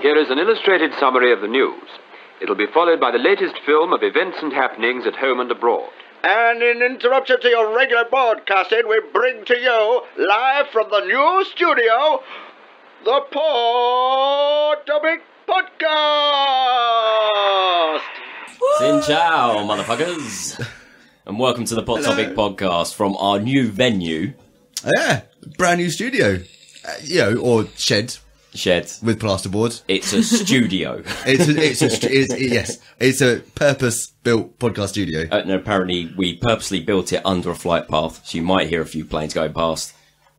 Here is an illustrated summary of the news. It'll be followed by the latest film of events and happenings at home and abroad. And in interruption to your regular broadcasting, we bring to you, live from the new studio, the Pod Topic Podcast! Xin ciao, motherfuckers! And welcome to the Pod Topic Podcast from our new venue. Yeah, brand new studio. Or shed. Shed. With plasterboard. It's a studio. It's a purpose-built podcast studio. And apparently we purposely built it under a flight path, so you might hear a few planes going past.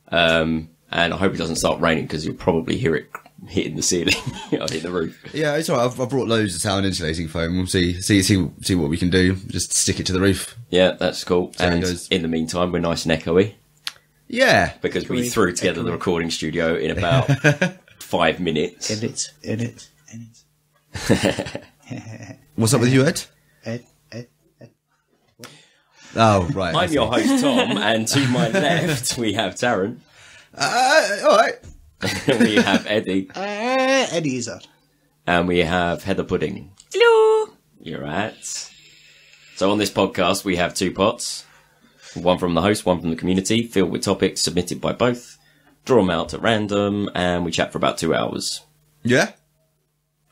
And I hope it doesn't start raining, because you'll probably hear it hitting the ceiling, hitting the roof. Yeah, it's alright. I've brought loads of sound insulating foam. We'll see what we can do. Just stick it to the roof. Yeah, that's cool. And in the meantime, we're nice and echoey. Yeah. Because we threw together the recording studio in about 5 minutes. In it. What's up with you, Ed? Ed. Oh, right. I'm your host, Tom, and to my left, we have Taryn. Alright. We have Eddie. Eddie is on. And we have Heather Pudding. Hello. You're right. So on this podcast, we have two pots. One from the host, one from the community, filled with topics submitted by both. Draw them out at random, and we chat for about 2 hours. Yeah.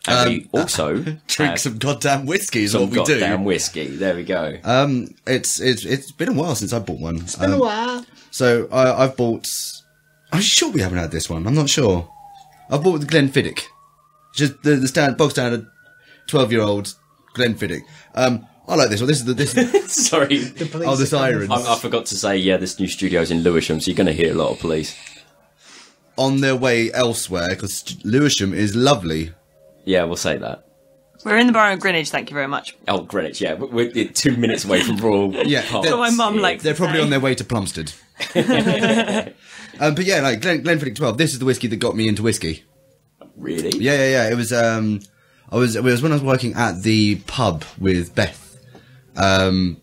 And we also drink some goddamn whiskey is what we do. Some goddamn whiskey. There we go. It's been a while since I bought one. It's been a while. So I've bought... I'm sure we haven't had this one. I'm not sure. I've bought the Glenfiddich. Just the bog standard 12-year-old Glenfiddich. I like this one. This is Sorry. The sirens. I forgot to say, this new studio's in Lewisham, so you're going to hear a lot of police. On their way elsewhere, because Lewisham is lovely. Yeah, we'll say that. We're in the borough of Greenwich, thank you very much. Oh, Greenwich, yeah. We're 2 minutes away from Royal Park. So my mum likes They're probably on their way to Plumstead. But yeah, like Glenfiddich 12, this is the whiskey that got me into whiskey. Really? Yeah. It was, it was when I was working at the pub with Beth. The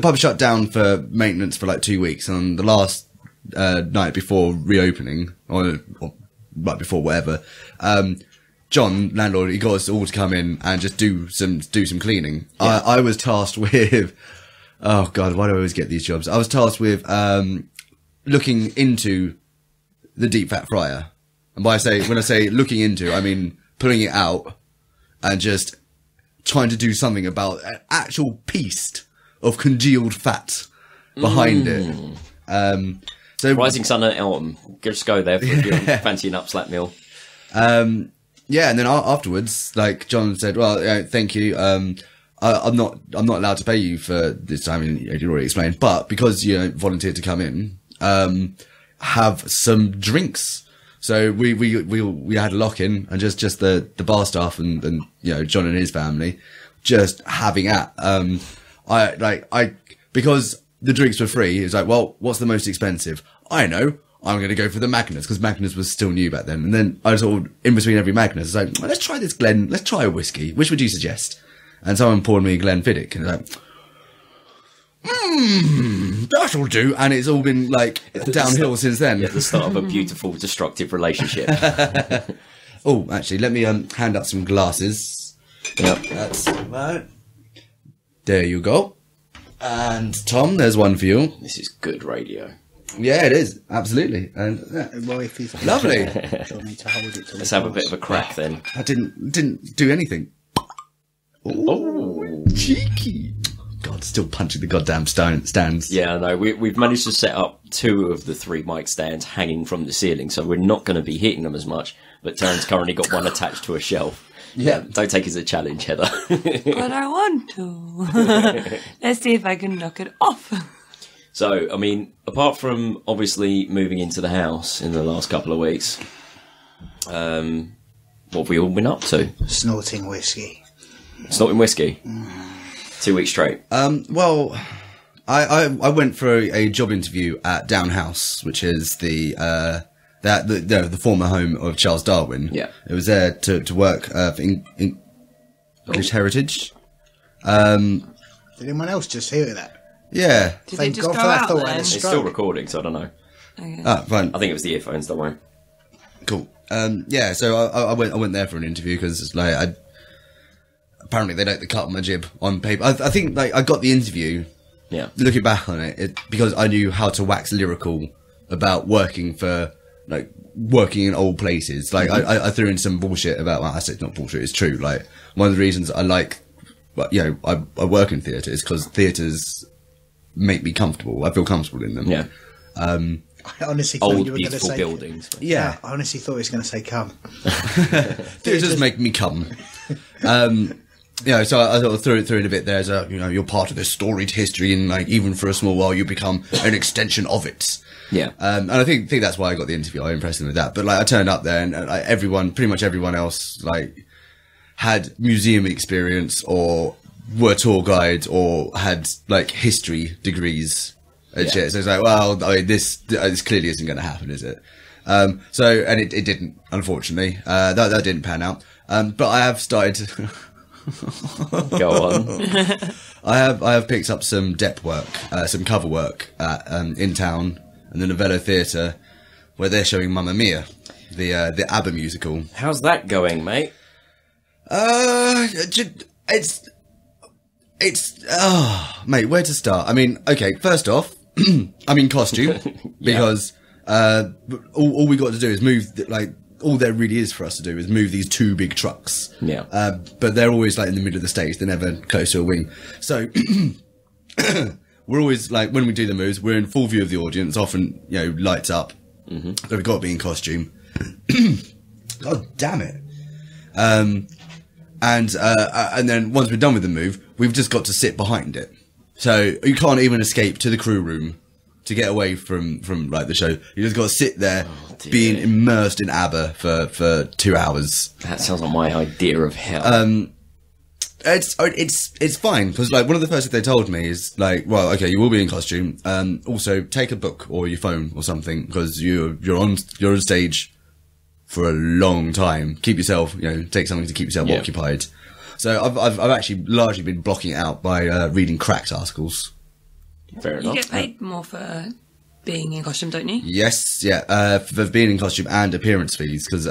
pub shut down for maintenance for like 2 weeks, and on the last night before reopening, or right before whatever, John, landlord, he got us all to come in and just do some cleaning. Yeah. I was tasked with, oh god, why do I always get these jobs? I was tasked with looking into the deep fat fryer, and when I say looking into, I mean pulling it out and just trying to do something about an actual piece of congealed fat behind it. So Rising Sun and Elm. Just go there if you're fancy an upslap meal. Yeah, and then afterwards, like John said, well, thank you. I'm not allowed to pay you for this time. I mean, you already explained, but because you volunteered to come in, have some drinks. So we had a lock in, and just the bar staff and John and his family just having at. Because the drinks were free, it was like, well, what's the most expensive? I know, I'm going to go for the Magnus, because Magnus was still new back then. And then I sort of, in between every Magnus, I was like, well, let's try this Glen, let's try a whiskey. Which would you suggest? And someone poured me a Glenfiddich, and I was like, that'll do. And it's all been like downhill since then. Yeah, the start of a beautiful, destructive relationship. Oh, actually, let me hand out some glasses. Yep. That's right. There you go. And Tom, there's one for you. This is good radio. Yeah, it is. Absolutely. And Well, if he's lovely. do me to hold it to Let's have a bit of a crack then. I didn't do anything. Oh, cheeky. God, still punching the goddamn stands. Yeah, I know. We've managed to set up 2 of the 3 mic stands hanging from the ceiling, so we're not going to be hitting them as much. But Taryn's currently got one attached to a shelf. Yeah. Don't take it as a challenge, Heather. But I want to. Let's see if I can knock it off. So, I mean, apart from obviously moving into the house in the last couple of weeks, what have we all been up to? Snorting whiskey. Snorting whiskey? 2 weeks straight. Well, I went for a job interview at Down House, which is the former home of Charles Darwin. Yeah. It was there to work for English Heritage. Did anyone else just hear that? Yeah. Did they just go out then? It's still recording, so I don't know. Okay. Ah, fine. I think it was the earphones, don't worry. Cool. Yeah, so I went there for an interview because like apparently they like the cut on my jib on paper. I think like I got the interview. Yeah. Looking back on it, because I knew how to wax lyrical about working in old places. Like I threw in some bullshit about. Well, I said not bullshit. It's true. Like one of the reasons I like, I work in theatre is because theatres make me comfortable. I feel comfortable in them. Yeah. I honestly thought Old, you were going to beautiful say buildings. Yeah. I honestly thought he was going to say come. Theatres make me come. So I sort of threw in a bit there as you're part of this storied history, and like even for a small while you become an extension of it. Yeah. And I think that's why I got the interview. I impressed them with that. But like I turned up there, and like pretty much everyone else like had museum experience or were tour guides or had like history degrees and shit. So it's like, well, I mean, this clearly isn't going to happen, is it? And it didn't, unfortunately. That didn't pan out. But I have started. Go on. I have picked up some dep work, some cover work in town and the Novello Theatre, where they're showing Mamma Mia, the ABBA musical. How's that going, mate? Mate, where to start? I mean, okay, first off, I'm in costume because all we got to do is move. All there really is for us to do is move these two big trucks. Yeah. But they're always like in the middle of the stage. They're never close to a wing. So we're always like, when we do the moves, we're in full view of the audience, often, lights up. Mm-hmm. So we've got to be in costume. God damn it. And then once we're done with the move, we've just got to sit behind it. So you can't even escape to the crew room to get away from like the show. You just got to sit there being immersed in ABBA for 2 hours. That sounds like my idea of hell. It's fine because like one of the first things they told me is like, well, okay, you will be in costume. Also take a book or your phone or something because you're on stage for a long time. Keep yourself, take something to keep yourself occupied. So I've actually largely been blocking it out by reading Cracked articles. Fair enough. You get paid more for being in costume, don't you? Yes, yeah, for being in costume and appearance fees because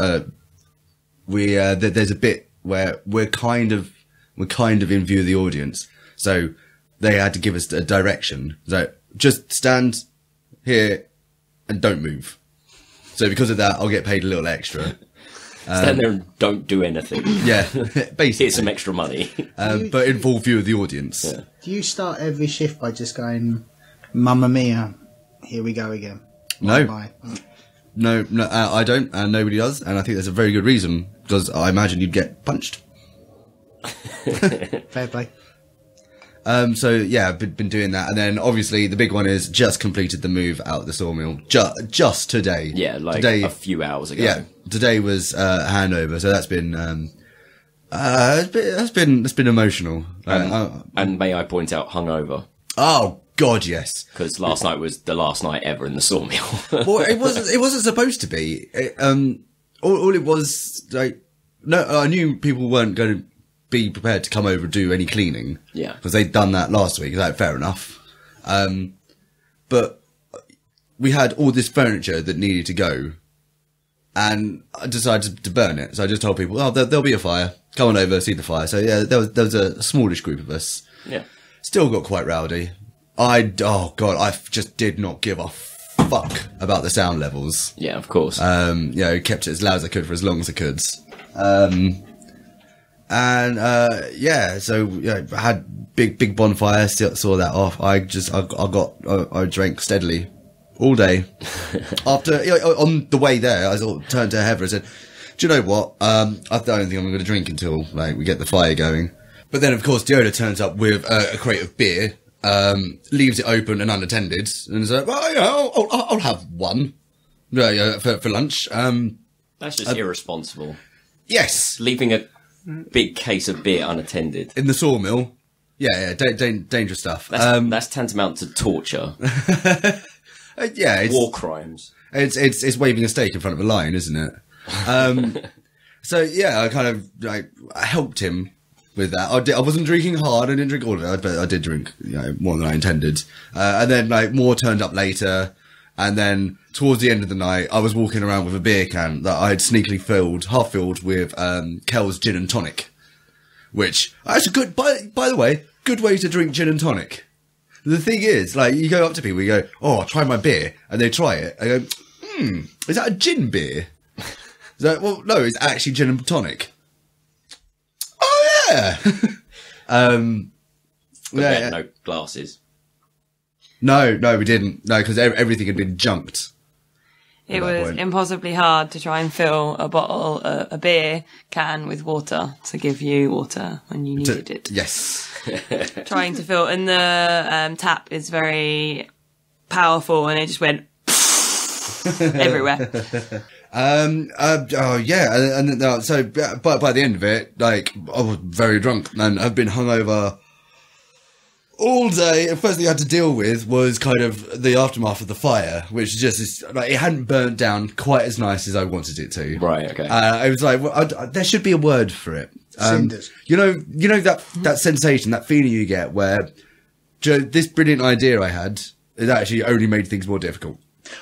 there's a bit where we're kind of in view of the audience, so they had to give us a direction. So just stand here and don't move. So because of that, I'll get paid a little extra. Stand there and don't do anything. Yeah, basically. Here's some extra money. But in full view of the audience. Yeah. Do you start every shift by just going, Mamma Mia, here we go again? No. Bye. No, I don't, and nobody does, and I think there's a very good reason, because I imagine you'd get punched. Fair play. So yeah, I've been doing that, and then obviously the big one is just completed the move out of the sawmill just today. Yeah, like today, a few hours ago. Yeah, today was handover, so that's been that's been emotional. And may I point out, hungover. Oh God, yes. Because last night was the last night ever in the sawmill. Well, it wasn't supposed to be. All it was like, no, I knew people weren't going to be prepared to come over and do any cleaning. Yeah. Because they'd done that last week. Like, fair enough. But we had all this furniture that needed to go, and I decided to burn it. So I just told people, oh, there'll be a fire. Come on over, see the fire. So yeah, there was a smallish group of us. Yeah. Still got quite rowdy. I just did not give a fuck about the sound levels. Yeah, of course. Kept it as loud as I could for as long as I could. So I had big bonfire, saw that off. I drank steadily all day. After, on the way there, I sort of turned to Heather and said, do you know what? I don't think I'm going to drink until we get the fire going. But then, of course, Deola turns up with a crate of beer, leaves it open and unattended, and is like, well, I'll have one for lunch. That's just irresponsible. Yes. Leaving a big case of beer unattended. In the sawmill. Yeah, dangerous stuff. That's tantamount to torture. It's war crimes. It's waving a steak in front of a lion, isn't it? So yeah, I kind of I helped him with that. I wasn't drinking hard. I didn't drink all of it, but I did drink more than I intended. And then more turned up later, and then towards the end of the night, I was walking around with a beer can that I had sneakily half filled with Kel's gin and tonic, which that's a good. By the way, good way to drink gin and tonic. The thing is, like, you go up to people, you go, "Oh, I'll try my beer," and they try it. I go, is that a gin beer? Well, no, it's actually gin and tonic. Oh yeah. Yeah, no glasses. No, we didn't. No, because everything had been junked. It was impossibly hard to try and fill a beer can with water to give you water when you needed it. Yes. Trying to fill, and the tap is very powerful, and it just went everywhere. Oh yeah, and so by the end of it, like, I was very drunk and I've been hungover all day. The first thing I had to deal with was kind of the aftermath of the fire, which just is like, it hadn't burnt down quite as nice as I wanted it to. Right. Okay. It was like, well, there should be a word for it. Cinders. You know that sensation, that feeling you get where this brilliant idea I had, it actually only made things more difficult.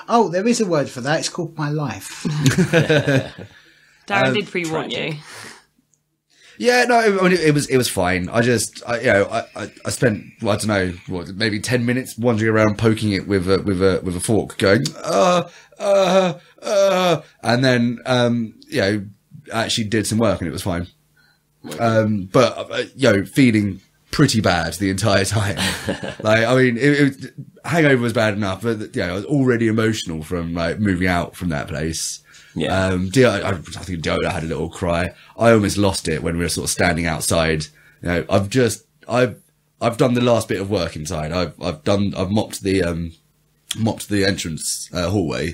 Oh, there is a word for that. It's called my life. Darren did pre-warn you. Yeah, no, I mean, it was fine. I spent, well, I don't know, maybe 10 minutes wandering around poking it with a fork, going, and then, actually did some work and it was fine. But feeling pretty bad the entire time. Like, I mean, hangover was bad enough, but I was already emotional from like moving out from that place. Yeah. I think Diola had a little cry. I almost lost it when we were sort of standing outside. I've done the last bit of work inside. I've mopped the entrance hallway,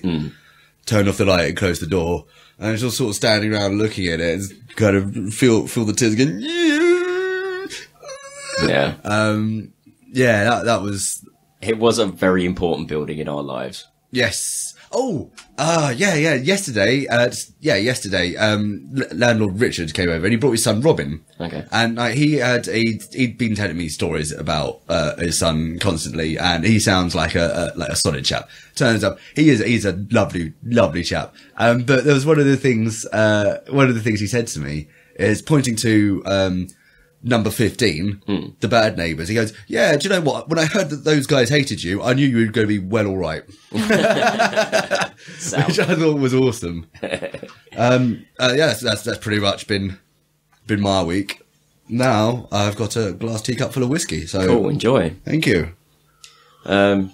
turned off the light and closed the door, and just sort of standing around looking at it, and kind of feel the tears again. Yeah. That was. It was a very important building in our lives. Yes. Oh, yesterday, landlord Richard came over and he brought his son Robin. Okay. And he'd been telling me stories about his son constantly, and he sounds like a solid chap. Turns up, he's a lovely chap. But there was one of the things he said to me is pointing to number 15, the Bad Neighbours. He goes, "Yeah, do you know what? When I heard that those guys hated you, I knew you were going to be well all right." Which I thought was awesome. That's pretty much been my week. Now I've got a glass teacup full of whiskey. So cool, enjoy. Thank you. Well,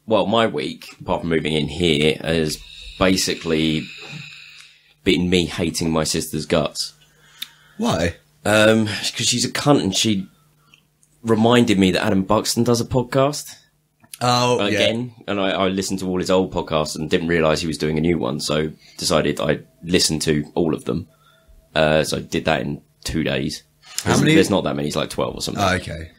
my week, apart from moving in here, has basically been me hating my sister's guts. Why? Because she's a cunt and she reminded me that Adam Buxton does a podcast. Oh, again. Yeah. And I listened to all his old podcasts and didn't realise he was doing a new one, so decided I'd listen to all of them. So I did that in 2 days. How many? There's not that many, it's like 12 or something. Oh, okay.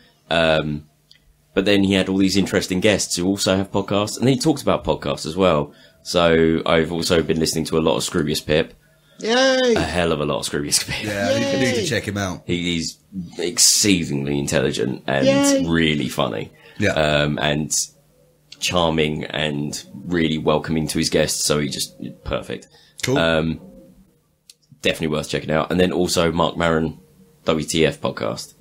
But then he had all these interesting guests who also have podcasts, and he talks about podcasts as well. So I've also been listening to a lot of Scroobius Pip. Yay! A hell of a lot of Scroobius Pip. Yeah, I need to check him out. He's exceedingly intelligent and really funny. Yeah. And charming and really welcoming to his guests, so he just perfect. Cool. Definitely worth checking out. And then also Mark Maron WTF podcast.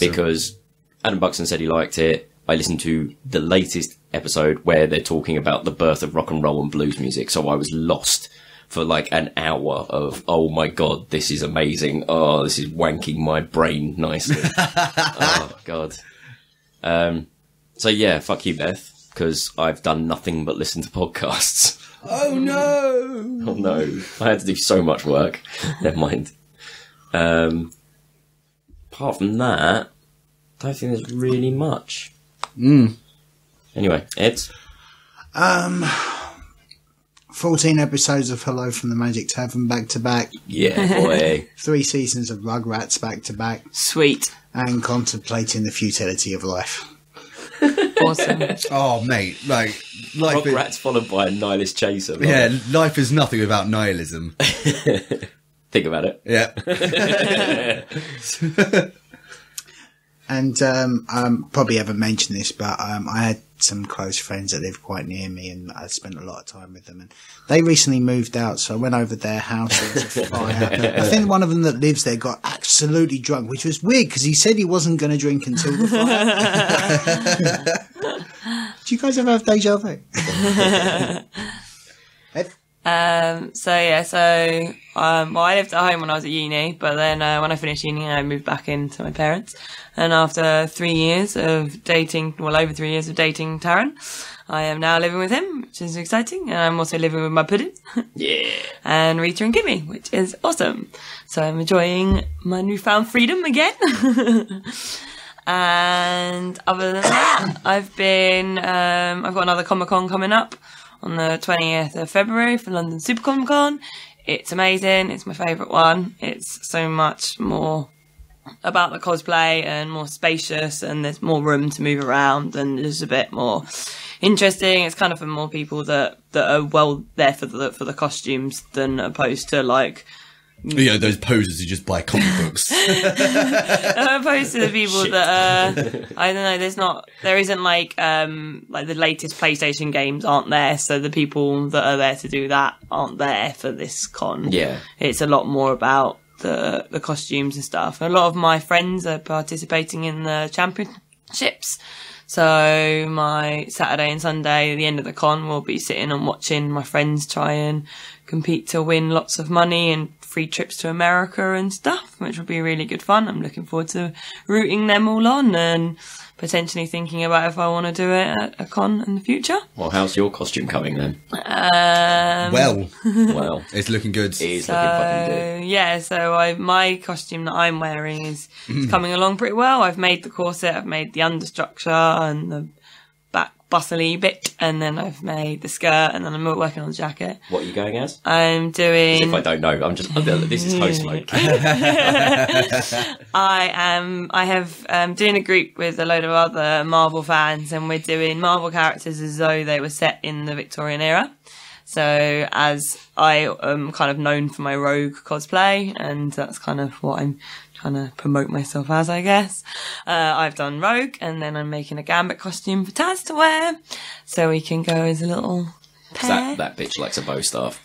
Because Adam Buxton said he liked it. I listened to the latest episode where they're talking about the birth of rock and roll and blues music, so I was lost for like an hour of, oh my god, this is amazing. Oh, this is wanking my brain nicely. Oh god. So yeah, fuck you, Beth, because I've done nothing but listen to podcasts. Oh no! Oh no. I had to do so much work. Never mind. Apart from that, I don't think there's really much. Anyway, Ed? 14 episodes of Hello from the Magic Tavern back to back. Yeah, boy. 3 seasons of Rugrats back to back. Sweet. And contemplating the futility of life. Awesome. Oh, mate, like life. Rugrats followed by a nihilist chaser. Yeah, life is nothing without nihilism. Think about it. Yeah. And probably haven't mentioned this, but I had some close friends that live quite near me, and I spent a lot of time with them. And they recently moved out, so I went over their house. There was a fire. I think one of them that lives there got absolutely drunk, which was weird because he said he wasn't going to drink until the fire. Do you guys ever have deja vu? Well, I lived at home when I was at uni, but then when I finished uni, I moved back into my parents. And after 3 years of dating, over 3 years of dating Taran, I am now living with him, which is exciting. And I'm also living with my pudding. Yeah. And Rita and Kimmy, which is awesome. So I'm enjoying my newfound freedom again. And other than that, I've got another Comic-Con coming up on the 20th of February for London Super Comic-Con. It's amazing. It's my favourite one. It's so much more about the cosplay and more spacious, and there's more room to move around, and it's a bit more interesting. It's kind of for more people that are well there for the costumes than opposed to like those posers who just buy comic books. Opposed to the people that I don't know. There isn't like the latest PlayStation games aren't there, so the people that are there to do that aren't there for this con. Yeah, it's a lot more about the costumes and stuff. And a lot of my friends are participating in the championships. So my Saturday and Sunday, at the end of the con, we'll be sitting and watching my friends try and compete to win lots of money and free trips to America and stuff, which will be really good fun. I'm looking forward to rooting them all on and potentially thinking about if I want to do it at a con in the future. Well, how's your costume coming then? Well, it's looking good. It is looking fucking good. Yeah, so my costume that I'm wearing is coming along pretty well. I've made the corset, I've made the understructure and the back bustly bit, and then I've made the skirt, and then I'm working on the jacket. What are you going as? I'm doing... As if I don't know, this is host mode. I have doing a group with a load of other Marvel fans, and we're doing Marvel characters as though they were set in the Victorian era. So as I am kind of known for my rogue cosplay, and that's kind of what I'm trying to promote myself as, I guess. I've done rogue, and then I'm making a Gambit costume for Taz to wear, so we can go as a little pair. That bitch likes a bow staff.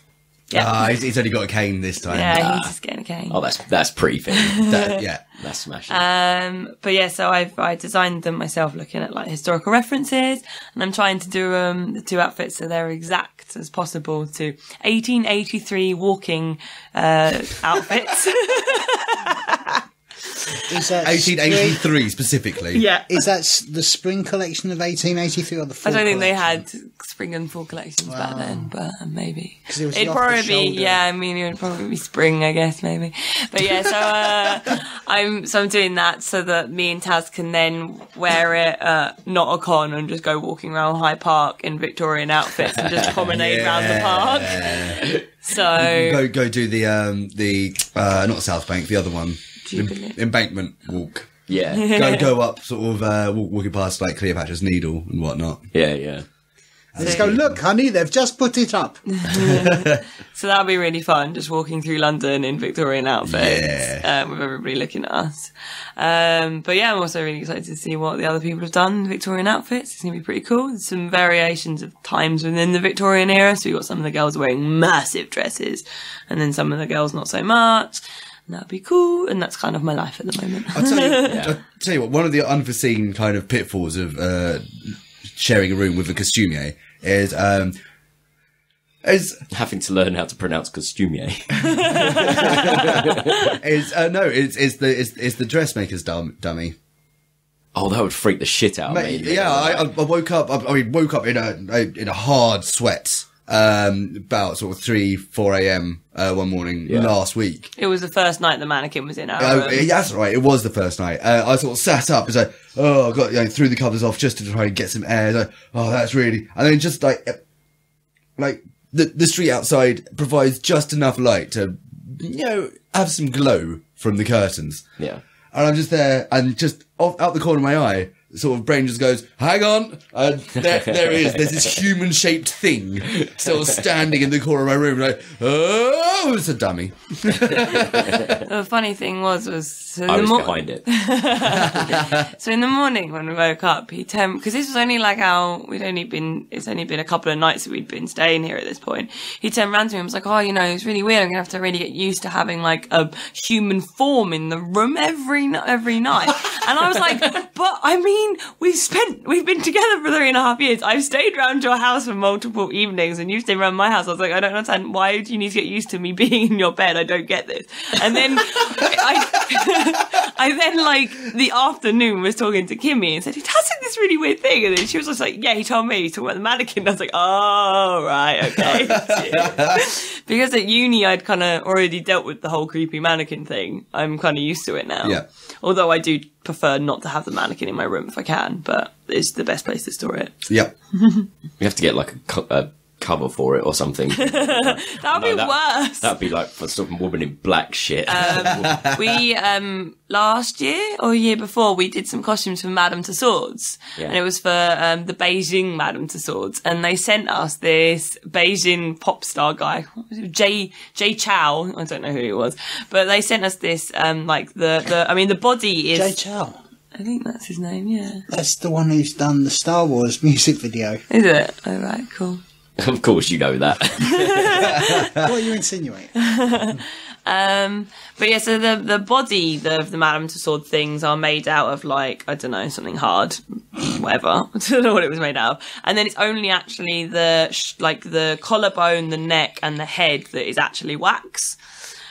Yeah. He's only got a cane this time. Yeah, he's just getting a cane. Oh, that's pretty fit. That's smashing. But yeah, so I designed them myself, looking at like historical references, and I'm trying to do the two outfits so they're exact as possible to 1883 walking outfits. Is that 1883 specifically? Yeah. Is that the spring collection of 1883 or the fall I don't think they collection? had spring and fall collections back then, but maybe. It'd probably be, it would probably be spring, I guess, maybe. But yeah, so I'm doing that so that me and Taz can then wear it not a con and just go walking around Hyde Park in Victorian outfits and just promenade around the park. So go do the not South Bank, the other one. Embankment walk. Yeah. Go up, sort of walking past like Cleopatra's Needle and whatnot. Yeah. And just go, look, honey, they've just put it up. So that'll be really fun, just walking through London in Victorian outfits with everybody looking at us. But yeah, I'm also really excited to see what the other people have done in Victorian outfits. It's going to be pretty cool. There's some variations of times within the Victorian era. So we've got some of the girls wearing massive dresses and then some of the girls not so much. And that'd be cool, and that's kind of my life at the moment. I'll tell you what, one of the unforeseen kind of pitfalls of sharing a room with a costumier is having to learn how to pronounce costumier. It's the dressmaker's dummy. Oh, that would freak the shit out of me. Yeah, I woke up. Woke up in a hard sweat. About sort of 3-4 a.m. One morning last week. It was the first night the mannequin was in our room. Yeah, that's right. It was the first night. I sort of sat up as I got threw the covers off just to try and get some air. That's really, and then just like the street outside provides just enough light to have some glow from the curtains. Yeah, and I'm just there, and just out the corner of my eye, sort of brain just goes, hang on, there it is. There's this human-shaped thing still standing in the corner of my room. Like, oh, it's a dummy. The funny thing was so I was behind it. So in the morning when we woke up, he turned, because this was only like it's only been a couple of nights that we'd been staying here at this point. He turned around to me and was like, oh, it's really weird. I'm going to have to really get used to having like a human form in the room every night. And I was like, but I mean, we've been together for 3.5 years. I've stayed around your house for multiple evenings and you've stayed around my house. I was like, I don't understand. Why do you need to get used to me being in your bed? I don't get this. And then I then, like, the afternoon was talking to Kimmy and said, he does this really weird thing. And then she was just like, yeah, he told me. He's talking about the mannequin. And I was like, oh, right, okay. Because at uni, I'd kind of already dealt with the whole creepy mannequin thing. I'm kind of used to it now. Yeah. Although I do prefer not to have the mannequin in my room if I can, but it's the best place to store it. Yep. You have to get like a cover for it or something. That would be worse. That'd be like for some woman in black shit. We last year or year before we did some costumes for Madame Tussauds, and it was for the Beijing Madame Tussauds, and they sent us this Beijing pop star guy, what was it? Jay Chow. I don't know who he was, but they sent us this like the body is Jay Chow. I think that's his name. Yeah, That's the one who's done the Star Wars music video. is it? All right, cool. Of course you know that. What are you insinuating? But yeah, so the body of the Madame Tussauds things are made out of like, I don't know, something hard, whatever. I don't know what it was made out of. And then it's only actually the collarbone, the neck and the head that is actually wax.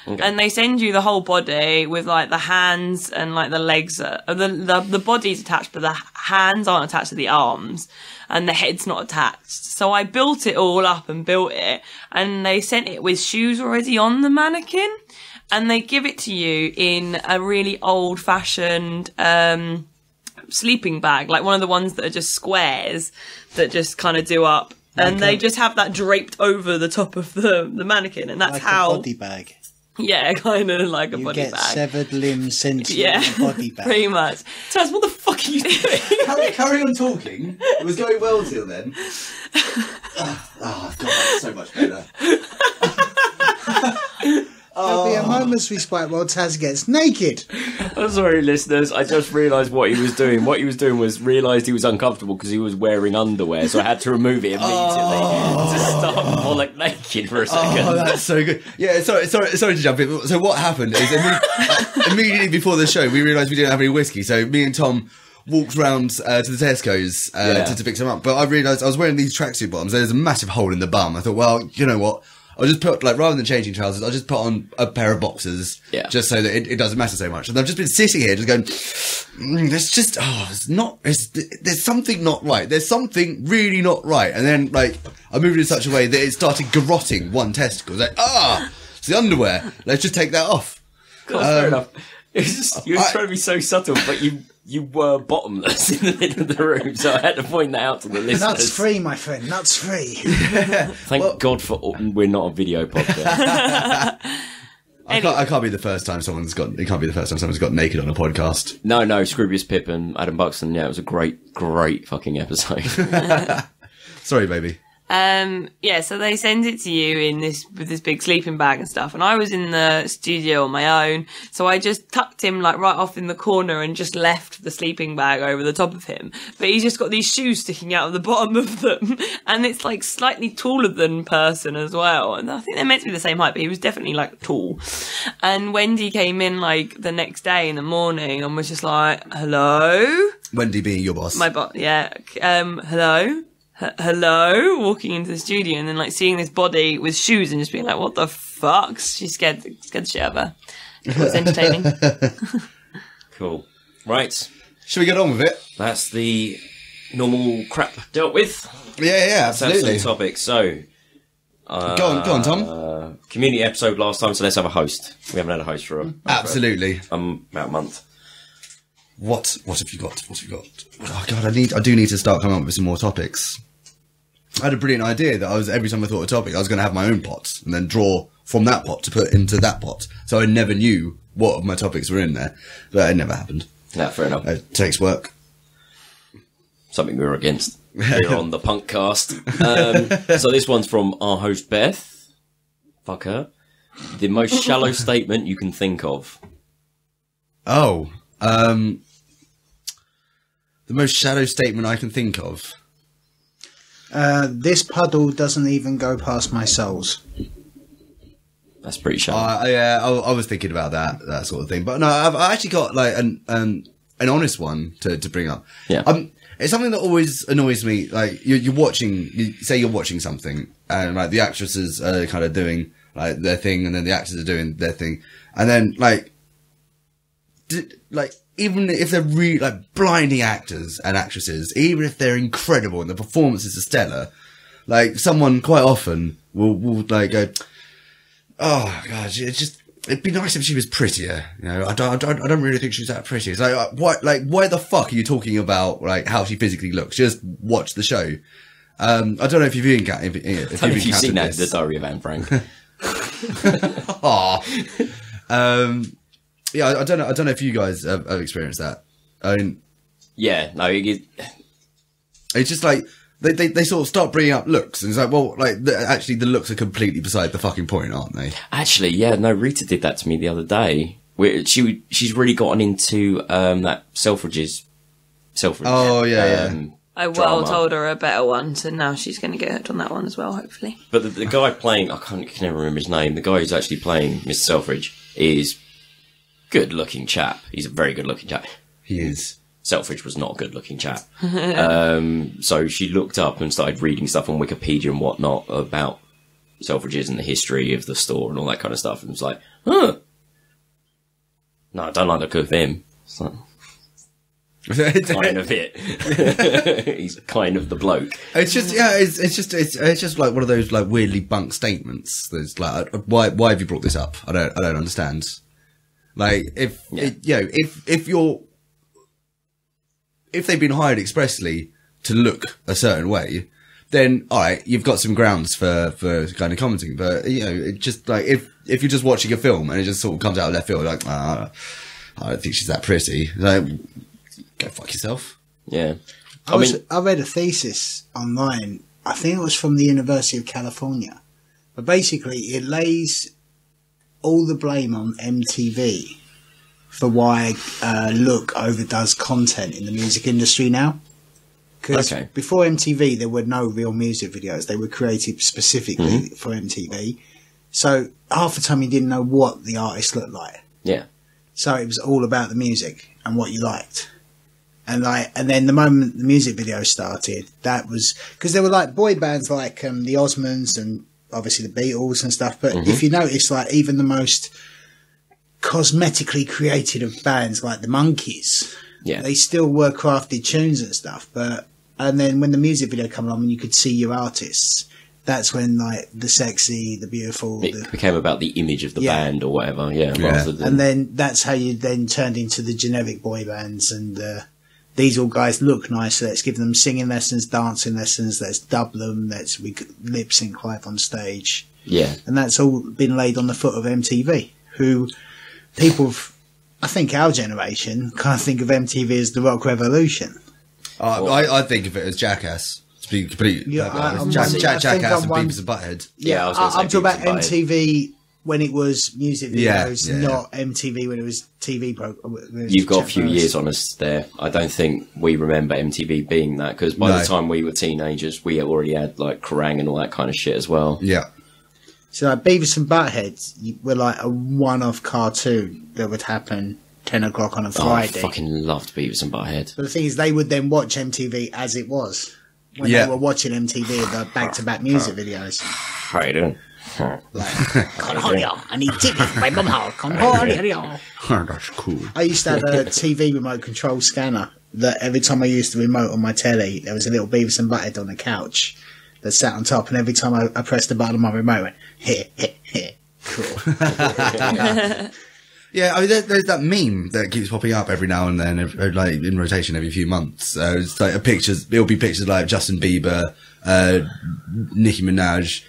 Okay. And they send you the whole body with like the hands and like the legs. The body's attached, but the hands aren't attached to the arms, and the head's not attached. So I built it all up and built it, and they sent it with shoes already on the mannequin, and they give it to you in a really old-fashioned sleeping bag, like one of the ones that are just squares that just kind of do up, and they just have that draped over the top of the mannequin, and that's like how a body bag. Yeah, kind of like a You body get bag. severed limbs sent to you in a body bag. Pretty much. Taz, what the fuck are you doing? Carry on talking. It was going well till then. God, that's so much better. There'll be a moment's respite while Taz gets naked. I'm sorry, listeners. I just realised what he was doing. What he was doing was realised he was uncomfortable because he was wearing underwear, so I had to remove it immediately to start bollock naked for a second. Oh, that's so good. Yeah, sorry to jump in. So what happened is immediately before the show, we realised we didn't have any whiskey, so me and Tom walked round to the Tesco's to pick some up. But I realised I was wearing these tracksuit bottoms. There's a massive hole in the bum. I thought, well, you know what? I'll just put, like, rather than changing trousers, I'll just put on a pair of boxers. Yeah. Just so that it doesn't matter so much. And I've just been sitting here just going, there's something not right. There's something really not right. And then, like, I moved in such a way that it started garrotting one testicle. It's like, it's the underwear. Let's just take that off. God, fair enough. You were trying to be so subtle, but you were bottomless in the middle of the room, so I had to point that out to the listeners. Nuts free, my friend, nuts free. Thank God for we're not a video podcast. I can't be the first time someone's got naked on a podcast. No, Scroobius Pip and Adam Buxton. Yeah, it was a great fucking episode. Sorry, baby. So they send it to you with this big sleeping bag and stuff. And I was in the studio on my own, so I just tucked him like right off in the corner and just left the sleeping bag over the top of him. But he's just got these shoes sticking out of the bottom of them, and it's like slightly taller than person as well. And I think they're meant to be the same height, but he was definitely like tall. And Wendy came in like the next day in the morning and was just like, "Hello." Wendy being your boss. My boss, yeah. Hello, walking into the studio and then like seeing this body with shoes and just being like, what the fuck? She's scared the shit out of her. It was entertaining. Cool. Right. Should we get on with it? That's the normal crap dealt with. Yeah, absolutely. That's the topic. So, go on, Tom. Community episode last time, so let's have a host. We haven't had a host for about a month. What have you got? Oh God, I do need to start coming up with some more topics. I had a brilliant idea that every time I thought of a topic, I was going to have my own pots and then draw from that pot to put into that pot. So I never knew what of my topics were in there, but it never happened. Yeah, fair enough. It takes work. something we're against here on the Punk Cast. So this one's from our host Beth. Fuck her. The most shallow statement you can think of. Oh, the most shallow statement I can think of. This puddle doesn't even go past my soles. That's pretty shallow. Yeah, I was thinking about that sort of thing. But no, I've actually got like an honest one to bring up. Yeah. It's something that always annoys me. Like you're watching something, and like the actresses are kind of doing like their thing, and then the actors are doing their thing, and then like even if they're really like blinding actors and actresses, even if they're incredible and the performances are stellar, like someone quite often will like go, "Oh gosh, it'd be nice if she was prettier." You know, I don't really think she's that pretty. It's like, why the fuck are you talking about like how she physically looks? Just watch the show. I don't know if you've seen that, The Diary of Anne Frank. Yeah, I don't know if you guys have experienced that. I mean, yeah, no, it's just like they sort of start bringing up looks, and it's like, well, like actually the looks are completely beside the fucking point, aren't they? Actually, yeah, no, Rita did that to me the other day. She's really gotten into that Selfridge. Oh yeah. I told her a better one, so now she's going to get hooked on that one as well, hopefully. But the guy playing, I can never remember his name. The guy who's actually playing Mr. Selfridge is good-looking chap. He's a very good-looking chap. He is. Selfridge was not a good-looking chap. So she looked up and started reading stuff on Wikipedia and whatnot about Selfridges and the history of the store and all that kind of stuff, and was like, huh. No, I don't like the look of him. It's like, kind of it. He's kind of the bloke. It's just it's just like one of those like weirdly bunk statements. There's like, why have you brought this up? I don't understand. Like if they've been hired expressly to look a certain way, then all right, you've got some grounds for kind of commenting. But you know, it just like if you're just watching a film and it just sort of comes out of left field, like I don't think she's that pretty. Like, go fuck yourself. Yeah. I read a thesis online. I think it was from the University of California, but basically it lays all the blame on MTV for why look overdoes content in the music industry now. Because before MTV, there were no real music videos. They were created specifically for MTV. So half the time you didn't know what the artist looked like. Yeah. So it was all about the music and what you liked. And then the moment the music video started, that was because there were like boy bands like the Osmonds and obviously the Beatles and stuff. But if you notice, like even the most cosmetically created of bands like the Monkees, they still were crafted tunes and stuff. And then when the music video came along and you could see your artists, that's when like the sexy, the beautiful, it became about the image of the band or whatever. Rather than... And then that's how you then turned into the generic boy bands and these all guys look nice. So let's give them singing lessons, dancing lessons. Let's dub them. We could lip sync live on stage. Yeah, and that's all been laid on the foot of MTV. Who people, I think our generation kind of think of MTV as the rock revolution. I think of it as Jackass. To be completely Jackass and Beavis and Butthead. Yeah, I'm talking about MTV when it was music videos, not MTV when it was TV programs. You've got a few years on us there. I don't think we remember MTV being that, because by the time we were teenagers, we already had like Kerrang and all that kind of shit as well. Yeah. So like Beavis and Butthead were like a one-off cartoon that would happen 10 o'clock on a Friday. I fucking loved Beavis and Butthead. But the thing is, they would then watch MTV as it was. When they were watching MTV, the back-to-back music videos. How are you doing? I need tickets, my mum. That's cool. I used to have a TV remote control scanner that every time I used the remote on my telly, there was a little Beavis and Butthead on the couch that sat on top, and every time I pressed the button on my remote, it went, hit. Cool. Yeah, I mean, there's that meme that keeps popping up every now and then, like in rotation every few months. It's like it'll be pictures like Justin Bieber, Nicki Minaj,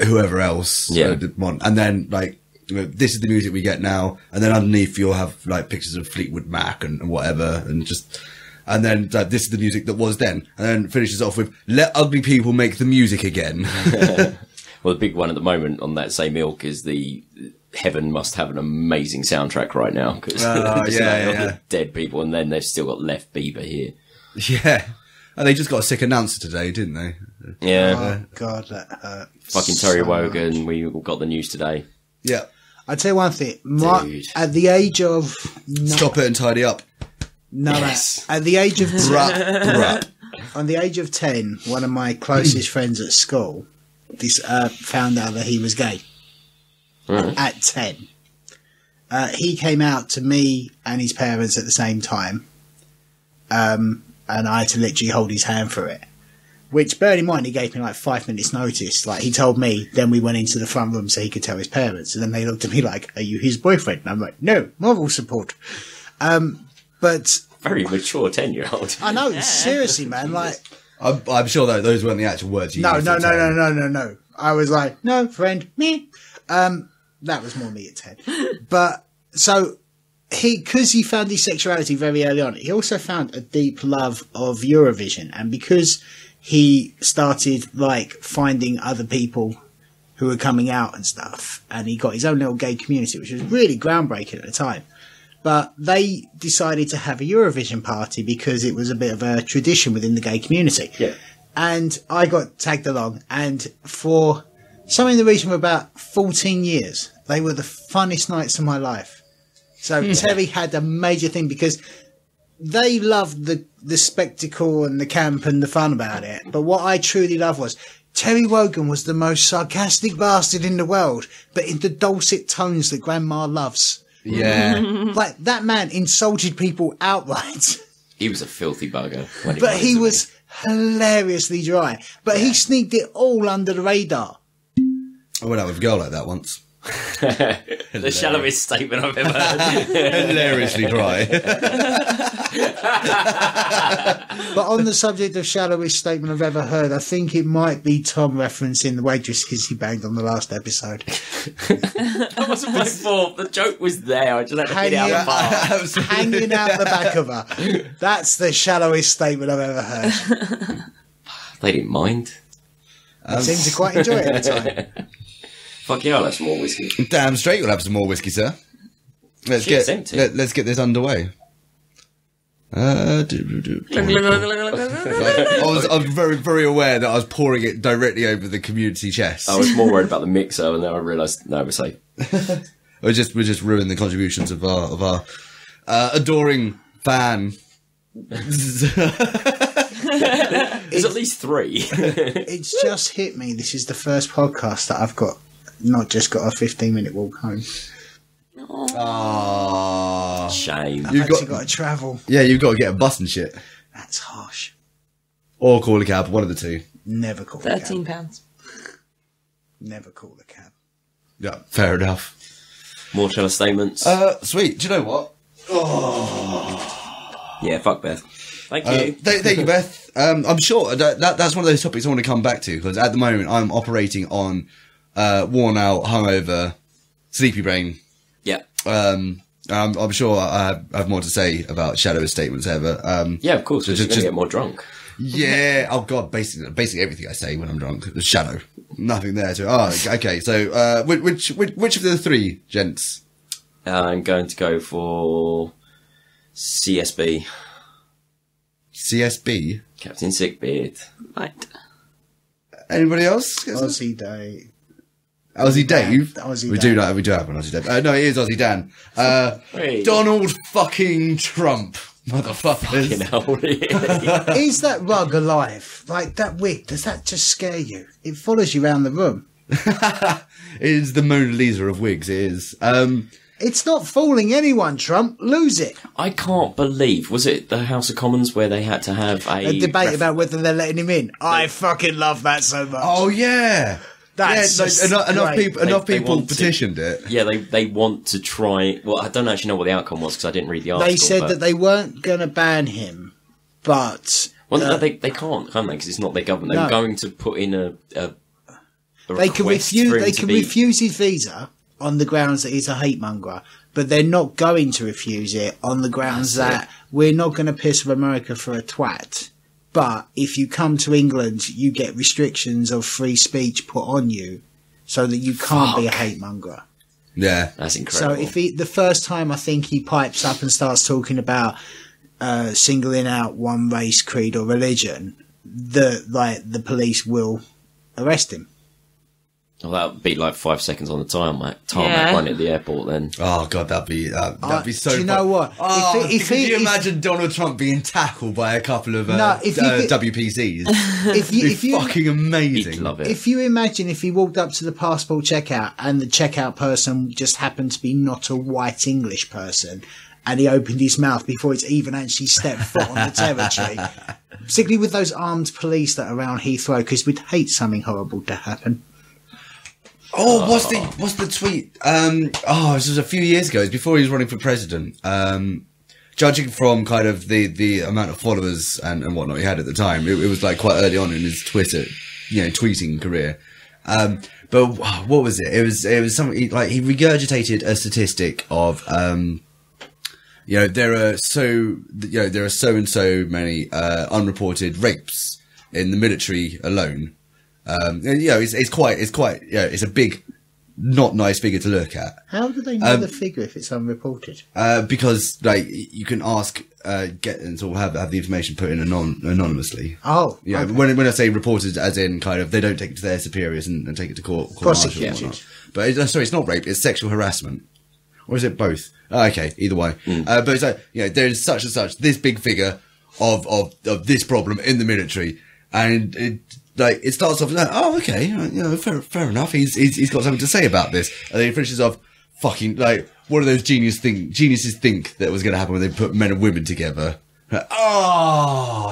whoever else. And then like, this is the music we get now. And then underneath you'll have like pictures of Fleetwood Mac and whatever. And just, And then this is the music that was then. And then finishes off with, let ugly people make the music again. Well, the big one at the moment on that same ilk is the Heaven must have an amazing soundtrack right now. Because dead people, and then they've still got Left Bieber here. Yeah. And they just got a sick announcer today, didn't they? Yeah. Oh, God, that hurt. Fucking Terry Wogan, we got the news today. Yeah. I'll tell you one thing. Dude. At the age of... Stop it and tidy up. No, Yes. at the age of... Bruh. On the age of 10, one of my closest friends at school found out that he was gay. Right. At 10. He came out to me and his parents at the same time. And I had to literally hold his hand for it. Which, bear in mind, he gave me like 5 minutes notice. Like, he told me, then we went into the front room so he could tell his parents. And then they looked at me like, are you his boyfriend? And I'm like, no, moral support. But... Very mature 10-year-old. I know, seriously, man. Like, I'm sure that those weren't the actual words you no. used. No. I was like, no, friend, me. That was more me at 10. But, so, because he found his sexuality very early on, he also found a deep love of Eurovision. And because he started, like, finding other people who were coming out and stuff, and he got his own little gay community, which was really groundbreaking at the time. But they decided to have a Eurovision party because it was a bit of a tradition within the gay community. Yeah. And I got tagged along, and for something in the region of about 14 years, they were the funnest nights of my life. So Terry had a major thing because they loved the spectacle and the camp and the fun about it. But what I truly loved was Terry Wogan was the most sarcastic bastard in the world, but in the dulcet tones that Grandma loves. Yeah. Like, that man insulted people outright. He was a filthy bugger. But he was hilariously dry. But he sneaked it all under the radar. I went out with a girl like that once. The shallowest statement I've ever heard. Hilariously dry. But on the subject of shallowest statement I've ever heard, I think it might be Tom referencing the waitresses he banged on the last episode. That wasn't my fault. The joke was there. I just had to get it out of the bar. Hanging out the back of her. That's the shallowest statement I've ever heard. They didn't mind. They seemed to quite enjoy it at the time. Fuck yeah, I'll have some more whiskey. Damn straight you'll have some more whiskey, sir. Let's Shit's empty. let's get this underway. I was very, very aware that I was pouring it directly over the community chest. I was more worried about the mixer, and then I realised, no, we're safe. we just ruined the contributions of our adoring fan. There's at least 3. It's just hit me. This is the first podcast that I've not just got a 15-minute walk home. Ah, Shame. I've actually got to travel. yeah, you've got to get a bus and shit, That's harsh. or call a cab. One of the two. Never call a cab. £13. Never call a cab. Yeah, fair enough. More shallow statements. Sweet. Do you know what? Yeah, fuck Beth. Thank you. Thank you, Beth. I'm sure that's one of those topics I want to come back to, because at the moment I'm operating on worn out, hungover, sleepy brain. Yeah. I'm sure I have more to say about shallowest statements ever. Yeah, of course. So Just get more drunk. Yeah. Oh God. Basically everything I say when I'm drunk is shallow. Nothing there to. Oh, okay. So which of the 3 gents? I'm going to go for CSB. CSB. Captain Sickbeard. Right. Anybody else? Aussie Day. Aussie Dave. Aussie we Dan. do have an Aussie Dave. No, it is Aussie Dan. Hey. Donald fucking Trump, motherfuckers. You know, Is that rug alive? Like, that wig, does that just scare you? It follows you around the room. It is the Mona Lisa of wigs. It is. It's not fooling anyone, Trump. Lose it. I can't believe, was it the House of Commons where they had to have A debate about whether they're letting him in. I fucking love that so much. Oh yeah. That's just enough great. people They want to- petitioned it. Yeah, they want to try. Well, I don't actually know what the outcome was because I didn't read the article. They said but- that they weren't going to ban him, but Well, they can't they? Because it's not their government. They're No. going to put in a they can request refuse. for him They to can be- refuse his visa on the grounds that he's a hate monger, but they're not going to refuse it on the grounds that we're not going to piss America for a twat. But if you come to England, you get restrictions of free speech put on you so that you can't be a hate monger. Yeah. That's incredible. So if the first time I think he pipes up and starts talking about singling out one race, creed or religion, the police will arrest him. Well, that would be like 5 seconds on the tarmac Yeah. one at the airport then. Oh god, that'd be so. Do you know what? Oh, If could you if- imagine Donald Trump being tackled by a couple of if you could- WPCs? if you fucking amazing. He'd love it. If you imagine if he walked up to the passport checkout and the checkout person just happened to be not a white English person, and he opened his mouth before it's even actually stepped foot on the territory, particularly with those armed police that are around Heathrow, because we'd hate something horrible to happen. Oh, what's the tweet? This was a few years ago. It was before he was running for president. Judging from kind of the amount of followers and whatnot he had at the time, it was like quite early on in his Twitter, tweeting career. But what was it? It was something like he regurgitated a statistic of, there are so and so many unreported rapes in the military alone. It's a big, not nice figure to look at. How do they know the figure if it's unreported? Because you can ask, get and sort of have the information put in anonymously. Oh, Yeah. okay. When I say reported, as in kind of they don't take it to their superiors and take it to court martial and Prosecuted. whatnot. But it's not rape; it's sexual harassment, or is it both? Oh, okay, either way. But it's like there's such and such this big figure of this problem in the military, and it starts off like, oh, okay, fair enough. He's got something to say about this, and then he finishes off fucking like, what do those geniuses think that was going to happen when they put men and women together?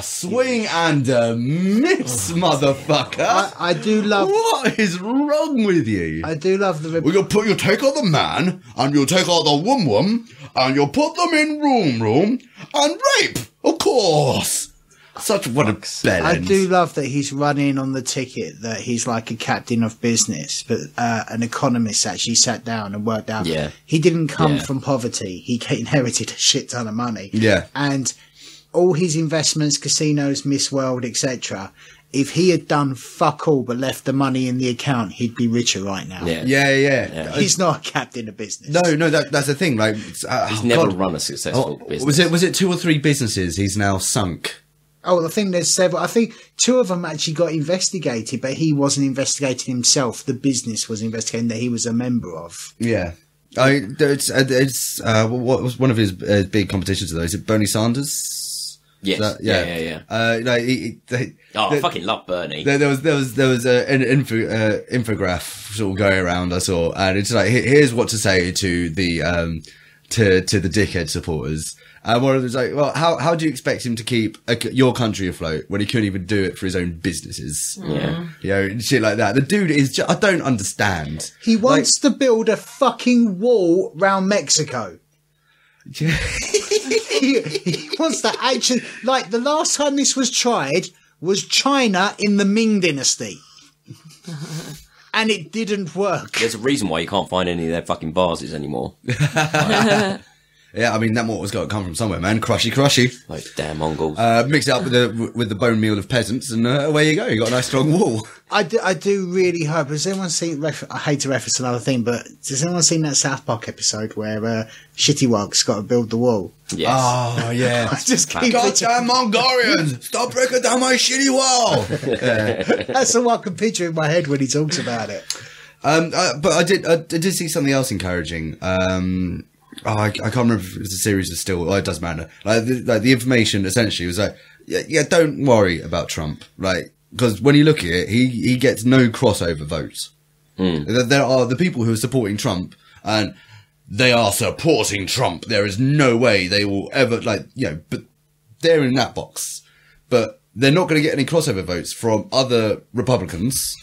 Swing and a miss, motherfucker. I do love. What is wrong with you? I do love the. Well, you'll take out the man, and you'll take out the woman, and you'll put them in room, and rape, of course. What a bell I end. do love that he's running on the ticket that he's like a captain of business, but an economist actually sat down and worked out. Yeah. He didn't come Yeah. from poverty. He inherited a shit ton of money. Yeah. And all his investments, casinos, Miss World, etc. If he had done fuck all but left the money in the account, he'd be richer right now. Yeah. Yeah. He's not a captain of business. No, that's the thing. Like, He's never run a successful business. Was it 2 or 3 businesses he's now sunk? Oh, I think there's several. I think 2 of them actually got investigated, but he wasn't investigating himself. The business was investigating that he was a member of. Yeah. What was one of his big competitions though? Is it Bernie Sanders? Yes. Yeah. I fucking love Bernie. There was an infograph sort of going around I saw, and it's like, here's what to say to the to the dickhead supporters. And one of them was like, well, how do you expect him to keep your country afloat when he couldn't even do it for his own businesses? Yeah. Shit like that. The dude is I don't understand. He wants to build a fucking wall round Mexico. he wants to actually, like, the last time this was tried was China in the Ming Dynasty. And it didn't work. There's a reason why you can't find any of their fucking vases anymore. Yeah, I mean, that mortar's got to come from somewhere, man. Crushy. Like, damn Mongols. Mix it up with the bone meal of peasants, and away you go. You got a nice strong wall. I do really hope. Has anyone seen? I hate to reference another thing, but has anyone seen that South Park episode where Shitty Wug's got to build the wall? Yes. Oh yeah. I just keep Goddamn Mongolians! Stop breaking down my shitty wall. That's all I can picture in my head when he talks about it. But I did see something else encouraging. I can't remember if it was a series of still. It doesn't matter. Like the information essentially was like, yeah, don't worry about Trump, right? Because when you look at it, he gets no crossover votes. There are the people who are supporting Trump, and they are supporting Trump. There is no way they will ever but they're in that box. But they're not going to get any crossover votes from other Republicans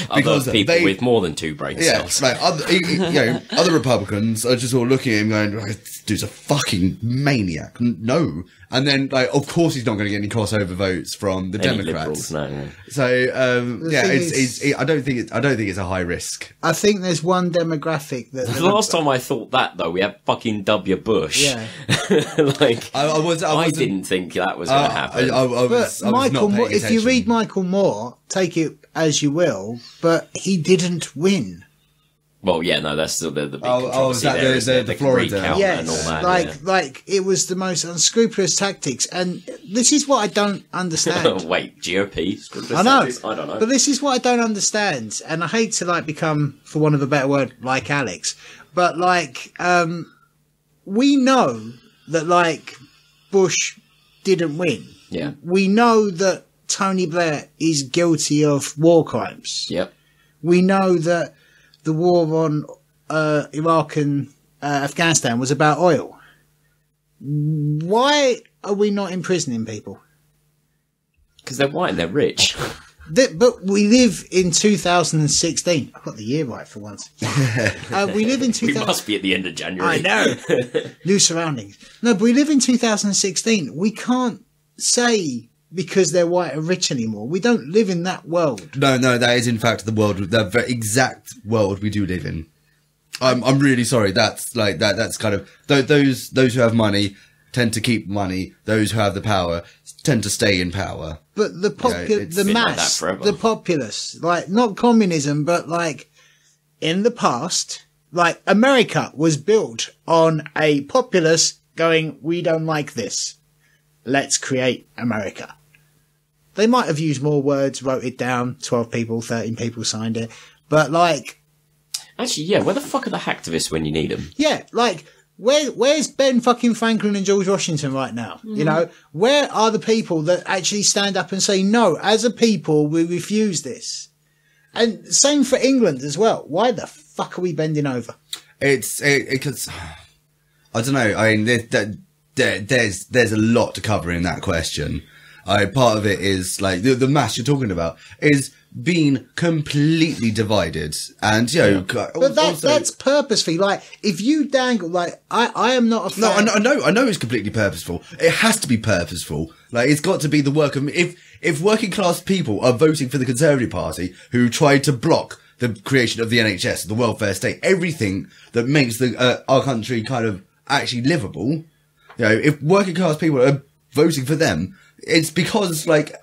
Other people with more than 2 brain cells. Like other Republicans are just all looking at him going, this dude's a fucking maniac. No. And then, like, of course he's not going to get any crossover votes from the Democrats. Liberals, no. So, I don't think it's a high risk. I think there's one demographic that... The last time I thought that, though, we had fucking W. Bush. Yeah. Like, I didn't think that was going to happen. But Michael Moore, if you read Michael Moore, take it as you will, but he didn't win. Well, yeah, no, that's still the big controversy there, the Florida recount and all that. Like it was the most unscrupulous tactics, and this is what I don't understand. Wait, GOP? I know. Tactics? I don't know. But this is what I don't understand, and I hate to like become, for want of a better word, like Alex, but like we know that like Bush didn't win. Yeah. We know that Tony Blair is guilty of war crimes. Yep. We know that the war on Iraq and Afghanistan was about oil. Why are we not imprisoning people? Because they're white and they're rich. But we live in 2016. I got the year right for once. We live in 2000. We must be at the end of January. I know. New surroundings. No, but we live in 2016. We can't say because they're white and rich anymore. We don't live in that world. No, that is in fact the world, the very exact world we do live in. I'm really sorry. That's like that. That's kind of those who have money tend to keep money. Those who have the power tend to stay in power. But the mass, like the populace, like not communism, but like in the past, like America was built on a populace going, we don't like this. Let's create America. They might have used more words, wrote it down, 12 people, 13 people signed it. But like... Actually, yeah, where the fuck are the hacktivists when you need them? Yeah, like, where's Ben fucking Franklin and George Washington right now? You know, where are the people that actually stand up and say, no, as a people, we refuse this? And same for England as well. Why the fuck are we bending over? It's because I don't know. I mean, there's a lot to cover in that question. Part of it is like the mass you're talking about is being completely divided, and you know, but that's purposefully. Like if you dangle, like I am not a fan. No, I know it's completely purposeful. It has to be purposeful. Like it's got to be the work of if working class people are voting for the Conservative Party, who tried to block the creation of the NHS, the welfare state, everything that makes our country kind of actually livable. You know, if working class people are voting for them, it's because like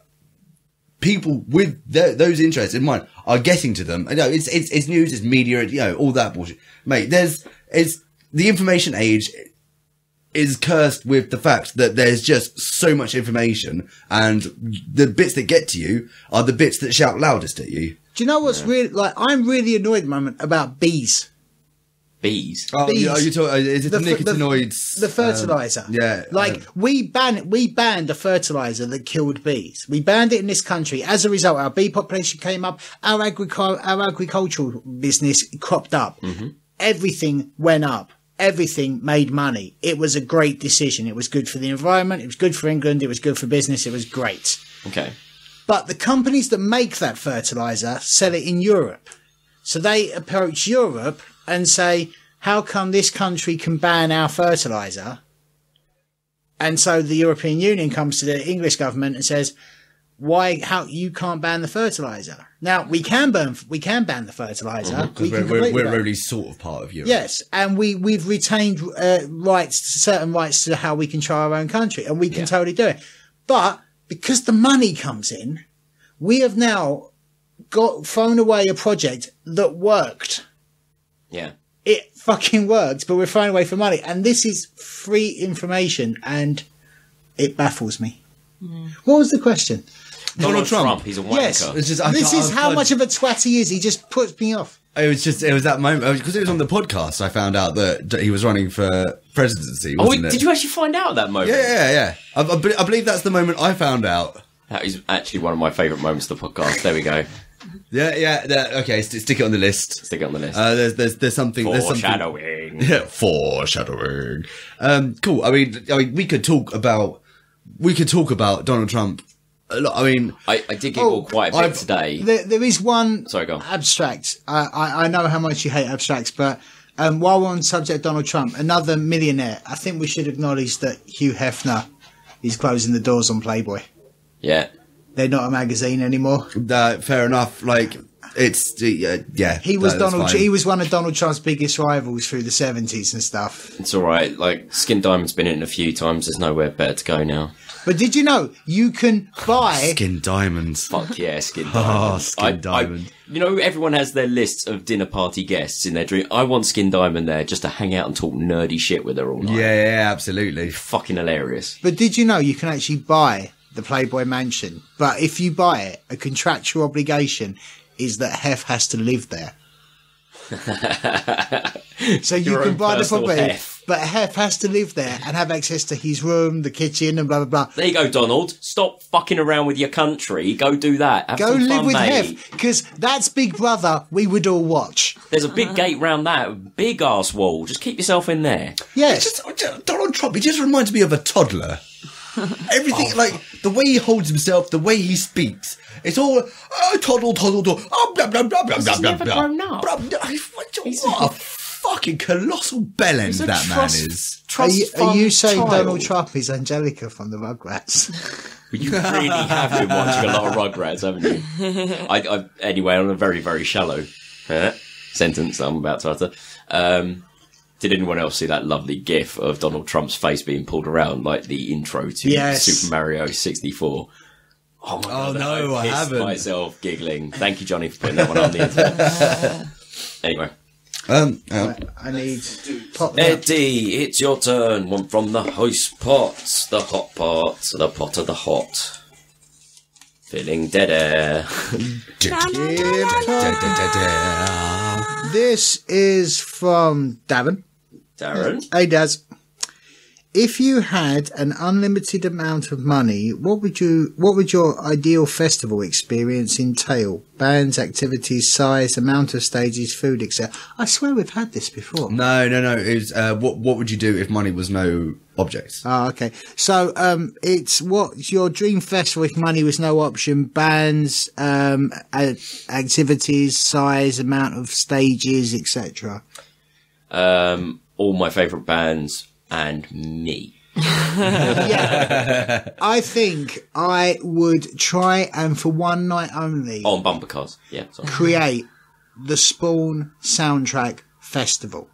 people with those interests in mind are getting to them. You know, it's news, it's media, you know, all that bullshit, mate. It's the information age is cursed with the fact that there's just so much information, and the bits that get to you are the bits that shout loudest at you. Do you know what's really like? I'm really annoyed at the moment about bees. Bees. Oh, bees. Are you talking? Is it the nicotinoids? The fertilizer. Yeah. Like we banned a fertilizer that killed bees. We banned it in this country. As a result, our bee population came up. Our agricultural business cropped up. Mm-hmm. Everything went up. Everything made money. It was a great decision. It was good for the environment. It was good for England. It was good for business. It was great. Okay. But the companies that make that fertilizer sell it in Europe. So they approach Europe and say, how come this country can ban our fertilizer? And so the European Union comes to the English government and says, how you can't ban the fertilizer? Now we can ban the fertilizer. We're only sort of part of Europe. Yes. And we've retained, certain rights to how we control our own country, and we can totally do it. But because the money comes in, we have now thrown away a project that worked. Yeah. It fucking works, but we're throwing away for money. And this is free information, and it baffles me. Mm. What was the question? Donald Trump. He's a wanker. Yes. This is how much of a twat he is. He just puts me off. It was that moment, because it was on the podcast I found out that he was running for presidency, wasn't it? Did you actually find out at that moment? Yeah. I believe that's the moment I found out. That is actually one of my favourite moments of the podcast. There we go. Yeah. Okay, stick it on the list. Stick it on the list. There's something. Foreshadowing. Yeah, foreshadowing. Cool. I mean, we could talk about Donald Trump a lot. I mean, I did giggle quite a bit today. There is one Sorry, go on. abstract. I know how much you hate abstracts, but while we're on the subject of Donald Trump, another millionaire, I think we should acknowledge that Hugh Hefner is closing the doors on Playboy. Yeah. They're not a magazine anymore. Fair enough. Like, it's, yeah. He was that's fine. He was one of Donald Trump's biggest rivals through the 70s and stuff. It's all right. Like, Skin Diamond's been in a few times. There's nowhere better to go now. But did you know you can buy... Skin Diamonds. Fuck yeah, Skin Diamond. Oh, Skin Diamond. You know, everyone has their lists of dinner party guests in their dream. I want Skin Diamond there just to hang out and talk nerdy shit with her all night. Yeah, absolutely. Fucking hilarious. But did you know you can actually buy the Playboy Mansion? But if you buy it, a contractual obligation is that Hef has to live there. So you Your can own buy the personal property, Hef. but Hef has to live there and have access to his room, the kitchen, and blah, blah, blah. There you go, Donald. Stop fucking around with your country. Go do that. Have Go some live fun, with mate. Hef, because that's Big Brother we would all watch. There's a big gate round that big ass wall. Just keep yourself in there. Yes. Donald Trump, he just reminds me of a toddler. Everything, like, the way he holds himself, the way he speaks, it's all, toddle, toddle, toddle, blah, blah, blah, blah, blah, never blah, grown up. blah, blah. What a fucking colossal bellend that man is. Are you saying Donald Trump is Angelica from the Rugrats? But you really have been watching a lot of Rugrats, haven't you? Anyway, on a very, very shallow sentence that I'm about to utter. Did anyone else see that lovely gif of Donald Trump's face being pulled around, like the intro to Super Mario 64? Oh my god! No, I pissed haven't. myself giggling. Thank you, Johnny, for putting that one on the internet. Anyway, I need pop that. Eddie, it's your turn. One from the host pot, the hot pot, the pot of the hot. Feeling dead air. This is from Darren. Darren? Hey, Daz. If you had an unlimited amount of money, what would your ideal festival experience entail? Bands, activities, size, amount of stages, food, etc. I swear we've had this before. No. It was, what would you do if money was no object? Oh, okay. So, it's what's your dream festival if money was no option? Bands, activities, size, amount of stages, etc. All my favourite bands and me. Yeah. I think I would try and for one night only On bumper cars. Yeah, sorry. create the Spawn soundtrack festival.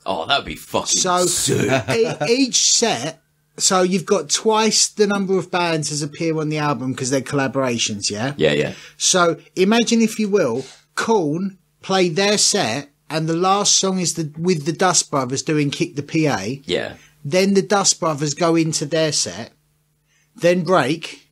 Oh, that would be fucking So sick. each set, so you've got twice the number of bands as appear on the album because they're collaborations, yeah? Yeah. So imagine, if you will, Korn play their set and the last song is with the Dust Brothers doing Kick the PA. Yeah. Then the Dust Brothers go into their set, then break.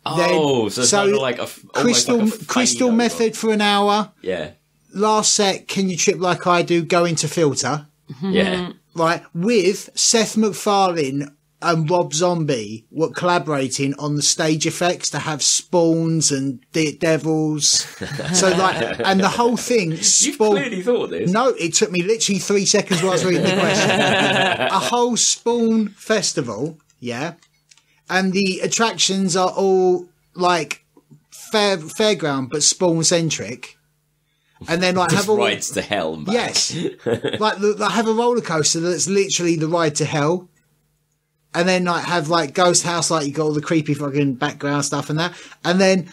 Oh, so it's kind of like a Crystal fade Method over. for an hour. Yeah. Last set, Can You Trip Like I Do, go into Filter. Yeah. Right, with Seth MacFarlane and Rob Zombie collaborating on the stage effects to have spawns and devils. So like, and the whole thing. You've clearly thought this. No, it took me literally 3 seconds while I was reading the question. A whole Spawn festival, yeah, and the attractions are all like fairground but Spawn centric. And then like Just have all rides to hell and back. Yes. Like have a roller coaster that's literally the ride to hell. And then like have like Ghost House, like you got all the creepy fucking background stuff and that. And then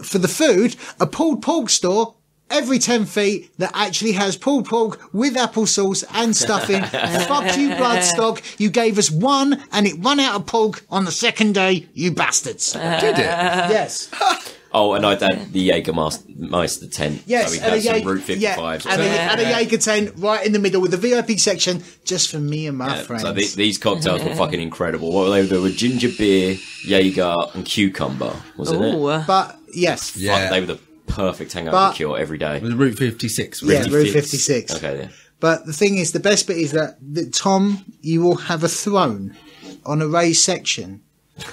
for the food, a pulled pork store every 10 feet that actually has pulled pork with applesauce and stuffing. Fuck you, Bloodstock. You gave us one and it run out of pork on the second day, you bastards. Did it? Yes. Oh, and I'd had the Jägermeister tent. Yes, so we'd have some Route 55. and a Jaeger tent right in the middle with the VIP section just for me and my friends. So these cocktails were fucking incredible. What were they? They were ginger beer, Jaeger, and cucumber, wasn't it? But yes, Fuck, they were the perfect hangover cure every day. It was Route 56. yeah, Route 56. Okay, yeah. But the thing is, the best bit is that Tom, you will have a throne on a raised section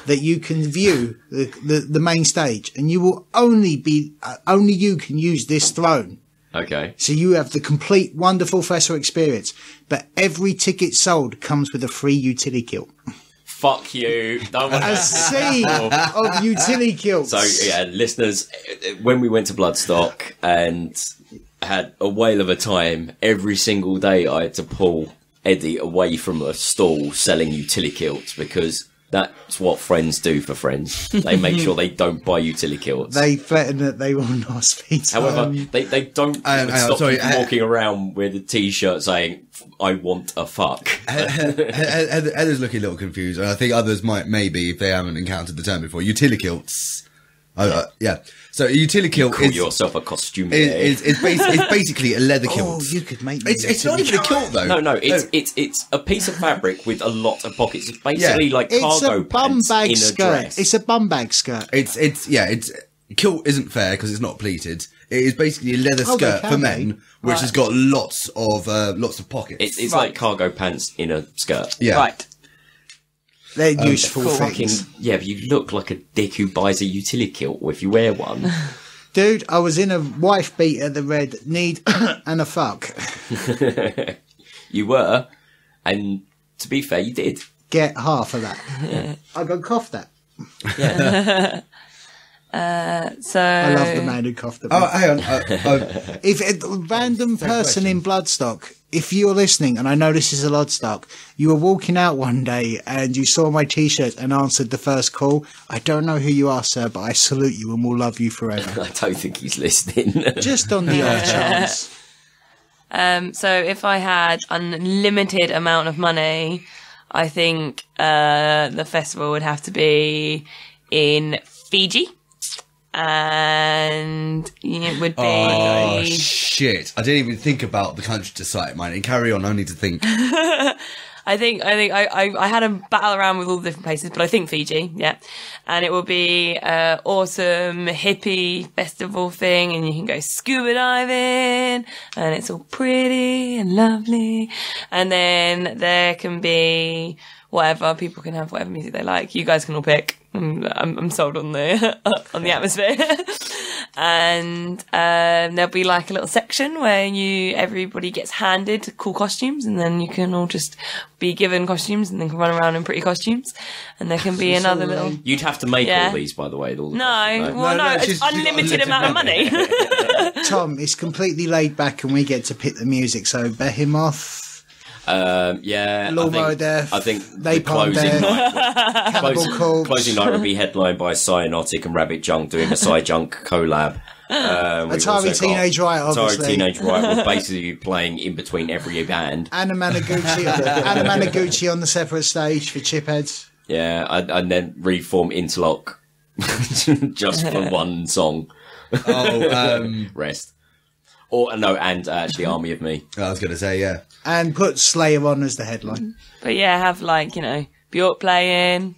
that you can view the main stage, and you will only you can use this throne. Okay. So you have the complete wonderful festival experience, but every ticket sold comes with a free utility kilt. fuck you. Don't want A sea of utility kilts. So, yeah, listeners, when we went to Bloodstock and had a whale of a time, every single day I had to pull Eddie away from a stall selling utility kilts because that's what friends do for friends. They make sure they don't buy utility kilts. They threaten that they will not speak to However, they don't stop sorry, people walking around with a t-shirt saying, I want a fuck. Heather's looking a little confused, and I think others might, maybe, if they haven't encountered the term before. Utility kilts. Yeah. So a utility kilt Call yourself a costume. It's basically a leather kilt. Oh, you could make me It's not even a kilt though. No, it's a piece of fabric with a lot of pockets. It's basically like It's cargo a bum pants bag in a skirt. dress. It's a bum bag skirt. It's kilt isn't fair because it's not pleated. It is basically a leather Oh, they skirt can for be. men, which has got lots of pockets. It's like cargo pants in a skirt. Yeah. Right. They're useful Fucking, things. yeah, but you look like a dick who buys a utility kilt if you wear one. Dude, I was in a wife beater that read need and a fuck. You were, and to be fair, you did. Get half of that. I got coughed that. So I love the man who coughed at me. Oh, hang on. If a random person in Bloodstock, if you're listening, and I know this is a Bloodstock, you were walking out one day and you saw my T-shirt and answered the first call, I don't know who you are, sir, but I salute you and will love you forever. I don't think he's listening. Just on the off chance. So if I had unlimited amount of money, I think the festival would have to be in Fiji. And it would be... Oh, shit. I didn't even think about the country to cite mine. Carry on, I need to think. I think I had a battle around with all the different places, but I think Fiji, yeah. And it will be awesome hippie festival thing, and you can go scuba diving, and it's all pretty and lovely. And then there can be whatever, people can have whatever music they like. You guys can all pick. I'm sold on the on the atmosphere. And there'll be like a little section where everybody gets handed cool costumes, and then you can all just be given costumes and then can run around in pretty costumes. And there can be another little... You'd have to make all these, by the way. All the costumes, No, it's she's unlimited amount of money. Tom, it's completely laid back and we get to pick the music, so Behemoth... yeah, Lawnmower Death, I think They the closing Palm night, Cannibal Corpse. closing night would be headlined by Cyanotic and Rabbit Junk doing a Cy Junk collab. Atari Teenage Riot, obviously. Atari Teenage Riot will basically be playing in between every band. Anna Managuchi on the separate stage for Chipheads. Yeah, and then reform Interlock just for one song. Rest. Or no, and actually Army of Me. I was going to say, yeah. And put Slayer on as the headline. But yeah, have Bjork playing.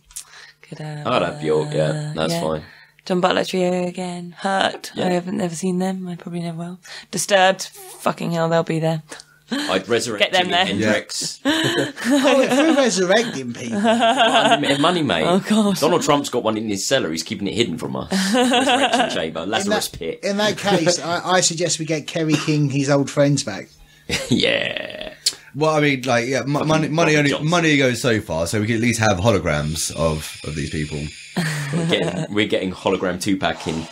Could I'd have Bjork, yeah, that's fine. John Butler Trio again. Hurt. Yeah. I haven't never seen them. I probably never will. Disturbed. Fucking hell, they'll be there. I'd resurrect Get them Jimi there. Hendrix. Oh, if we're resurrecting people. Unlimited money, mate. Oh, God. Donald Trump's got one in his cellar. He's keeping it hidden from us. Resurrection chamber. Lazarus pit. In that case, I suggest we get Kerry King, his old friends back. Yeah. Well, I mean, like, yeah, Johnson. money goes so far, so we can at least have holograms of these people. We're getting hologram 2-pack in.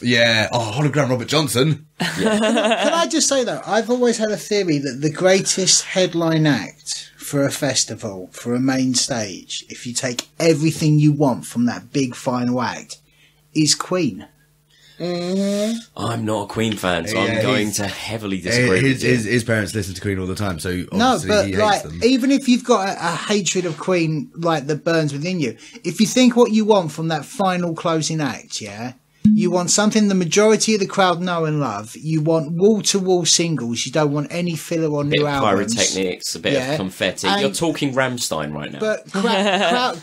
Yeah. Oh, hologram Robert Johnson. Can I just say, though, I've always had a theory that the greatest headline act for a festival, for a main stage, if you take everything you want from that big final act, is Queen. I'm not a Queen fan, so Yeah, I'm going to heavily disagree with you. His parents listen to Queen all the time, so obviously No, but he hates like, them. even if you've got a hatred of Queen, like, that burns within you, if you think what you want from that final closing act, yeah, you want something the majority of the crowd know and love. You want wall-to-wall singles. You don't want any filler or A bit new of albums. pyrotechnics, a bit Yeah. of confetti. And- You're talking Rammstein right now. But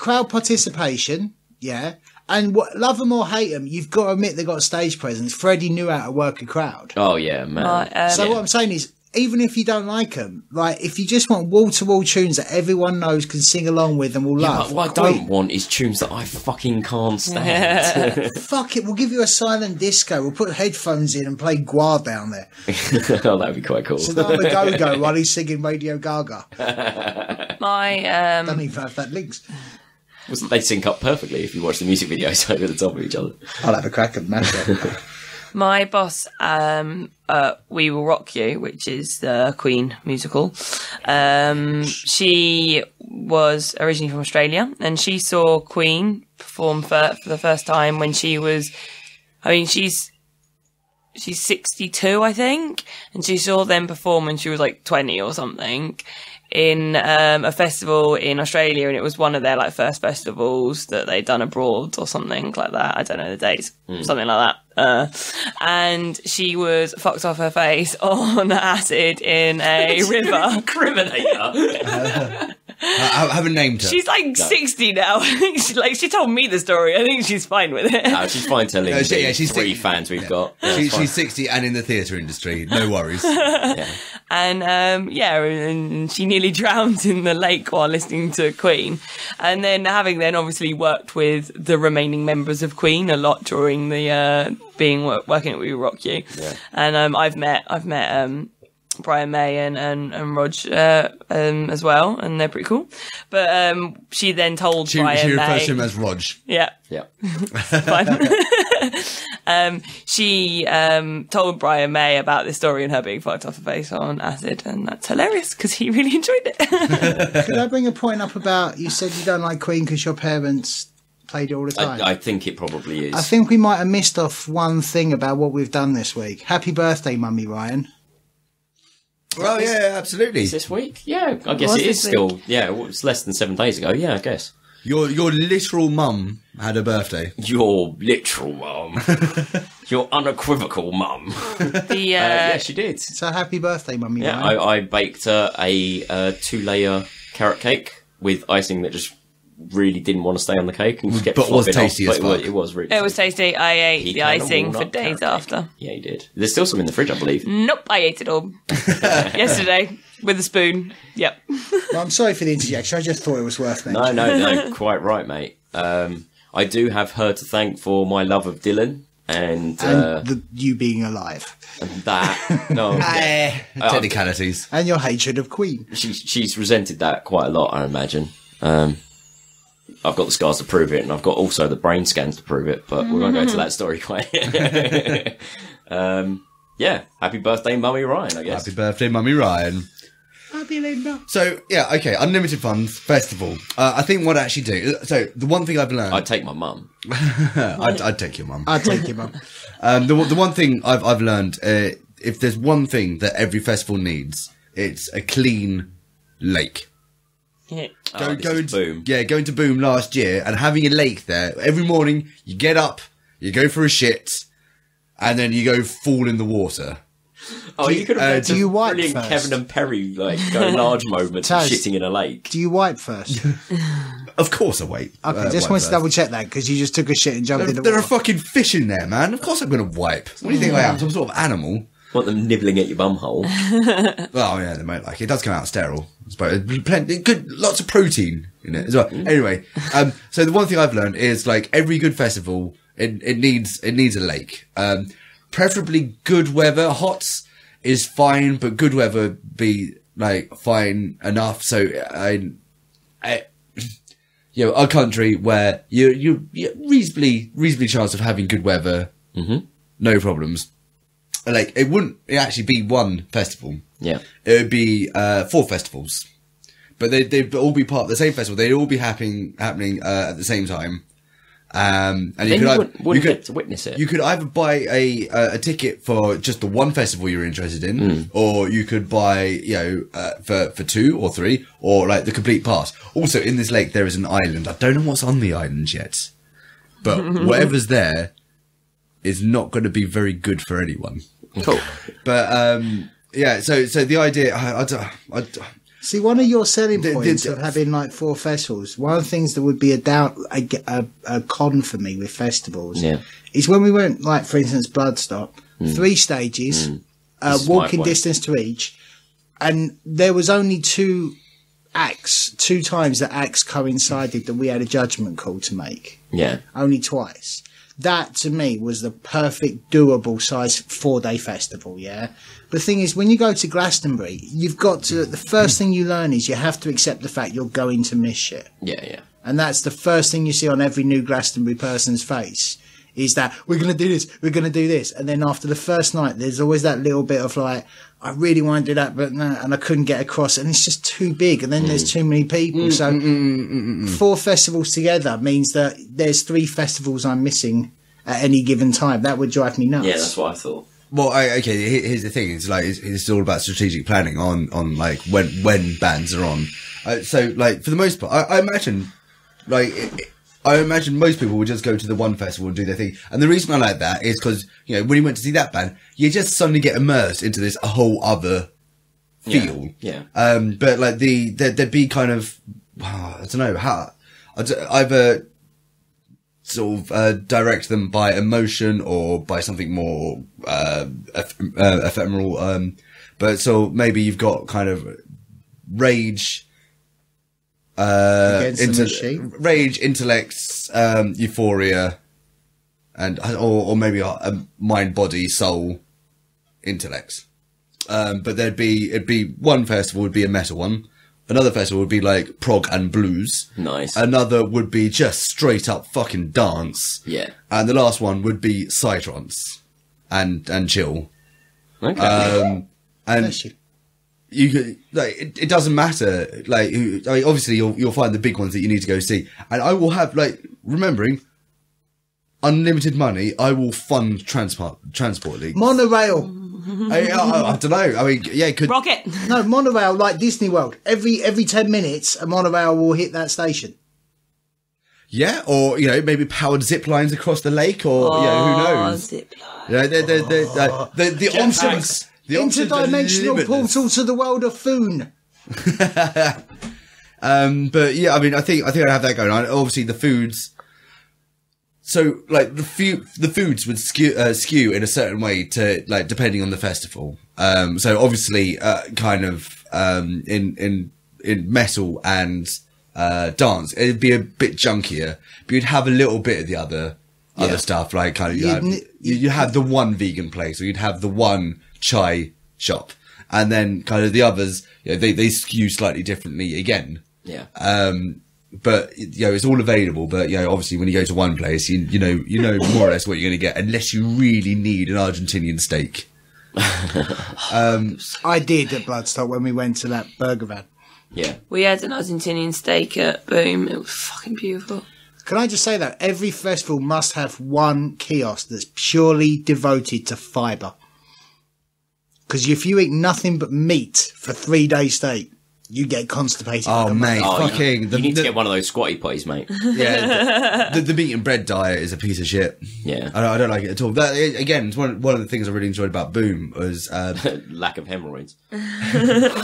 crowd participation, yeah. And love them or hate them, you've got to admit they got a stage presence. Freddie knew how to work a crowd. Oh, yeah, man. So what I'm saying is, even if you don't like them, like, if you just want wall-to-wall tunes that everyone knows, can sing along with and will love. But what I don't want is tunes that I fucking can't stand. Fuck it, we'll give you a silent disco. We'll put headphones in and play Guar down there. Oh, that'd be quite cool. Sadama Go-Go while he's singing Radio Gaga. My Don't even know if that links. They sync up perfectly if you watch the music videos over the top of each other. I'll have a crack at that. My boss, We Will Rock You, which is the Queen musical, she was originally from Australia, and she saw Queen perform for the first time when she was, she's 62, I think, and she saw them perform when she was like 20 or something in a festival in Australia, and it was one of their like first festivals that they'd done abroad or something like that. I don't know the dates, something like that. And she was fucked off her face on acid in a river. Criminator. I haven't named her. She's like 60 now. I think she told me the story. I think she's fine with it. No, she's fine telling she's 3 fans we've got. Yeah, she's 60 and in the theatre industry. No worries. And and she nearly drowned in the lake while listening to Queen. And then having obviously worked with the remaining members of Queen a lot during the working at We Will Rock You. Yeah. And I've met Brian May and Rog as well, and they're pretty cool. But she then told Brian May... She refers to him as Rog. Yeah. Yeah. Fine. She told Brian May about this story and her being fucked off her face on acid, and that's hilarious because he really enjoyed it. Could I bring a point up about, you said you don't like Queen because your parents played it all the time? I think it probably is. I think we might have missed off one thing about what we've done this week. Happy birthday, Mummy Ryan. Well, yeah, absolutely. Is this week? Yeah, I guess it is still. Yeah, it's less than 7 days ago. Yeah, I guess. Your literal mum had a birthday. Your literal mum. Your unequivocal mum. Yeah, she did. So happy birthday, Mummy. Yeah, I baked a 2-layer carrot cake with icing that just really didn't want to stay on the cake and just kept but was tasty as fuck. It was really. It was tasty. I ate the icing for days after. Yeah, you did. There's still some in the fridge, I believe. Nope, I ate it all yesterday with a spoon. Yep. Well, I'm sorry for the interjection. I just thought it was worth mentioning. No, quite right, mate. I do have her to thank for my love of Dylan and you being alive. And that. No, technicalities. And your hatred of Queen. She's resented that quite a lot, I imagine. I've got the scars to prove it, and I've got also the brain scans to prove it, but we won't go into that story quite yet. Yeah, happy birthday, Mummy Ryan, I guess. Happy birthday, Mummy Ryan. Happy Linda. So, yeah, okay, Unlimited Funds Festival. I think what I actually do... So, the one thing I've learned... I'd take my mum. I'd take your mum. I'd take your mum. The one thing I've learned, if there's one thing that every festival needs, it's a clean lake. Yeah. Going to Boom. Yeah, going to Boom last year and having a lake there. Every morning, you get up, you go for a shit, and then you go fall in the water. Oh, you could have do you wipe brilliant first? Kevin and Perry go large moments of shitting in a lake. Do you wipe first? Of course I wipe. Okay, just wanted to double check that because you just took a shit and jumped in the water. There are fucking fish in there, man. Of course I'm going to wipe. What do you think I am? Some sort of animal? Want them nibbling at your bumhole. Well, yeah, they might like it. It does come out sterile. Lots of protein in it as well. Anyway, so the one thing I've learned is like every good festival, it needs a lake. Preferably good weather. Hot is fine, but good weather be like fine enough. So a country where you reasonably chance of having good weather, no problems. Like it wouldn't actually be one festival. Yeah, it would be 4 festivals, but they'd all be part of the same festival. They'd all be happening at the same time. And then you could get to witness it. You could either buy a ticket for just the one festival you're interested in, or you could buy for 2 or 3, or like the complete pass. Also, in this lake there is an island. I don't know what's on the island yet, but whatever's there is not going to be very good for anyone. Cool. But yeah, so the idea, I see, one of your selling points of having like 4 festivals, one of the things that would be a con for me with festivals is when we went, like for instance, Bloodstock, 3 stages, walking distance to each, and there was only 2 times that acts coincided that we had a judgment call to make. Yeah. Only twice. That, to me, was the perfect, doable size 4-day festival, yeah? The thing is, when you go to Glastonbury, you've got to... The first thing you learn is you have to accept the fact you're going to miss shit. Yeah, yeah. And that's the first thing you see on every new Glastonbury person's face, is that we're going to do this, we're going to do this. And then after the first night, there's always that little bit of like, I really want to do that, but no, and I couldn't get across. And it's just too big. And then there's too many people. So 4 festivals together means that there's 3 festivals I'm missing at any given time. That would drive me nuts. Yeah, that's what I thought. Well, okay. Here's the thing: it's like it's all about strategic planning on like when bands are on. So, like for the most part, I imagine, like I imagine most people would just go to the one festival and do their thing. And the reason I like that is because when you went to see that band, you just suddenly get immersed into this whole other feel. Yeah. But like there'd be kind of I don't know how either sort of direct them by emotion or by something more ephemeral. But so maybe you've got kind of rage, rage, intellects, euphoria, and or maybe a mind, body, soul, intellects. But it'd be one festival would be a metal one. Another festival would be like prog and blues. Nice. Another would be just straight up fucking dance. Yeah. And the last one would be psytrance and chill. Okay. And you could, like, it doesn't matter. Like, I mean, obviously you'll find the big ones that you need to go see. And I will have, like, remembering, unlimited money, I will fund transport leagues. Monorail. I don't know. I mean, yeah, could Rocket. No, monorail like Disney World. Every 10 minutes, a monorail will hit that station. yeah, or maybe powered zip lines across the lake, or who knows? Zip line. The options. The Interdimensional portal to the world of Foon. But yeah, I mean, I think I'd have that going on. Obviously, the foods. So, like, the foods would skew in a certain way to, like, depending on the festival. So obviously, kind of, in metal and, dance, it'd be a bit junkier, but you'd have a little bit of the other stuff, like, kind of, you'd have the one vegan place, or you'd have the one chai shop. And then kind of the others, they skew slightly differently again. Yeah. But it's all available. But obviously, when you go to one place, you know more or less what you're going to get, unless you really need an Argentinian steak. I did at Bloodstock when we went to that burger van. Yeah. We had an Argentinian steak at Boom. It was fucking beautiful. Can I just say that every festival must have one kiosk that's purely devoted to fibre? Because if you eat nothing but meat for 3 days straight, you get constipated. Oh, mate, fucking... You need to get one of those squatty potties, mate. Yeah, the meat and bread diet is a piece of shit. Yeah. I don't like it at all. That, again, it's one of the things I really enjoyed about Boom was... lack of hemorrhoids.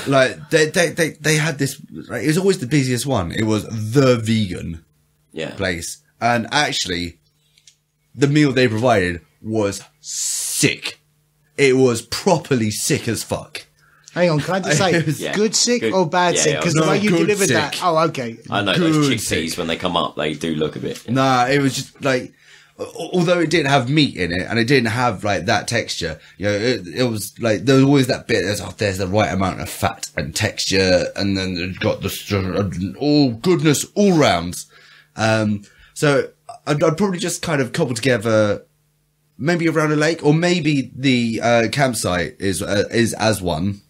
like, they had this... Like, it was always the busiest one. It was the vegan place. And actually, the meal they provided was sick. It was properly sick as fuck. Hang on, can I just say, good sick or bad sick? Because the way you delivered that... Oh, okay. I know, those chickpeas, when they come up, they do look a bit... Nah, it was just like... Although it didn't have meat in it, and it didn't have, like, that texture, it was, like, there was always that bit, there's the right amount of fat and texture, and then it got the... all goodness all rounds. So, I'd probably just kind of cobble together... Maybe around a lake, or maybe the campsite is as one,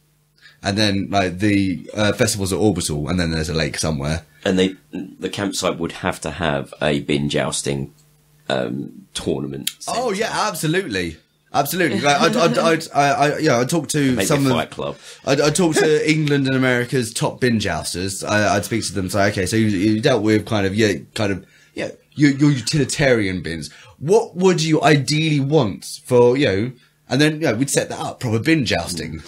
and then like the festivals are orbital, and then there's a lake somewhere. And the campsite would have to have a bin jousting tournament. Oh yeah, absolutely. Like, I'd talk to maybe some a fight club. I'd talk to England and America's top bin jousters. I'd speak to them and say, okay, so you dealt with your utilitarian bins. What would you ideally want for, and then, we'd set that up, proper bin jousting.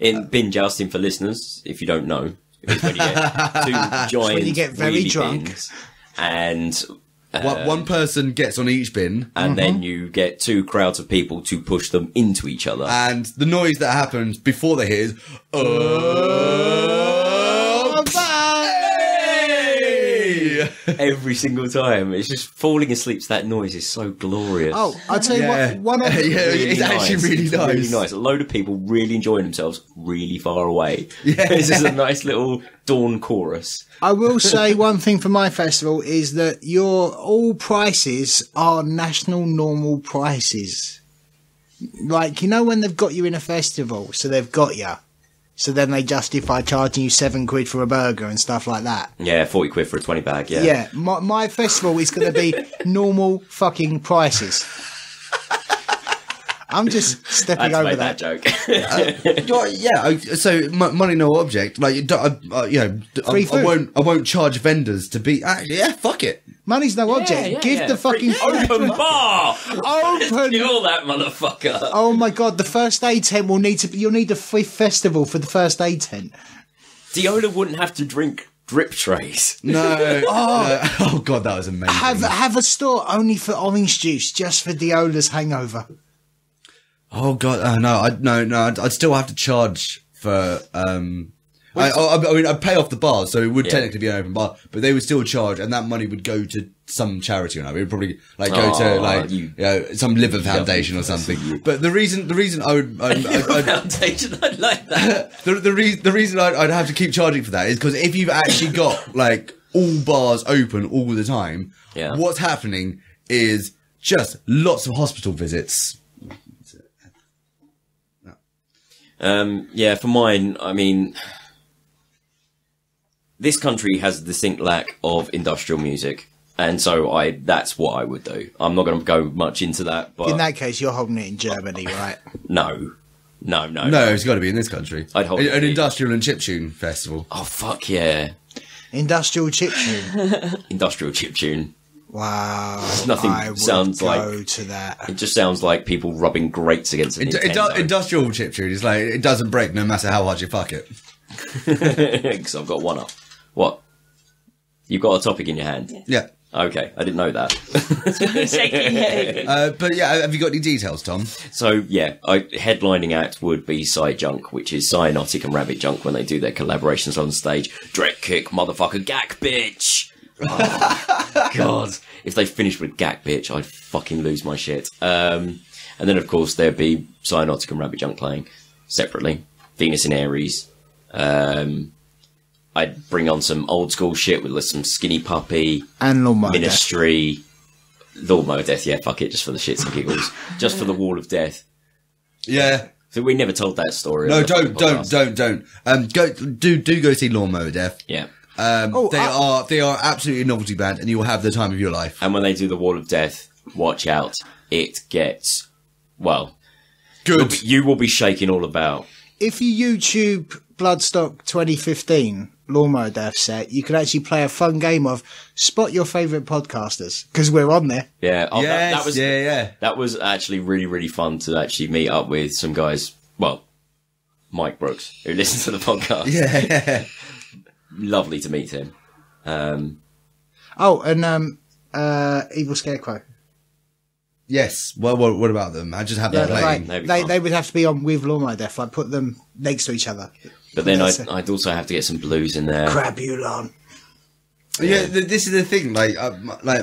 In bin jousting, for listeners, if you don't know, is when you get two giant when you get very drunk. Bins, and one person gets on each bin. And then you get two crowds of people to push them into each other. And the noise that happens before they hit is, every single time. It's just falling asleep to that noise is so glorious. Oh, I'll tell you one of it's actually really nice. Really nice. A load of people really enjoying themselves really far away. Yeah. This is a nice little dawn chorus. I will say one thing for my festival is that all prices are national normal prices. Like, you know when they've got you in a festival, so they've got you. So then they justify charging you £7 for a burger and stuff like that. Yeah, 40 quid for a 20 bag, yeah. Yeah, my festival is going to be normal fucking prices. I'm just stepping over that joke. So money no object. Like, Free food. I won't charge vendors to be. Fuck it. Money's no object. Give the fucking open bar. Open. Kill that motherfucker. Oh my god! The first aid tent will you'll need a free festival for the first aid tent. Diola wouldn't have to drink drip trays. No. Oh god, that was amazing. Have a store only for orange juice, just for Diola's hangover. Oh god, no, I'd still have to charge for. I mean, I'd pay off the bars, so it would technically be an open bar, but they would still charge, and that money would go to some charity. It would probably go to some liver foundation or something. But the reason I would foundation, I'd like that. the reason I'd have to keep charging for that is because if you've actually got like all bars open all the time, what's happening is just lots of hospital visits. For mine, I mean, this country has a distinct lack of industrial music, and so that's what I would do. I'm not going to go much into that, but in that case, you're holding it in Germany, right? No, it's got to be in this country. I'd hold an industrial and chiptune festival. Oh fuck yeah! Industrial chiptune. Industrial chiptune. Wow. Nothing sounds like go to that. It just sounds like people rubbing grates against it. Industrial chiptune is like it doesn't break no matter how hard you fuck it. Because I've got one up. What? You've got a topic in your hand? Yeah. Okay, I didn't know that. But yeah, have you got any details, Tom? So yeah, headlining act would be Psy Junk, which is Cyanotic and Rabbit Junk when they do their collaborations on stage. Dreck kick, motherfucker, gack bitch. Oh, God, if they finished with gack bitch, I'd fucking lose my shit. And then of course there'd be Cyanotic and Rabbit Junk playing separately. Venus in Aries. I'd bring on some old school shit with some Skinny Puppy and Lawnmower Ministry, Lawnmower Death. Yeah, fuck it, just for the shits and giggles, just for the Wall of Death. Yeah. So we never told that story. No, don't. Go see Lawnmower Death. Yeah. They are absolutely a novelty band, and you will have the time of your life. And when they do the Wall of Death, watch out. It gets good. You will be shaking all about. If you YouTube Bloodstock 2015 Lawnmower Death set, you can actually play a fun game of spot your favourite podcasters, because we're on there. Yeah, yes, that was actually really, really fun to actually meet up with some guys. Well, Mike Brooks, who listens to the podcast. Yeah, lovely to meet him. Evil Scarecrow. Yes. Well, what about them? I just have that playing. They would have to be on with Lawnmower Death. Like put them next to each other. But then I'd also have to get some blues in there. Crabulon. Yeah, this is the thing. Like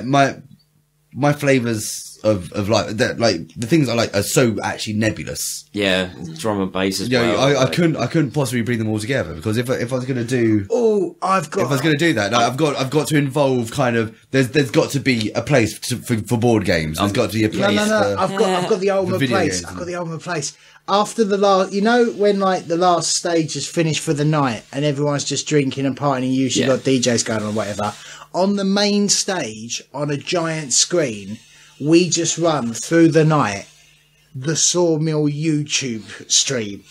my flavors of that, like the things I like are so actually nebulous. Yeah, drum and bass as well. Yeah, I couldn't possibly bring them all together, because if I was going to do, if I was going to do that, I've got to involve kind of. There's got to be a place for board games. There's got to be a place. No. I've got the Ulmer place. I've got the Ulmer place. After the last, when like the last stage is finished for the night and everyone's just drinking and partying, usually got DJs going on or whatever. On the main stage, on a giant screen, we just run through the night the Sawmill YouTube stream.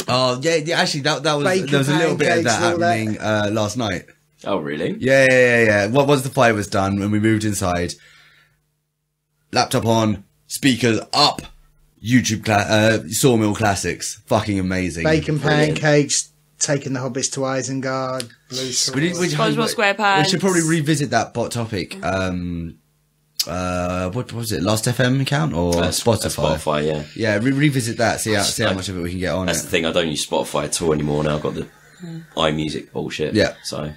Oh yeah. Actually, there was a little bit of that happening last night. Oh really? Yeah. Once the fire was done, when we moved inside, laptop on, speakers up, YouTube Sawmill classics, fucking amazing. Bacon pancakes, taking the hobbits to Isengard, Blue Sword. SpongeBob SquarePants. We should probably revisit that topic. What was it? Last FM account or Spotify? Spotify, yeah. Yeah, revisit that. See how much of it we can get on. That's the thing. I don't use Spotify at all anymore now. I've got the iMusic bullshit. Yeah. So.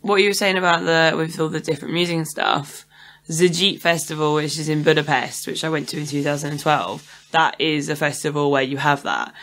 what you were saying about with all the different music and stuff, Zajit Festival, which is in Budapest, which I went to in 2012, that is a festival where you have that.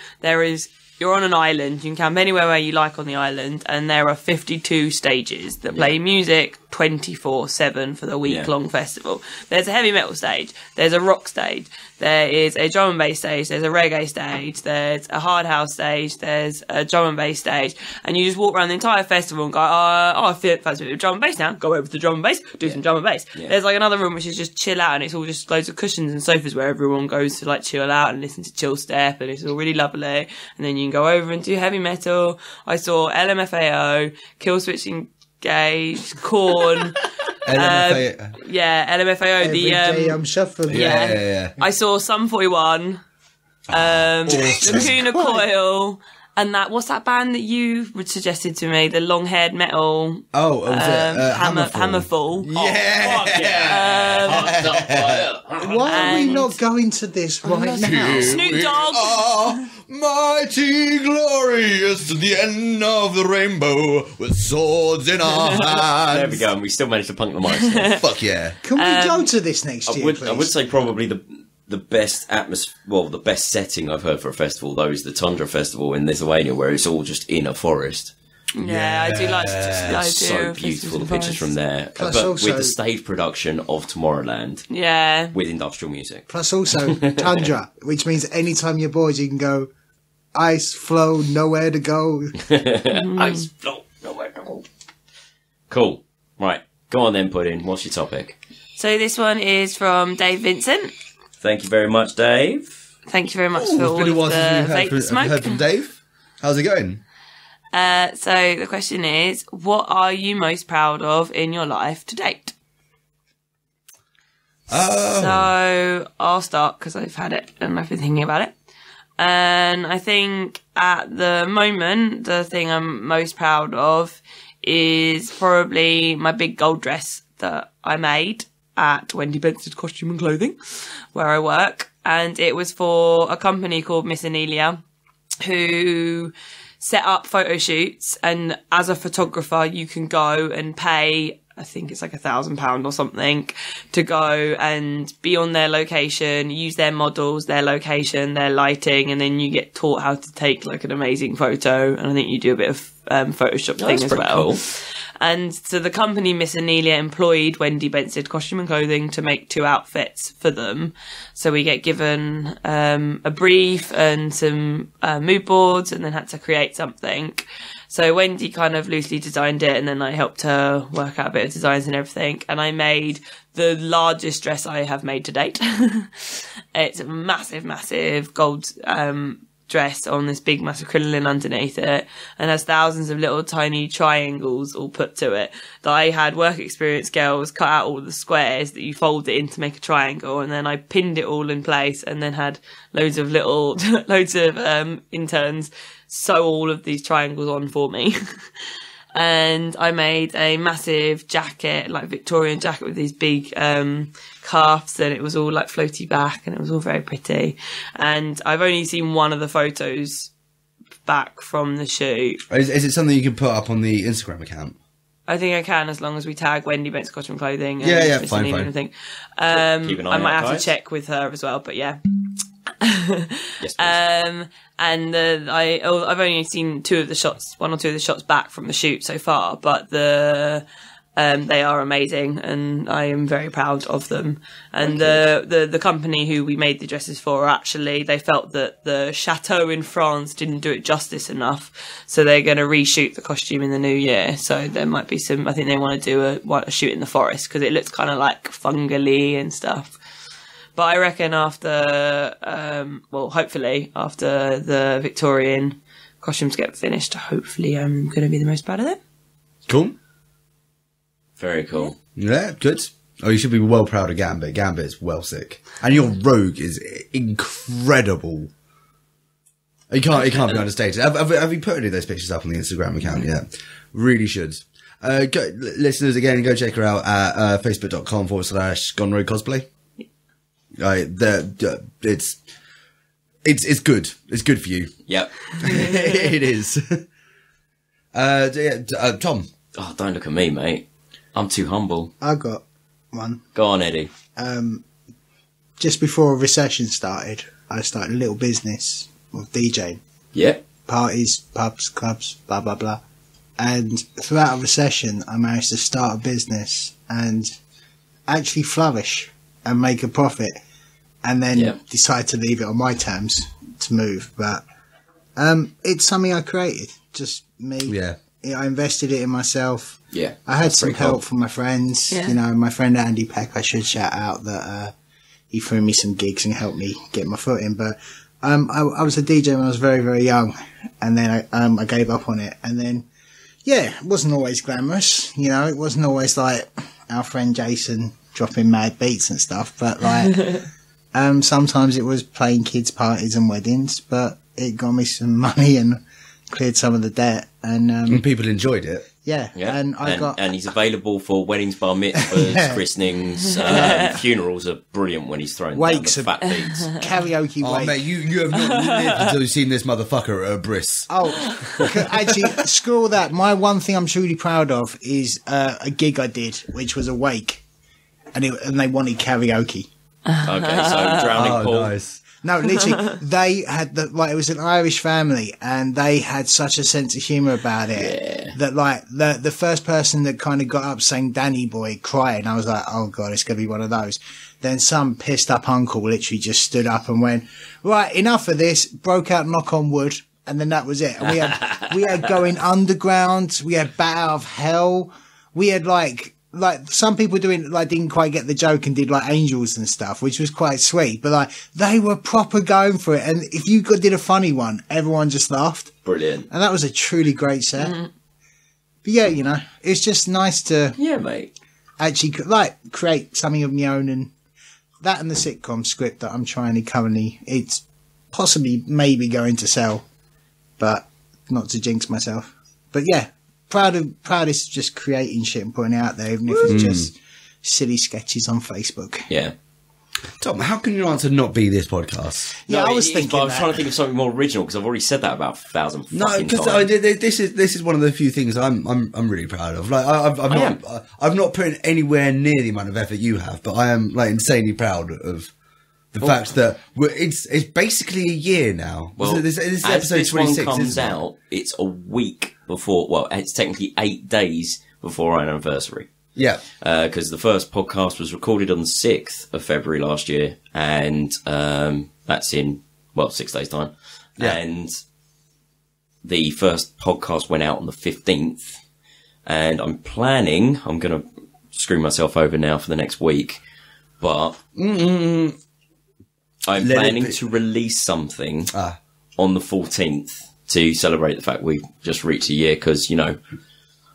You're on an island, you can camp anywhere where you like on the island, and there are 52 stages that play music 24/7 for the week-long festival. There's a heavy metal stage, there's a rock stage, there is a drum and bass stage, there's a reggae stage, there's a hard house stage, there's a drum and bass stage, and you just walk around the entire festival and go, I feel fancy a bit of drum and bass now, go over to the drum and bass, do some drum and bass. Yeah. There's like another room which is just chill out, and it's all just loads of cushions and sofas where everyone goes to like chill out and listen to chill step, and it's all really lovely. And then you can go over and do heavy metal. I saw LMFAO, Killswitch Engage, Korn. LMFAO. LMFAO. Every day I'm shuffling. Yeah. I saw Sum 41, Lacuna Coil, and what's that band that you suggested to me? The long-haired metal. Oh, was it Hammerfall. Why are we not going to this right now? Snoop Dogg. Mighty glorious to the end of the rainbow with swords in our hands. There we go, and we still managed to punk the mics. Fuck yeah. Can we go to this next year, please? I would say probably the best the best setting I've heard for a festival, though, is the Tundra Festival in Lithuania, where it's all just in a forest. Yeah, I do like to it's so beautiful, the pictures from there. Plus but also, with the stage production of Tomorrowland. Yeah. With industrial music. Plus also Tundra, which means anytime you're bored you can go, ice flow, nowhere to go. Ice flow, nowhere to go. Cool. Right. Go on then, Pudding. What's your topic? So this one is from Dave Vincent. Thank you very much, Dave. Thank you very much for all of the vape smoke. Heard from Dave? How's it going? So the question is, what are you most proud of in your life to date? So I'll start because I've had it and I've been thinking about it. And I think at the moment, the thing I'm most proud of is probably my big gold dress that I made at Wendy Benson's Costume and Clothing, where I work. And it was for a company called Miss Anelia, who set up photo shoots, and as a photographer you can go and pay, I think it's like £1,000 or something, to go and be on their location, use their models, their location, their lighting, and then you get taught how to take like an amazing photo, and I think you do a bit of Photoshop thing as well. Cool. And so the company Miss Anelia employed Wendy Benson Costume and Clothing to make 2 outfits for them. So we get given a brief and some mood boards, and then had to create something. So Wendy kind of loosely designed it, and then I helped her work out a bit of designs and everything. And I made the largest dress I have made to date. It's a massive, massive gold dress on this big massive crinoline underneath it, and has thousands of little tiny triangles all put to it. That I had work experience girls cut out all the squares that you fold it in to make a triangle, and then I pinned it all in place, and then had loads of interns sew all of these triangles on for me. And I made a massive jacket, like Victorian jacket with these big cuffs, and it was all like floaty back, and it was all very pretty. And I've only seen one of the photos back from the shoot. Is it something you can put up on the Instagram account? I think I can, as long as we tag Wendy Benson Costume and Clothing. And Fine. Keep an eye I might out, have guys. to check with her as well, but yeah. Yes, please. And I've only seen 1 or 2 of the shots back from the shoot so far, but they are amazing, and I am very proud of them. And the company who we made the dresses for, actually, they felt that the chateau in France didn't do it justice enough, so they're going to reshoot the costume in the new year. So there might be I think they want to do a shoot in the forest, because it looks kind of like fungally and stuff. But I reckon after, hopefully after the Victorian costumes get finished, hopefully I'm going to be the most proud of them. Cool. Very cool. Yeah, good. Oh, you should be well proud of Gambit. Gambit's well sick. And your rogue is incredible. It can't be understated. Have you put any of those pictures up on the Instagram account yet? Really should. Listeners, again, go check her out at facebook.com/Gone Rogue Cosplay. It's good. It's good for you. Yep. It is. Tom, Oh, don't look at me, mate. I'm too humble. I got one. Go on, Eddie. Just before a recession started, I started a little business of DJing. Yeah. Parties, pubs, clubs, blah, blah, blah. And throughout a recession, I managed to start a business and actually flourish and make a profit. And then decide to leave it on my terms to move. But it's something I created. Just me. Yeah. I invested it in myself. Yeah. I had some pretty help cool. from my friends. Yeah. You know, my friend Andy Peck, I should shout out that he threw me some gigs and helped me get my foot in. But I was a DJ when I was very, very young. And then I gave up on it. And then, yeah, it wasn't always glamorous. You know, it wasn't always like our friend Jason dropping mad beats and stuff. But like, sometimes it was playing kids' parties and weddings. But it got me some money and cleared some of the debt. And people enjoyed it. yeah, Yeah. and he's available for weddings, bar mitzvahs, Yeah. christenings, funerals are brilliant when he's throwing Wakes down the fat beats. karaoke Oh, wake. mate, you have not lived until you've seen this motherfucker at a bris. Oh, actually, screw all that. My one thing I'm truly proud of is a gig I did, which was a wake, and they wanted karaoke. Okay, so Drowning Pool. Nice. No, literally, they had it was an Irish family, and they had such a sense of humour about it that, like, the first person that kind of got up saying "Danny Boy" crying, I was like, oh god, it's gonna be one of those. Then some pissed up uncle literally just stood up and went, right, enough of this, broke out Knock on Wood, and then that was it. And we had Going Underground, we had Bat Out of Hell, we had like some people didn't quite get the joke and did like Angels and stuff, which was quite sweet, but like they were proper going for it. And if you did a funny one, everyone just laughed. Brilliant. And that was a truly great set. But yeah, you know, it's just nice to Yeah, mate. actually create something of my own, and that and the sitcom script that I'm trying to currently, it's possibly maybe going to sell, but not to jinx myself. But yeah, proudest of just creating shit and putting it out there, even if it's just silly sketches on Facebook. Yeah. Tom, how can your answer not be this podcast? Yeah, No, I was it is, thinking but I was that. trying to think of something more original because I've already said that about 1,000 No, fucking because times. this is one of the few things I'm really proud of. Like I've not put in anywhere near the amount of effort you have, but I am like insanely proud of the fact that it's basically a year now. Well, So this is as episode this 26. one comes isn't it? out, it's a week before. Well, it's technically 8 days before our anniversary. Yeah. Because the first podcast was recorded on the 6th of February last year, and that's in 6 days' time. Yeah. And the first podcast went out on the 15th, and I'm going to screw myself over now for the next week, but I'm planning to release something on the 14th to celebrate the fact we've just reached a year, because, you know,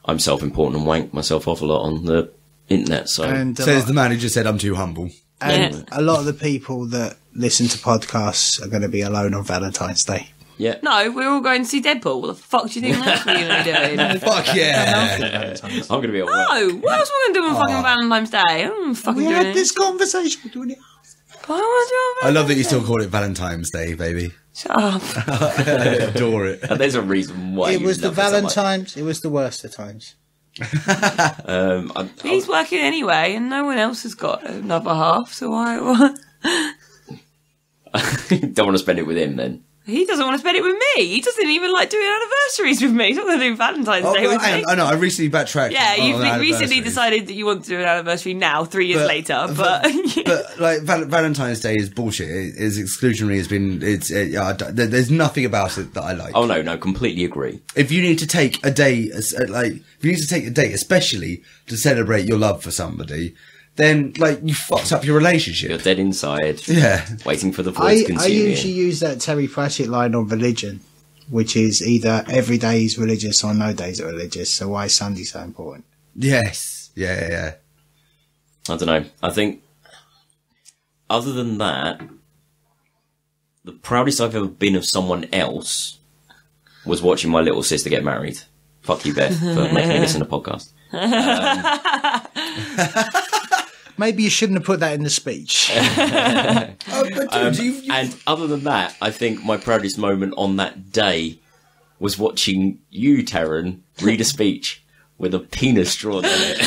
I'm self-important and wank myself off a lot on the internet, so... And Says the man who just said I'm too humble. and a lot of the people that listen to podcasts are going to be alone on Valentine's Day. Yeah. No, we're all going to see Deadpool. What the fuck do you think that's going to be doing? Fuck yeah! I'm going to be at work. No, what else are we going to do on fucking Valentine's Day? I'm fucking We doing had it. this conversation. We're doing it. But I want to do it on I love that you Valentine's still Day. call it Valentine's Day, baby. Shut up. I adore it. And there's a reason why It you was the love it so much. Valentine's. It was the worst of times. He's working anyway, and no one else has got another half, so I... don't want to spend it with him then. He doesn't want to spend it with me. He doesn't even like doing anniversaries with me. He's not going to do Valentine's Day with me. I know, I recently backtracked. Yeah, on you've the recently anniversaries. decided that you want to do an anniversary now, 3 years later, but... But like Valentine's Day is bullshit. It is exclusionary. It's been. There's nothing about it that I like. Oh, no, completely agree. If you need to take a day, if you need to take a day, especially to celebrate your love for somebody, then like you fucked up your relationship. You're dead inside, Yeah. waiting for the void to I consume you. usually use that Terry Pratchett line on religion, which is either every day is religious or no days are religious. So why is Sunday so important? Yes. Yeah. I don't know. I think, other than that, the proudest I've ever been of someone else was watching my little sister get married. Fuck you, Beth, for making me listen to podcasts. Maybe you shouldn't have put that in the speech. And other than that, I think my proudest moment on that day was watching you, Taryn, read a speech with a penis drawn on it.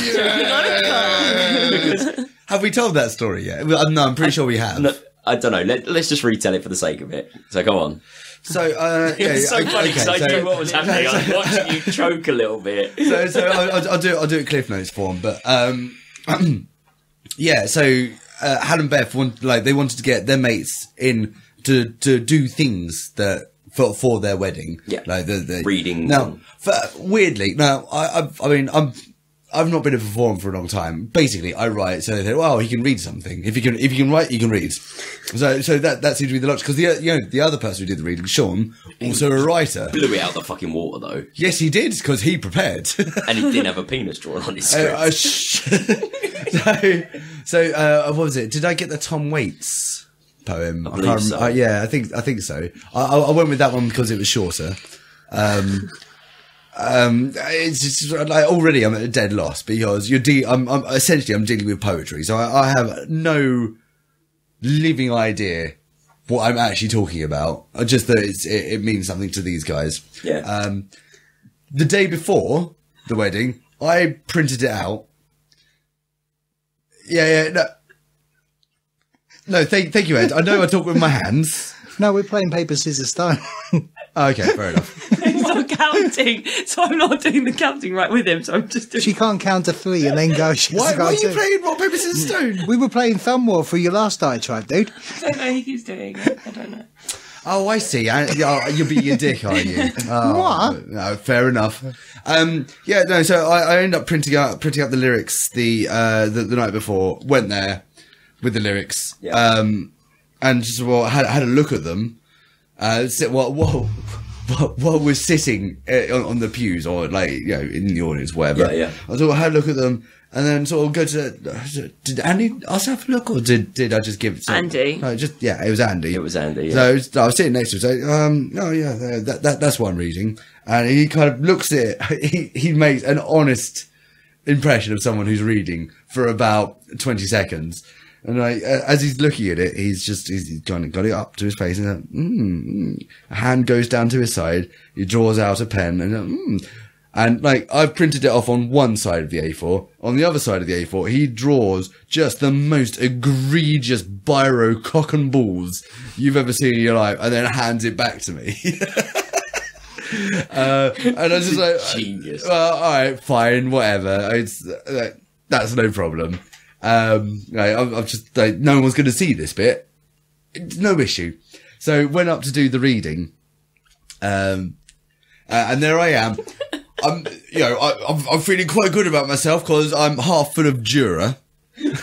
Because, have we told that story yet? No, I'm pretty sure we have. No, I don't know. Let's just retell it for the sake of it. So go on. So, It's so funny because I knew what was happening. I was watching you choke a little bit. So I'll do it Cliff Notes form, but yeah. So Hal and Beth they wanted to get their mates in to do things that for their wedding. Yeah, like the reading. Now, weirdly, now I've not been a performer for a long time. Basically, I write, so they think, well, he can read something. If you can write, you can read. So that seems to be the logic. Because the other person who did the reading, Sean, also a writer, blew it out the fucking water though. Yes, he did, because he prepared, and he didn't have a penis drawn on his script. What was it? Did I get the Tom Waits poem? I believe so. Yeah, I think so. I went with that one because it was shorter. It's just like already I'm at a dead loss because I'm essentially dealing with poetry, so I have no living idea what I'm actually talking about. Just that it means something to these guys. Yeah. The day before the wedding, I printed it out. Yeah. No, thank you, Ed. I know I talk with my hands. No, we're playing paper, scissors, stone. Okay, fair enough. He's not counting, so I'm not doing the counting right with him, so I'm just doing... She can't count to 3 and then go... Why are you playing rock, paper, scissors, stone? We were playing thumb war for your last diatribe, dude. I don't know, he keeps doing it. I don't know. Oh, I see. You're being a dick, are you? Oh, What? No, fair enough. Yeah, no. So I ended up printing out the lyrics the night before. Went there with the lyrics, and just had a look at them. While we're sitting on the pews or in the audience, whatever. Yeah. I had a look at them. And then sort of go to... Did Andy ask to have a look, or did I just give it to... Andy. No, it was Andy. It was Andy, yeah. So I was sitting next to him, saying, that's what I'm reading. And he kind of looks at it, he makes an honest impression of someone who's reading for about 20 seconds. And as he's looking at it, he's kind of got it up to his face, and a hand goes down to his side, he draws out a pen, and And I've printed it off on one side of the A4. On the other side of the A4, he draws just the most egregious biro cock and balls you've ever seen in your life, and then hands it back to me. And I was just like, genius. Well, all right, fine, whatever. That's no problem. I'm just no one's going to see this bit. It's no issue. So went up to do the reading, and there I am. I'm feeling quite good about myself because I'm half full of Jura. Yeah,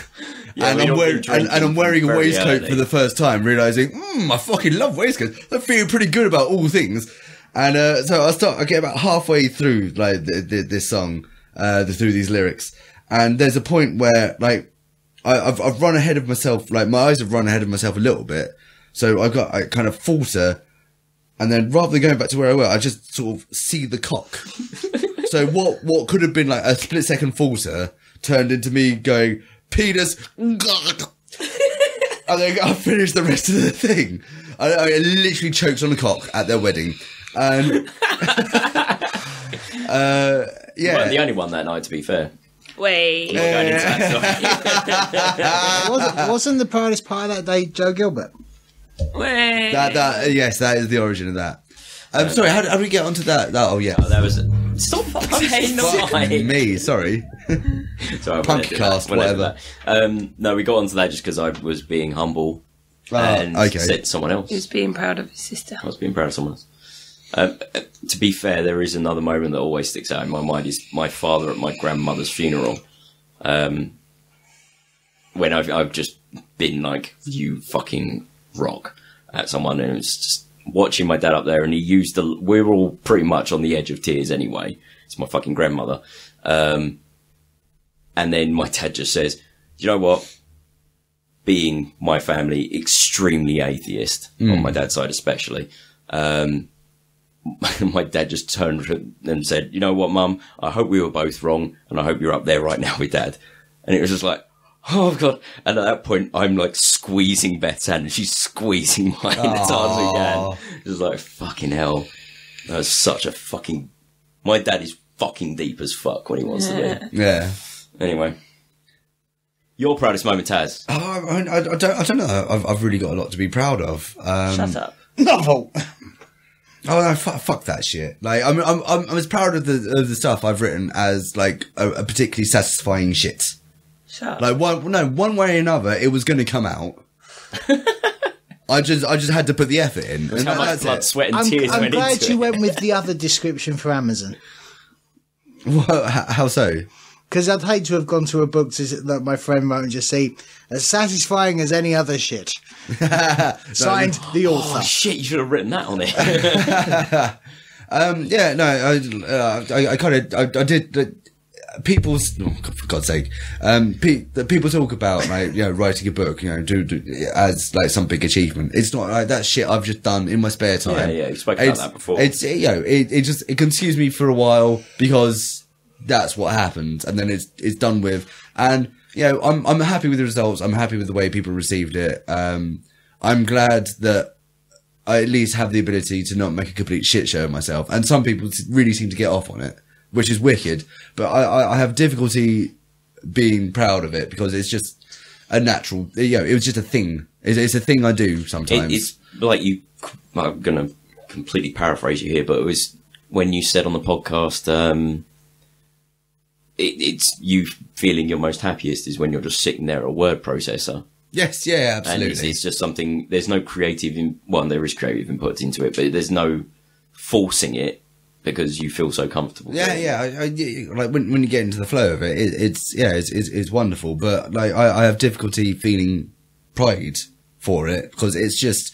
and I'm wearing a waistcoat for the first time, realising, I fucking love waistcoats. I'm feeling pretty good about all things. And so I get about halfway through this song, through these lyrics, and there's a point where I've run ahead of myself, my eyes have run ahead of myself a little bit, so I kind of falter, and then rather than going back to where I were, I just sort of see the cock. So what could have been a split second falter turned into me going, penis, and then I finished the rest of the thing. I literally choked on the cock at their wedding. And yeah, you weren't the only one that night, to be fair. Wait. Wasn't the proudest part of that day Joe Gilbert? Wait. Yes, that is the origin of that. Sorry, how did we get onto that? Oh yeah, that was. Stop fucking me. Sorry. Sorry, Punkcast, whatever. No, we got onto that just because I was being humble and said to someone else. He was being proud of his sister. I was being proud of someone else. To be fair, there is another moment that always sticks out in my mind. Is my father at my grandmother's funeral, when I've just been like, "You fucking rock" at someone, and it's just watching my dad up there, and he used we're all pretty much on the edge of tears anyway. It's my fucking grandmother, and then my dad just says, "You know what? Being my family extremely atheist on my dad's side, especially." My dad just turned and said, "You know what, Mum? I hope we were both wrong, and I hope you're up there right now with Dad." And it was just like, oh God. And at that point, I'm squeezing Beth's hand, and she's squeezing mine as hard as we can. It was like, fucking hell. That was such a fucking... My dad is fucking deep as fuck when he wants to be. Yeah. Anyway. Your proudest moment, Taz? I don't know. I've really got a lot to be proud of. Shut up. Novel. Oh no, fuck that shit. Like, I'm as proud of the stuff I've written as like a particularly satisfying shit. Shut up. Like one way or another, it was going to come out. I just had to put the effort in. It was how much blood, sweat, and tears I'm went glad into you it. went with the other description for Amazon. Well, how so? Because I'd hate to have gone to a book that my friend wrote and just see as satisfying as any other shit. Signed, the author. Oh shit! You should have written that on it. Yeah, no, I kind of, I did. People's, for God's sake, people talk about like, you know, writing a book, you know, do as like some big achievement. It's not like that shit I've just done in my spare time. Yeah, you've spoken about that before. It's, you know, it consumes me for a while because that's what happened, and then it's done with. And you know, I'm happy with the results. I'm happy with the way people received it. I'm glad that I at least have the ability to not make a complete shit show of myself. And some people really seem to get off on it, which is wicked. But I have difficulty being proud of it because it's just a natural, you know, it was just a thing. It's a thing I do sometimes. It's like I'm going to completely paraphrase you here, but it was when you said on the podcast, it's you feeling your most happiest is when you're just sitting there at a word processor. Yes, yeah, absolutely. And it's just something, there's no creative, there is creative input into it, but there's no forcing it because you feel so comfortable. Yeah. Like when you get into the flow of it, it's wonderful. But like I have difficulty feeling pride for it because it's just,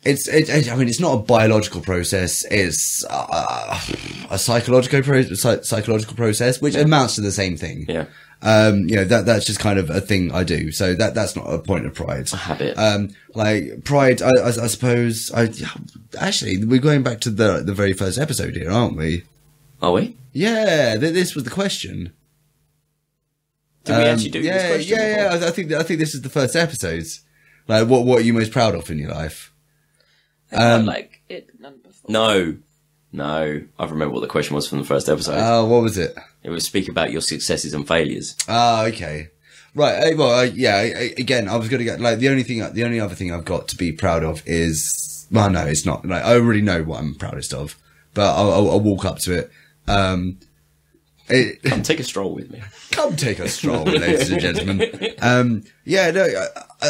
I mean, it's not a biological process. It's a psychological process, which amounts to the same thing. Yeah. You know, that's just kind of a thing I do. So that's not a point of pride. A habit. Like pride, I suppose, actually, we're going back to the very first episode here, aren't we? Are we? Yeah, this was the question. Did we actually do this question? Yeah. I think this is the first episode. Like, what are you most proud of in your life? Like it none before. No. I remember what the question was from the first episode. Oh, what was it? It was speak about your successes and failures. Ah, okay. Right. Well, yeah. Again, I was going to get like the only other thing I've got to be proud of is, well, no, it's not. Like I already know what I'm proudest of, but I'll walk up to it. Come take a stroll with me. Come take a stroll, ladies and gentlemen. Yeah, no,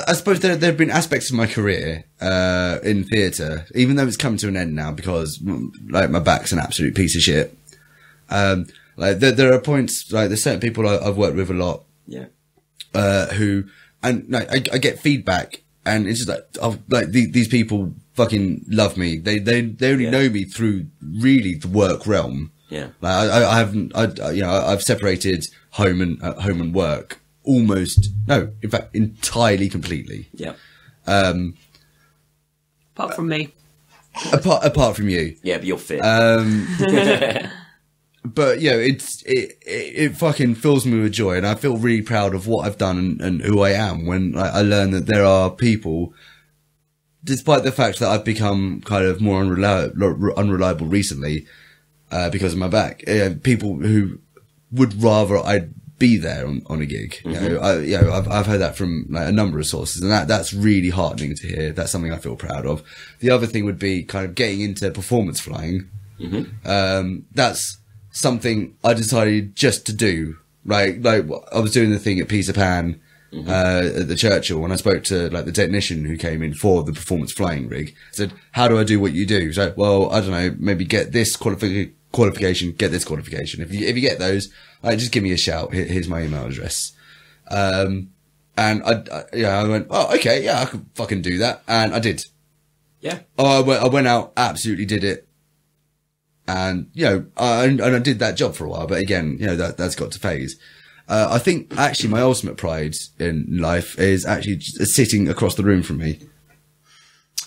I suppose there have been aspects of my career in theatre, even though it's come to an end now because like my back's an absolute piece of shit. Like there are points, like there's certain people I've worked with a lot, Yeah. who, and like, I get feedback, and it's just like these people fucking love me. They only know me through really the work realm. Yeah. Like I've separated home and work almost, no, in fact, entirely, completely. Yeah. Apart from me. Apart from you. Yeah, but you're fit. But yeah, it fucking fills me with joy, and I feel really proud of what I've done and who I am when I learn that there are people, despite the fact that I've become kind of more unreliable recently because of my back, people who would rather I'd be there on a gig. Mm-hmm. You know, I've heard that from like a number of sources, and that's really heartening to hear. That's something I feel proud of. The other thing would be kind of getting into performance flying. Mm-hmm. That's something I decided just to do. Like I was doing the thing at Peter Pan, at the Churchill, and I spoke to like the technician who came in for the performance flying rig. I said, how do I do what you do? So, well, I don't know, maybe get this qualification, get this qualification. If you get those, just give me a shout. Here's my email address. And I went, oh, okay, yeah, I could fucking do that. And I did. Yeah. Oh, I went out, absolutely did it. And, you know, and I did that job for a while, but again, you know, that's got to phase. I think actually my ultimate pride in life is actually just sitting across the room from me.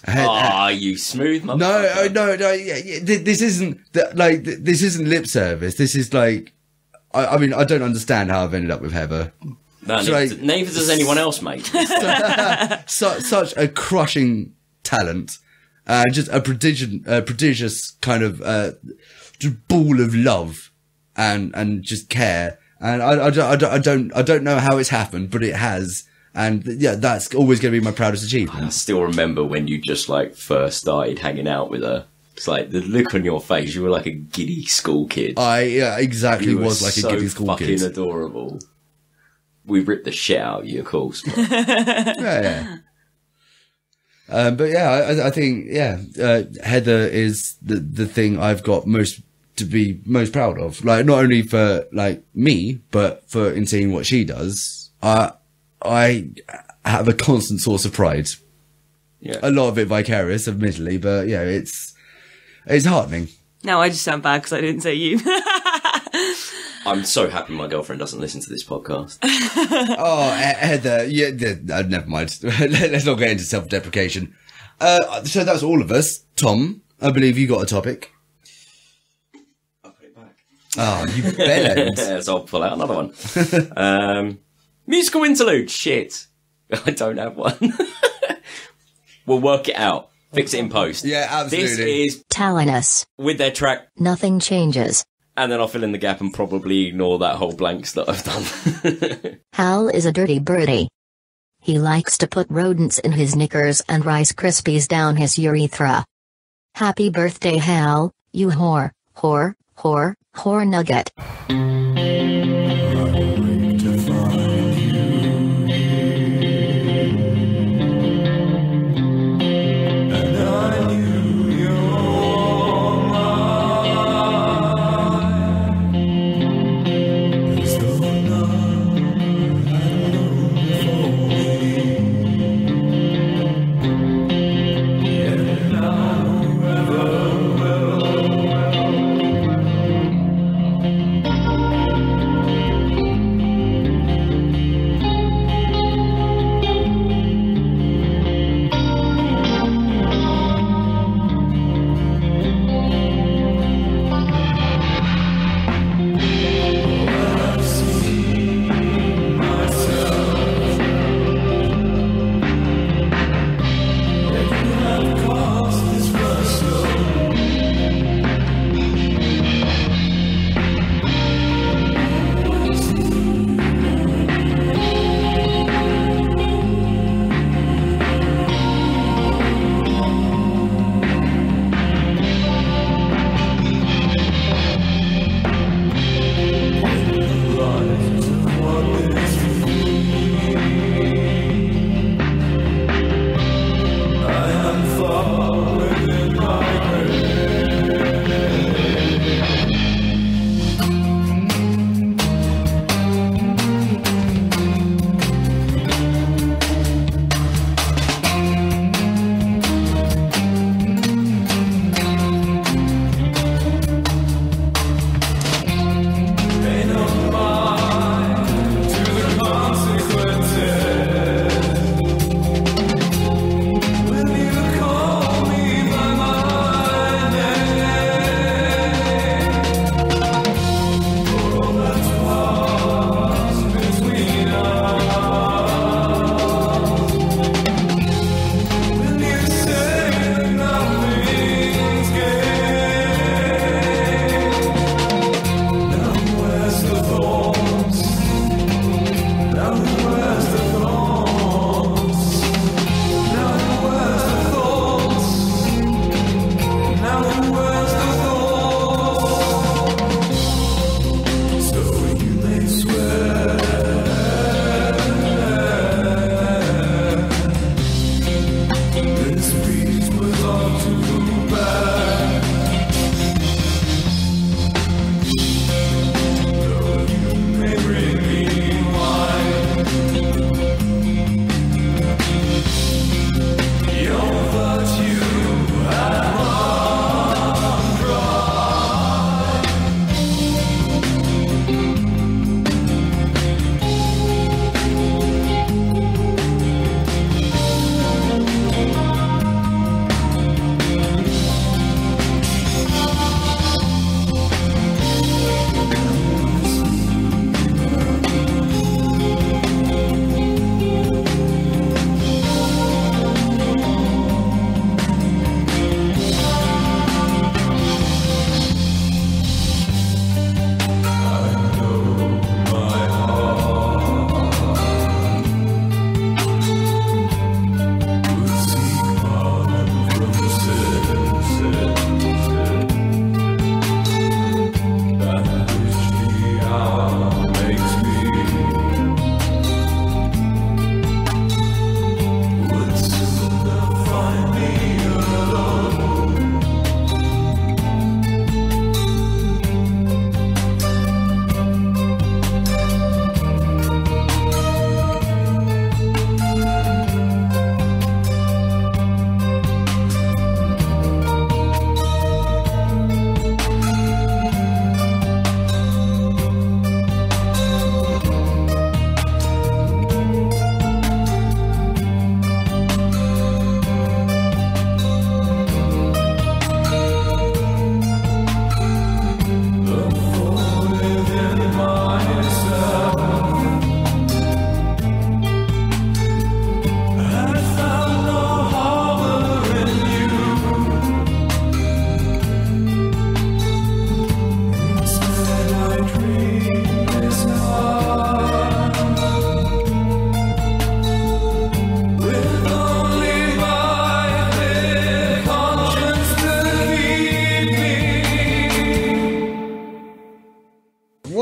You smooth motherfucker. No. Yeah, this isn't this isn't lip service. This is like, I mean, I don't understand how I've ended up with Heather. No, neither does anyone else, mate. Such a crushing talent. Just a prodigious kind of ball of love and just care. And I don't know how it's happened, but it has. And yeah, that's always going to be my proudest achievement. I still remember when you just like first started hanging out with her. It's like the look on your face. You were like a giddy school kid. Exactly was like a giddy school kid. Fucking adorable. We ripped the shit out of you, of course. But... yeah. But yeah, I think Heather is the thing I've got to be most proud of. Like not only for like me, but for in seeing what she does. I have a constant source of pride. Yeah. A lot of it vicarious, admittedly, but yeah, it's heartening. No, I just sound bad because I didn't say you. I'm so happy my girlfriend doesn't listen to this podcast. Oh, Heather, yeah, never mind. Let's not get into self-deprecation. So that's all of us. Tom, I believe you got a topic. I'll put it back. Oh, you bellend. So I'll pull out another one. Musical interlude. Shit. I don't have one. We'll work it out. Fix it in post. Yeah, absolutely. This is Talanas. with their track, Nothing changes. and then I'll fill in the gap and probably ignore that whole blanks that I've done. Hal is a dirty birdie. He likes to put rodents in his knickers and Rice Krispies down his urethra. Happy birthday, Hal, you whore nugget.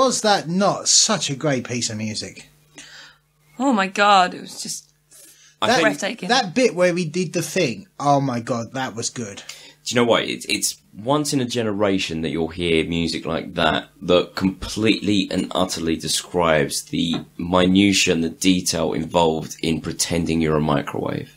Was that not such a great piece of music? Oh my god, it was just breathtaking. That bit where he did the thing, oh my god, that was good. Do you know what? It's once in a generation that you'll hear music like that completely and utterly describes the minutiae and the detail involved in pretending you're a microwave.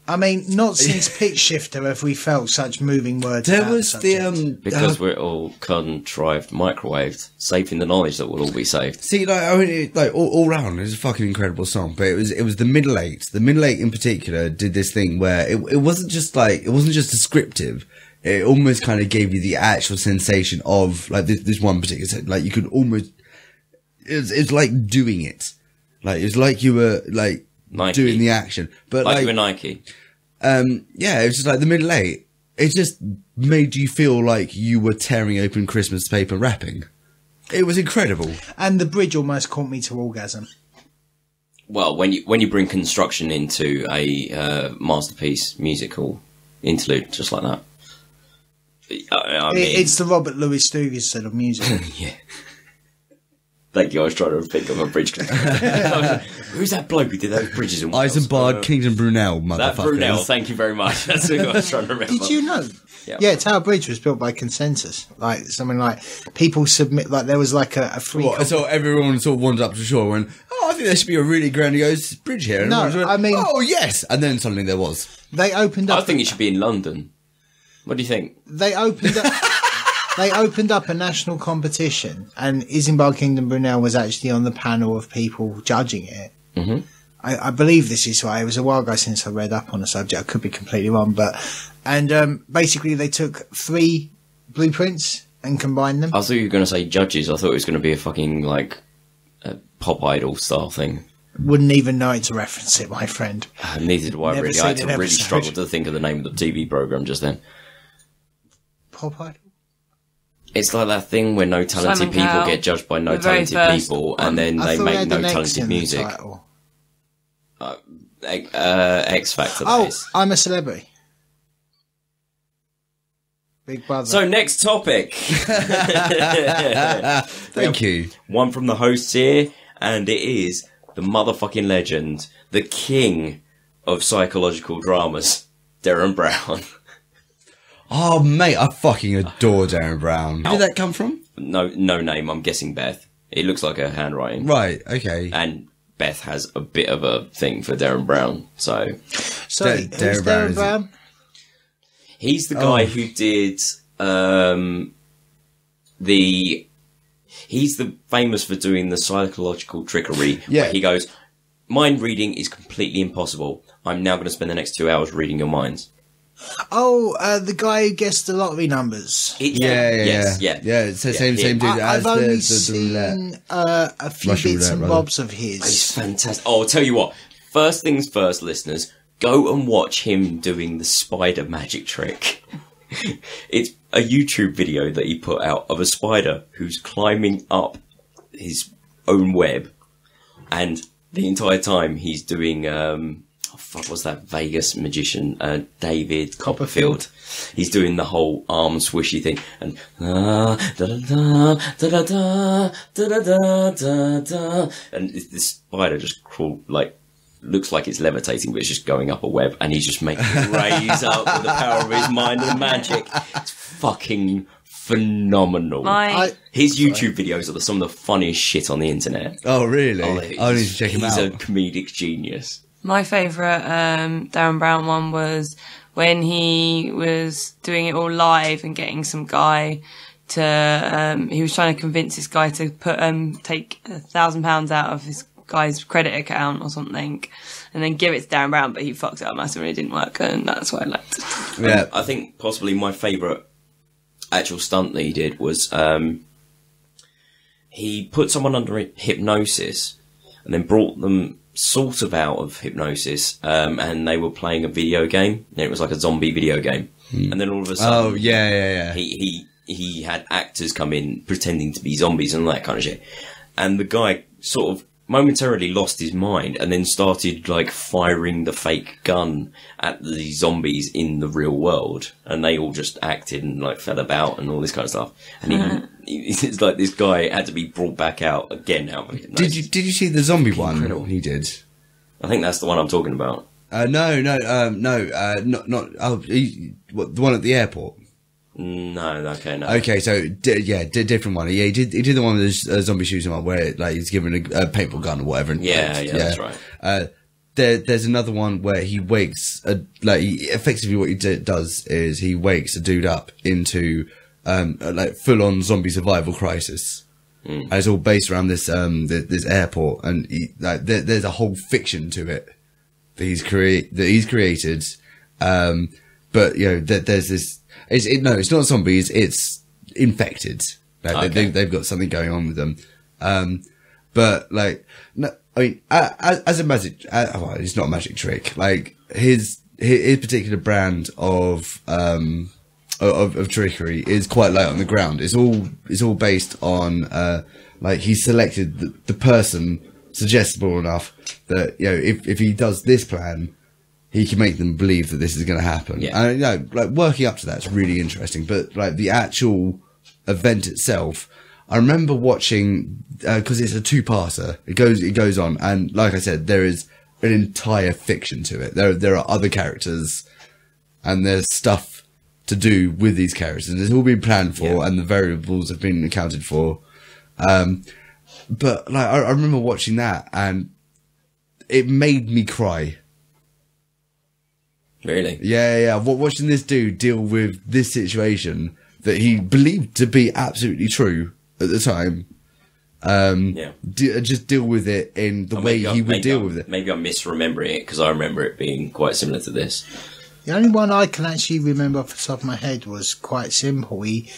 I mean, not since Pitch Shifter have we felt such moving words. There about was subject. Because we're all contrived microwaved, safe in the knowledge that we'll all be saved. See, like, I mean, all round, it was a fucking incredible song. But it was the middle eight. The middle eight in particular did this thing where it wasn't just descriptive. It almost kind of gave you the actual sensation of like this one particular, like you could almost. It's like doing it, like it's like you were like Nike. doing the action, but like you were Nike. Yeah, it was just like the middle eight. It just made you feel like you were tearing open Christmas paper wrapping. It was incredible. And the bridge almost caught me to orgasm. Well, when you bring construction into a masterpiece musical interlude, just like that. I mean, it's the Robert Louis Stevenson of music. yeah. Thank you. I was trying to think of a bridge. Who's that bloke who did those bridges in Wales? Eisenbard, Kingdom Brunel, motherfucker. That Brunel, thank you very much. That's who I was trying to remember. Did you know? Yeah. Tower Bridge was built by consensus. Like something like people submit. Like there was like a free. So everyone sort of wandered up to shore and went, "Oh, I think there should be a really grandiose bridge here." And No, everyone went, I mean- "Oh yes," and then suddenly there was. They opened up. I think it should be in London. What do you think? They opened up. They opened up a national competition, and Isambard Kingdom Brunel was actually on the panel of people judging it. Mm-hmm. I believe this is right. It was a while ago since I read up on the subject. I could be completely wrong, basically they took 3 blueprints and combined them. I thought you were going to say judges. I thought it was going to be a fucking like a pop idol style thing. Wouldn't even know it to reference it, my friend. Neither do I Never really. I had seen to an really episode. struggle to think of the name of the TV program just then. Pop idol. It's like that thing where no talented Simon people Cowell, get judged by no the very talented first people, one. and then I they thought it make had no an X talented in the music. title. X Factor. that Oh, is. I'm a Celebrity. Big Brother. So next topic. Thank you. One from the hosts here, and it is the motherfucking legend, the king of psychological dramas, Darren Brown. Oh mate, I fucking adore Darren Brown. Where did that come from? No name. I'm guessing Beth. It looks like her handwriting. Right. Okay. And Beth has a bit of a thing for Darren Brown, so Sorry, Darren who's Brown Darren is- Brown? he's the guy who did he's the famous for doing the psychological trickery Yeah. where he goes, mind reading is completely impossible. I'm now going to spend the next 2 hours reading your minds. Oh, the guy who guessed the lottery numbers. Yes, yeah. It's the same dude as I've the only roulette. seen a few Russian bits roulette, and rather. bobs of He's his. fantastic. Oh, I'll tell you what. First things first, listeners. Go and watch him doing the spider magic trick. It's a YouTube video that he put out of a spider who's climbing up his own web. And the entire time he's doing... what was that Vegas magician? David Copperfield. He's doing the whole arm swishy thing. And... And this spider just looks like it's levitating, but it's just going up a web, and he's just making it raise up with the power of his mind and magic. It's fucking phenomenal. His YouTube videos are some of the funniest shit on the internet. Oh really? I need to check him out. He's a comedic genius. My favourite Darren Brown one was when he was doing it all live and getting some guy to... he was trying to convince this guy to take £1,000 out of his guy's credit account or something and then give it to Darren Brown, but he fucked it up massively and it didn't work, and that's why I liked it. Yeah. I think possibly my favourite actual stunt that he did was he put someone under hypnosis and then brought them sort of out of hypnosis, and they were playing a video game, and it was like a zombie video game. And then all of a sudden, Oh yeah. he had actors come in pretending to be zombies and all that kind of shit. And the guy sort of momentarily lost his mind and then started like firing the fake gun at the zombies in the real world, and they all just acted and like fell about and all this kind of stuff. And it's like this guy had to be brought back out again. Did you see the zombie one? Incredible. He did. I think that's the one I'm talking about. No, not. The one at the airport. No, okay, no. Okay, so different one. Yeah, he did the one with the zombie shooting one where like he's given a paintball gun or whatever. And, that's right. There's another one where he wakes effectively what he does is he wakes a dude up into like full on zombie survival crisis. And it's all based around this this airport, and there's a whole fiction to it that he's created. But you know, there's this. It's not zombies. It's infected. Like, okay. they've got something going on with them. But like, no, I mean, as a magic, well, it's not a magic trick. Like his particular brand of trickery is quite light on the ground. It's all based on like he selected the person suggestible enough that, you know, if he does this plan, he can make them believe that this is going to happen. Yeah. And, you know, like working up to that's really interesting. But like the actual event itself, I remember watching because it's a two-parter. It goes on, and like I said, there is an entire fiction to it. There are other characters, and there's stuff to do with these characters. It's all been planned for, and the variables have been accounted for. But like I remember watching that, and it made me cry. Really? Yeah. Watching this dude deal with this situation that he believed to be absolutely true at the time. Just deal with it in the way he would deal with it. Maybe I'm misremembering it because I remember it being quite similar to this. The only one I can actually remember off the top of my head was quite simple. He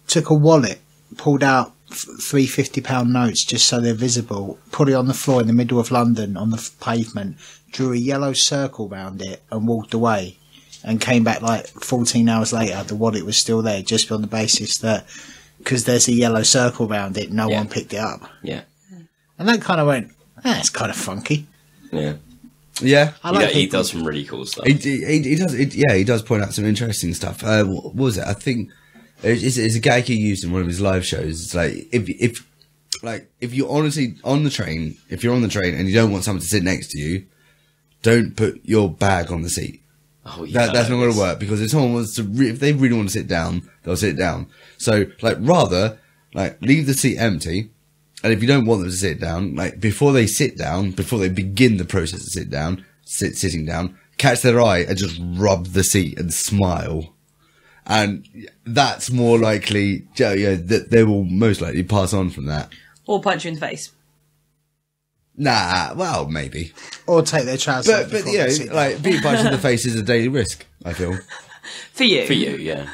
took a wallet, pulled out three £50 notes just so they're visible, put it on the floor in the middle of London on the pavement, drew a yellow circle round it and walked away, and came back like 14 hours later. The wallet was still there, just on the basis that because there's a yellow circle round it, no one picked it up. Yeah. And that kind of went, that's kind of funky. Yeah. Yeah, He does some really cool stuff. He does. He does point out some interesting stuff. What was it? I think it's a gag he used in one of his live shows. It's like if you're honestly on the train, if you're on the train and you don't want someone to sit next to you, don't put your bag on the seat. Oh yeah, that's not going to work, because if someone wants to, if they really want to sit down, they'll sit down. So rather leave the seat empty. And if you don't want them to sit down, before they sit down, before they begin the process of sitting down, catch their eye and just rub the seat and smile. And that's more likely, that they will most likely pass on from that. Or punch you in the face. Nah, well, maybe. Or take their trousers. But being punched in the face is a daily risk, I feel. For you, yeah.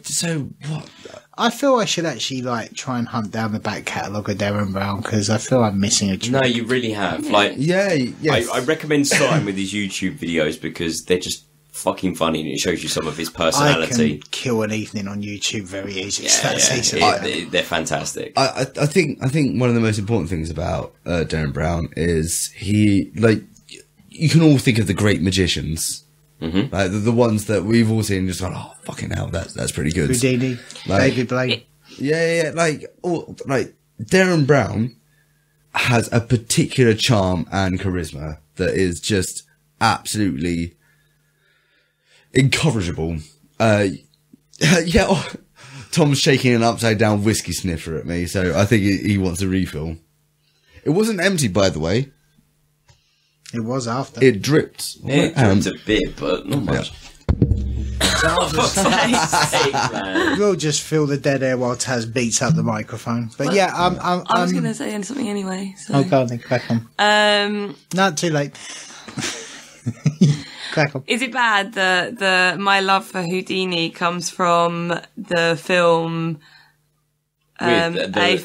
So what? I feel I should actually try and hunt down the back catalogue of Darren Brown, because I feel I'm missing a trick. No, you really have. Yes. I recommend starting with his YouTube videos because they're just fucking funny and it shows you some of his personality. I can kill an evening on YouTube very easily. They're fantastic. I think one of the most important things about Darren Brown is he, you can all think of the great magicians. Mm-hmm. The ones that we've all seen, just oh fucking hell, that's pretty good. Houdini, David Blaine. Yeah. Darren Brown has a particular charm and charisma that is just absolutely incorrigible. Tom's shaking an upside down whiskey sniffer at me, so I think he wants a refill. It wasn't empty, by the way. It was after. It dripped. It dripped a bit, but not much. We'll just fill the dead air while Taz beats up the microphone. But I was going to say something anyway. So. Oh, go on, then, crack on. Not too late. Crack on. Is it bad that my love for Houdini comes from the film A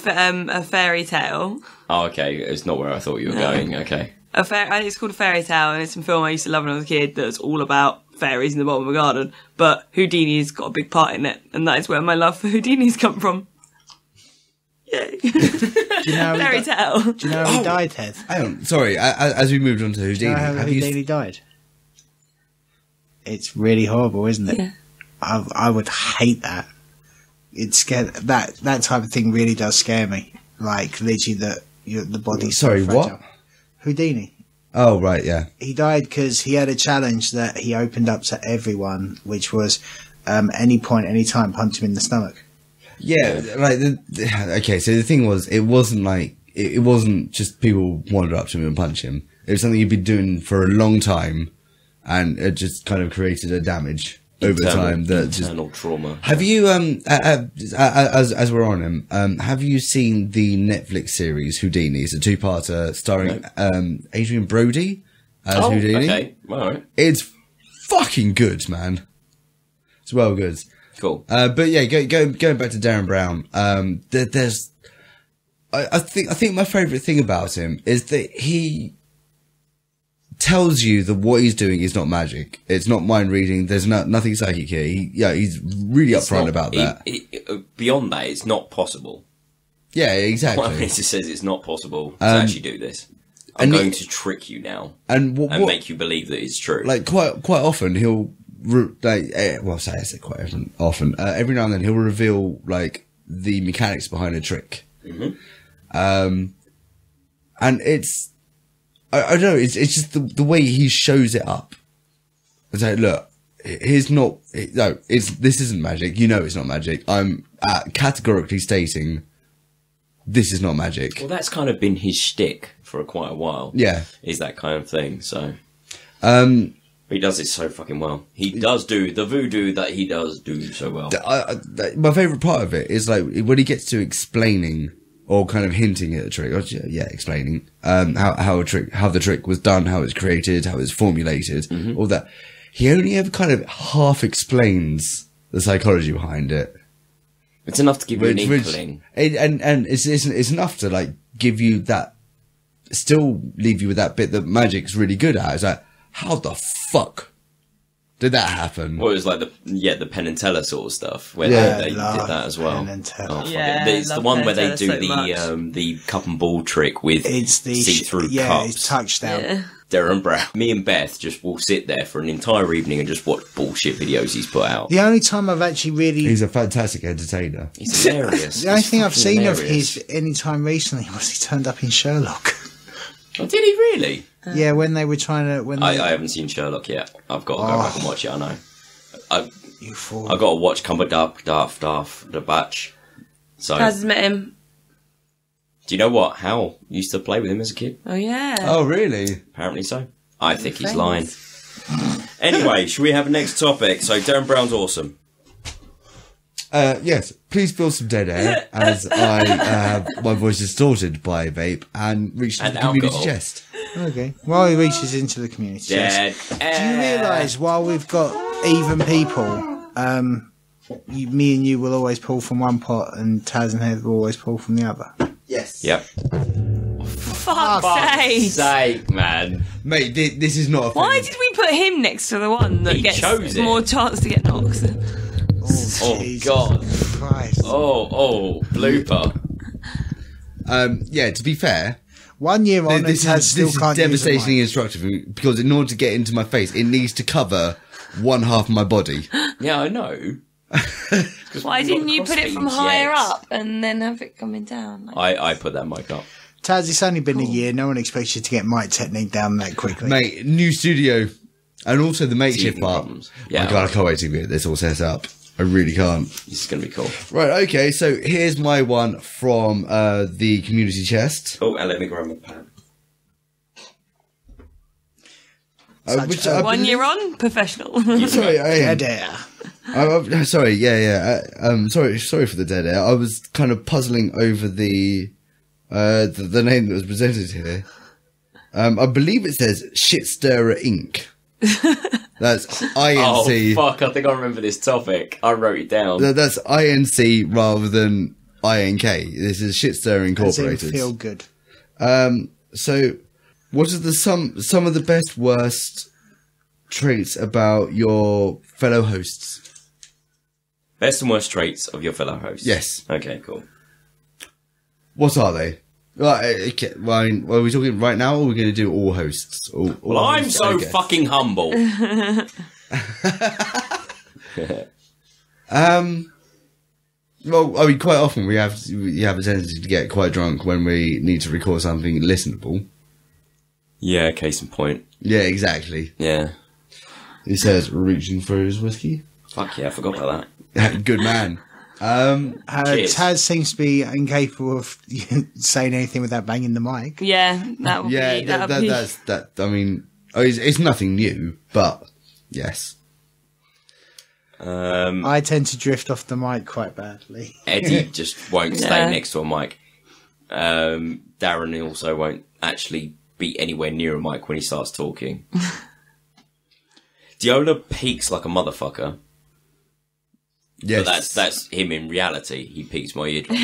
Fairy Tale? Oh, okay. It's not where I thought you were going. Okay. It's called A Fairy Tale, and it's a film I used to love when I was a kid that's all about fairies in the bottom of a garden, but Houdini's got a big part in it, and that is where my love for Houdini's come from. Yay. Do you know how Fairy he tale. Do you know how he died, Ted? Hang on, sorry. As we moved on to Do Houdini, you know how have you? Houdini died? It's really horrible, isn't it? Yeah. I would hate that. It scared that type of thing really does scare me. Like literally the body's so Sorry, fragile. what? Houdini. Oh right, yeah. He died because he had a challenge that he opened up to everyone, which was any point, any time, punch him in the stomach. Yeah, like okay. So the thing was, it wasn't like it wasn't just people wandered up to him and punch him. It was something he'd been doing for a long time, and it just kind of created a damage over time. That internal trauma. Have you as we're on him, have you seen the Netflix series Houdini? It's a two-parter starring Adrian Brody as Houdini. Okay, all right, It's fucking good, man. It's well good. cool. But yeah, going back to Darren Brown, there's, I think my favourite thing about him is that he tells you that what he's doing is not magic. It's not mind reading. There's nothing psychic here. He's really upfront about that. Beyond that, it's not possible. Yeah, exactly. It just says it's not possible to actually do this. I'm and going to trick you now and make you believe that it's true. Like quite often he'll I say quite often. Every now and then he'll reveal like the mechanics behind a trick. Mm-hmm. And it's I don't know. It's just the way he shows it up. It's like, look, this isn't magic. You know, it's not magic. I'm categorically stating this is not magic. Well, that's kind of been his shtick for quite a while. Yeah, is that kind of thing. So, he does it so fucking well. He does do the voodoo that he does do so well. My favourite part of it is like when he gets to explaining or kind of hinting at a trick. Or, explaining how the trick was done, how it's created, how it's formulated, all that. He only ever kind of half explains the psychology behind it. It's enough to give you an inkling. And it's enough to like give you that, still leave you with that bit that magic's really good at. It's like, how the fuck did that happen? Well, it was like the Penn and Teller sort of stuff where they did that as well. Penn and Teller. It's the one where they do the cup and ball trick with see-through cups. It's touchdown. Yeah. Darren Brown. Me and Beth just will sit there for an entire evening and just watch bullshit videos he's put out. The only time I've actually really... He's a fantastic entertainer. He's hilarious. The only thing I've seen hilarious. of his any time recently was he turned up in Sherlock. Oh, did he really? Yeah, when they were trying to... I haven't seen Sherlock yet. I've got to go back and watch it, I know. You fool. I've got to watch the batch. So, Taz has met him. do you know what? Hal used to play with him as a kid. Oh, yeah. Oh, really? Apparently so. I think he's lying. Anyway, should we have a next topic? So, Darren Brown's awesome. Yes, please feel some dead air as I have my voice distorted by vape and reached And the community alcohol. chest. Okay. While he reaches into the community Dead chest, do you realise while we've got even people, me and you will always pull from one pot and Taz and Head will always pull from the other? Yes. Yep. Fuck's sake. Sake, man. Mate, this is not a thing. Why did we put him next to the one that He gets chose it. more chance to get knocked? Oh, Jesus God. Christ. Oh, blooper. Yeah, to be fair, 1 year on and Taz still this can't is use the devastatingly mic. instructive because in order to get into my face, it needs to cover one half of my body. Yeah, I know. Why didn't you put it from higher up and then have it coming down? I put that mic up. Taz, it's only been a year. No one expects you to get mic technique down that quickly. Mate, new studio. And also the makeshift Teething part. problems. Yeah, Yeah. God, I can't wait to get this all set up. I really can't. This is going to be cool. Right, okay, so here's my one from the community chest. Oh, and let me grab my pen. Which I 1 year on, professional. Sorry, I am. Dead air. Sorry, sorry for the dead air. I was kind of puzzling over the name that was presented here. I believe it says Stirrer Inc. That's INC. Oh, fuck, I think I remember this topic. I wrote it down. That's INC rather than INK. This is Stirrer Does it Incorporated. feel good? So, what are some of the best worst traits about your fellow hosts? Best and worst traits of your fellow hosts. Yes. Okay, cool. What are they? Right, okay, well, are we talking right now, or are we going to do all hosts? Well, I'm so fucking humble. Well, I mean, quite often we have a tendency to get quite drunk when we need to record something listenable. Yeah, case in point. Yeah, exactly. Yeah. He says, reaching for his whiskey. Fuck yeah, I forgot about that. Good man. Taz seems to be incapable of saying anything without banging the mic. Yeah, that would be... That's that. I mean, it's nothing new, but yes. I tend to drift off the mic quite badly. Eddie just won't stay next to a mic. Darren also won't actually be anywhere near a mic when he starts talking. Diola peaks like a motherfucker. Yes. But that's him in reality. He peaks my eardrum.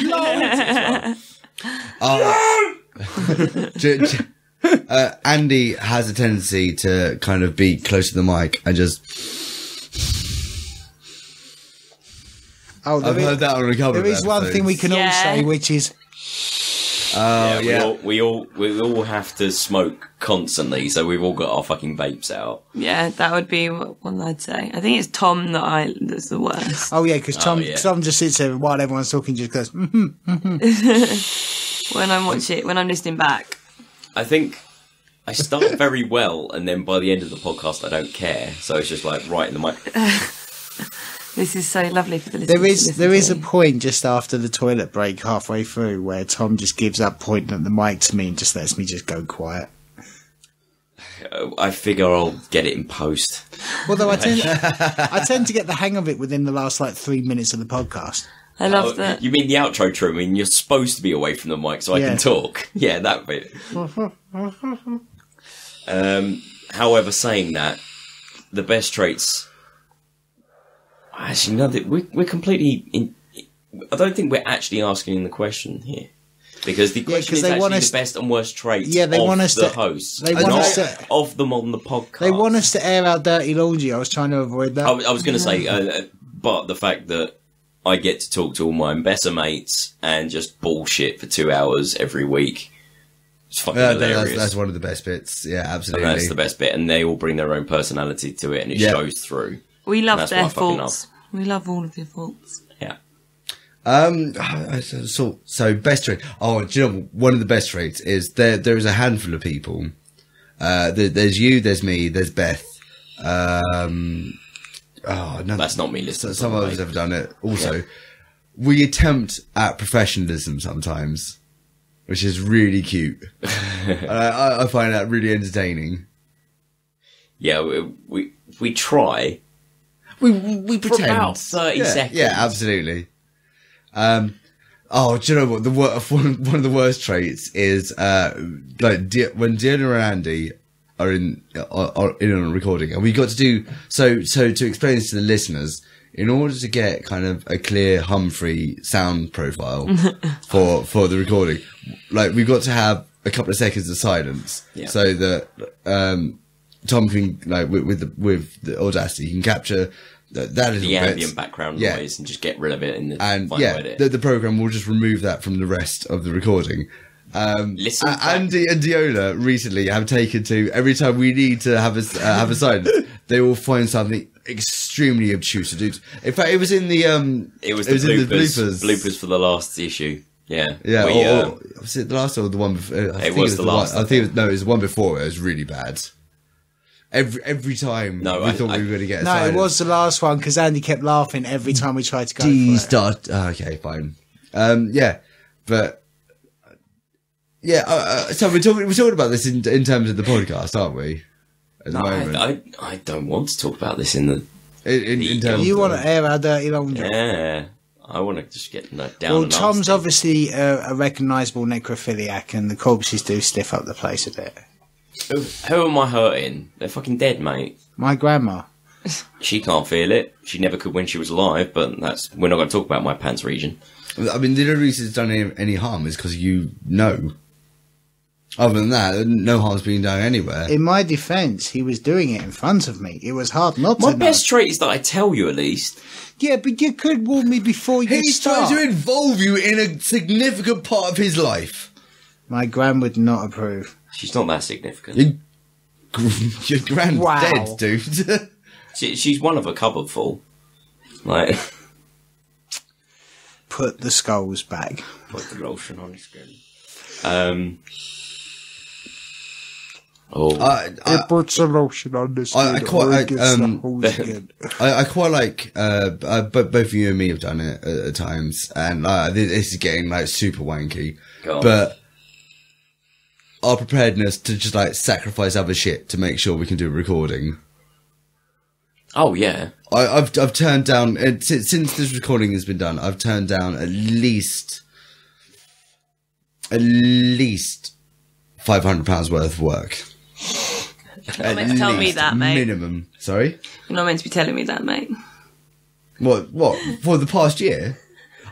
Andy has a tendency to kind of be close to the mic and just... Oh, I've heard that on a couple of There is one episodes. thing we can all say, which is... We all have to smoke constantly, so we've all got our fucking vapes out. Yeah, that would be one I'd say. I think it's Tom that's the worst. Oh, yeah, because Tom just sits there while everyone's talking, just goes, when I'm listening back. I think I start very well, and then by the end of the podcast, I don't care. So it's just like right in the mic. This is so lovely for the listeners. There is a point just after the toilet break halfway through where Tom just gives up pointing at the mic to me and just lets me just go quiet. I figure I'll get it in post. Although I tend to get the hang of it within the last 3 minutes of the podcast. I love that. You mean the outro trim? I mean, you're supposed to be away from the mic so I can talk. Yeah, that bit. However, saying that, the best traits... Actually, no, we're completely... I don't think we're actually asking the question here. Because the question is actually the best and worst traits of the hosts. They want us to... Of them on the podcast. They want us to air our dirty laundry. I was trying to avoid that. I was going to say, but the fact that I get to talk to all my better mates and just bullshit for 2 hours every week. It's fucking hilarious. That's one of the best bits. Yeah, absolutely. And that's the best bit. And they all bring their own personality to it and it shows through. We love their faults. We love all of their faults. Yeah. So best trait. Oh, do you know one of the best traits is there is a handful of people. There's you, there's me, there's Beth. No, that's not me listening. Some of us have done it. Also, we attempt at professionalism sometimes, which is really cute. I find that really entertaining. Yeah, we try. We pretend. For about 30 seconds. Yeah, absolutely. Do you know what? One of the worst traits is when Diana and Andy are in on a recording, and we got to do so to explain this to the listeners. In order to get kind of a clear free sound profile for the recording, we've got to have a couple of seconds of silence so that Tom can with the Audacity can capture that is the ambient background noise and just get rid of it in the final edit. The program will just remove that from the rest of the recording. Listen, Andy and Diola recently have taken to every time we need to have a silence, they will find something extremely obtuse to do. In fact, it was in the bloopers for the last issue. Yeah. Was it the last or the one before? It was the last. I think it was the one before. It was really bad. Every time we thought we were going to get a silence. It was the last one because Andy kept laughing every time we tried to go for it. Okay, fine. But so we're talking about this in terms of the podcast, aren't we? At the moment. I don't want to talk about this in terms. You want to air our dirty laundry? Yeah. I want to just get down. Well, Tom's obviously a recognisable necrophiliac, and the corpses do stiff up the place a bit. Who am I hurting? They're fucking dead, mate. My grandma. She can't feel it. She never could when she was alive, but we're not going to talk about my pants region. I mean, the only reason it's done any harm is because you know. Other than that, no harm's being done anywhere. In my defence, he was doing it in front of me. It was hard not to My know. best trait is that I tell you at least. Yeah, but you could warn me before you He's start. trying to involve you in a significant part of his life. My gran would not approve. She's not that significant. Your grand's Wow. dead, dude. She's one of a cupboard full. Like, Put the skulls back. put the lotion on his skin. Put some lotion on the skin. I quite like, both of you and me have done it at times, and this is getting like super wanky, but our preparedness to just like sacrifice other shit to make sure we can do a recording. Oh yeah. I've turned down, since this recording has been done, I've turned down at least £500 worth of work. You're not meant to tell me that, mate. Minimum. Sorry? You're not meant to be telling me that, mate. What? For the past year?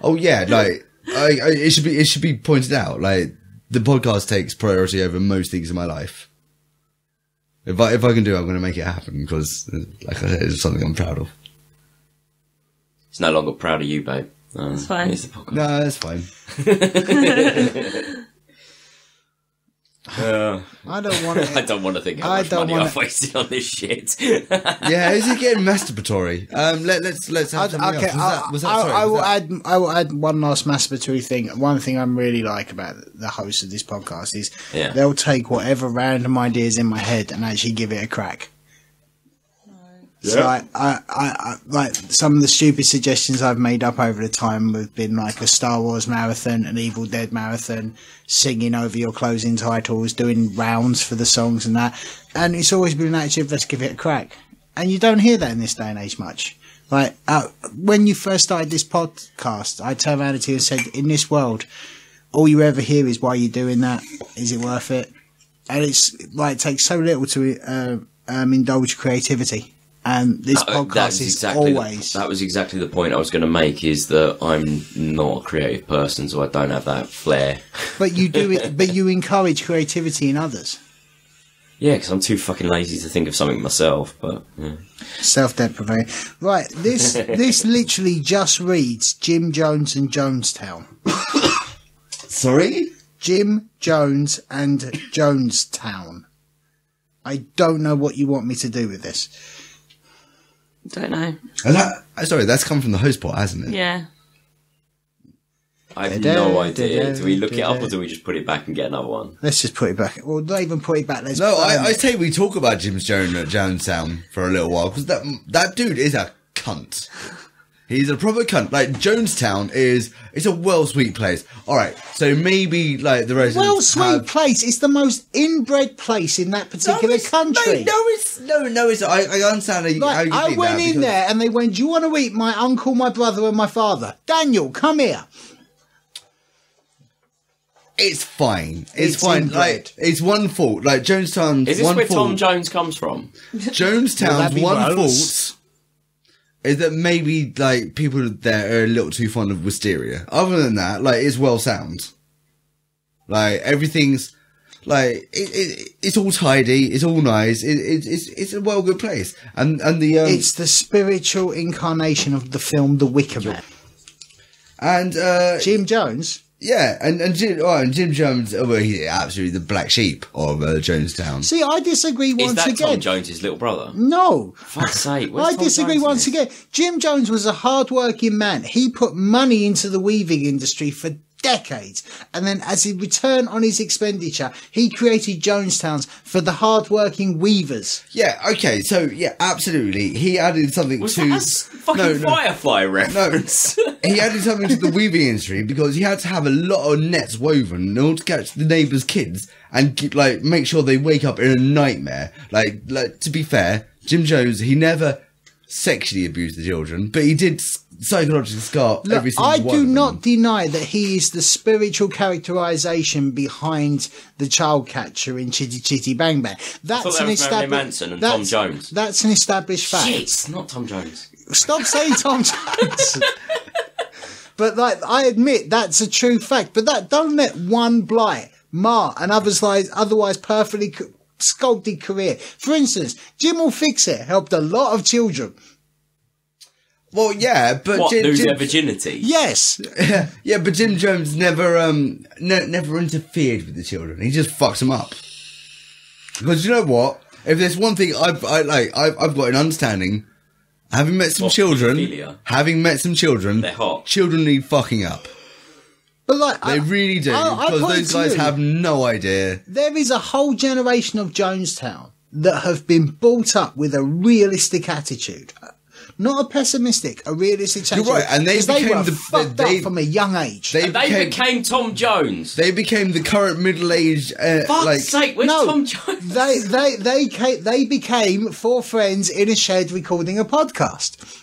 Oh yeah, like it should be pointed out. Like the podcast takes priority over most things in my life. If I can do it, I'm going to make it happen because, like I said, it's something I'm proud of. It's no longer proud of you, babe. That's fine. It's the podcast. No, that's fine. I don't want to. I don't want to think how much money I've wasted on this shit. Yeah, is it getting masturbatory? Let's have something else. I will add one last masturbatory thing. One thing I really like about the host of this podcast is they'll take whatever random ideas in my head and actually give it a crack. So I like some of the stupid suggestions I've made up over the time have been like a Star Wars marathon, an Evil Dead marathon, singing over your closing titles, doing rounds for the songs and that. And it's always been actually, let's give it a crack. And you don't hear that in this day and age much. Like, when you first started this podcast, I turned around to you and said, in this world, all you ever hear is, why are you doing that? Is it worth it? And it's like, it takes so little to indulge creativity. And this podcast is always... That was exactly the point I was going to make, is that I'm not a creative person, so I don't have that flair. But you do it. But you encourage creativity in others. Yeah, because I'm too fucking lazy to think of something myself, but... Yeah. Self-deprecating. Right, this literally just reads Jim Jones and Jonestown. Sorry? Jim Jones and Jonestown. I don't know what you want me to do with this. Don't know. Sorry, that's come from the host pot, hasn't it? Yeah. I have no idea. Do we look it up or do we just put it back and get another one? Let's just put it back. Well, not even put it back. I say we talk about Jim Jones at Jonestown for a little while, because that dude is a cunt. He's a proper cunt. Like, Jonestown it's a well-sweet place. Alright, so maybe, like, the residents well-sweet place. It's the most inbred place in that particular country. No, I understand how you think I went in there and they went, do you want to eat my uncle, my brother and my father? Daniel, come here. It's fine. It's fine. Inbred. Like, it's one fault. Like, Jonestown's is this one where fault. Tom Jones comes from? Jonestown's one fault is that maybe, like, people there are a little too fond of wisteria. Other than that, like, it's well sound. Like, everything's, like, it's all tidy, it's all nice, it's a well good place. And the, it's the spiritual incarnation of the film The Wicker Man. And, Jim Jones? Yeah, and Jim Jones, well, he's absolutely the black sheep of Jonestown. See, I disagree once again. Is that Tom Jones' little brother? No. Fuck's sake. I disagree once again. Jim Jones was a hard-working man. He put money into the weaving industry for decades. And then as a return on his expenditure, he created Jonestowns for the hard-working weavers. Yeah, okay, so, yeah, absolutely. He added something was to... that a fucking Firefly reference? No, he added something to the weaving industry because he had to have a lot of nets woven in order to catch the neighbours' kids and, like, make sure they wake up in a nightmare. Like, to be fair, Jim Jones, he never sexually abused the children, but he did psychologically scar every single one. I do not deny that he is the spiritual characterisation behind the child catcher in Chitty Chitty Bang Bang. That's an established Manson and Tom Jones. That's an established fact. Shit, not Tom Jones. Stop saying Tom Jones. But like, I admit that's a true fact. But that don't let one blight mar an otherwise perfectly sculpted career. For instance, Jim Will Fix It helped a lot of children. Well, yeah, but What, lose their virginity? Yes. yeah, but Jim Jones never interfered with the children. He just fucks them up. Because you know what? If there's one thing I've got an understanding, having met some children, They're hot. Children need fucking up. But like, They really do, because those guys have no idea. There is a whole generation of Jonestown that have been brought up with a realistic attitude. Not a pessimistic, a realistic attitude. You're right, and they became were the fucked up from a young age. They became Tom Jones. They became the current middle-aged. Fuck's sake, where's Tom Jones? They became four friends in a shed recording a podcast.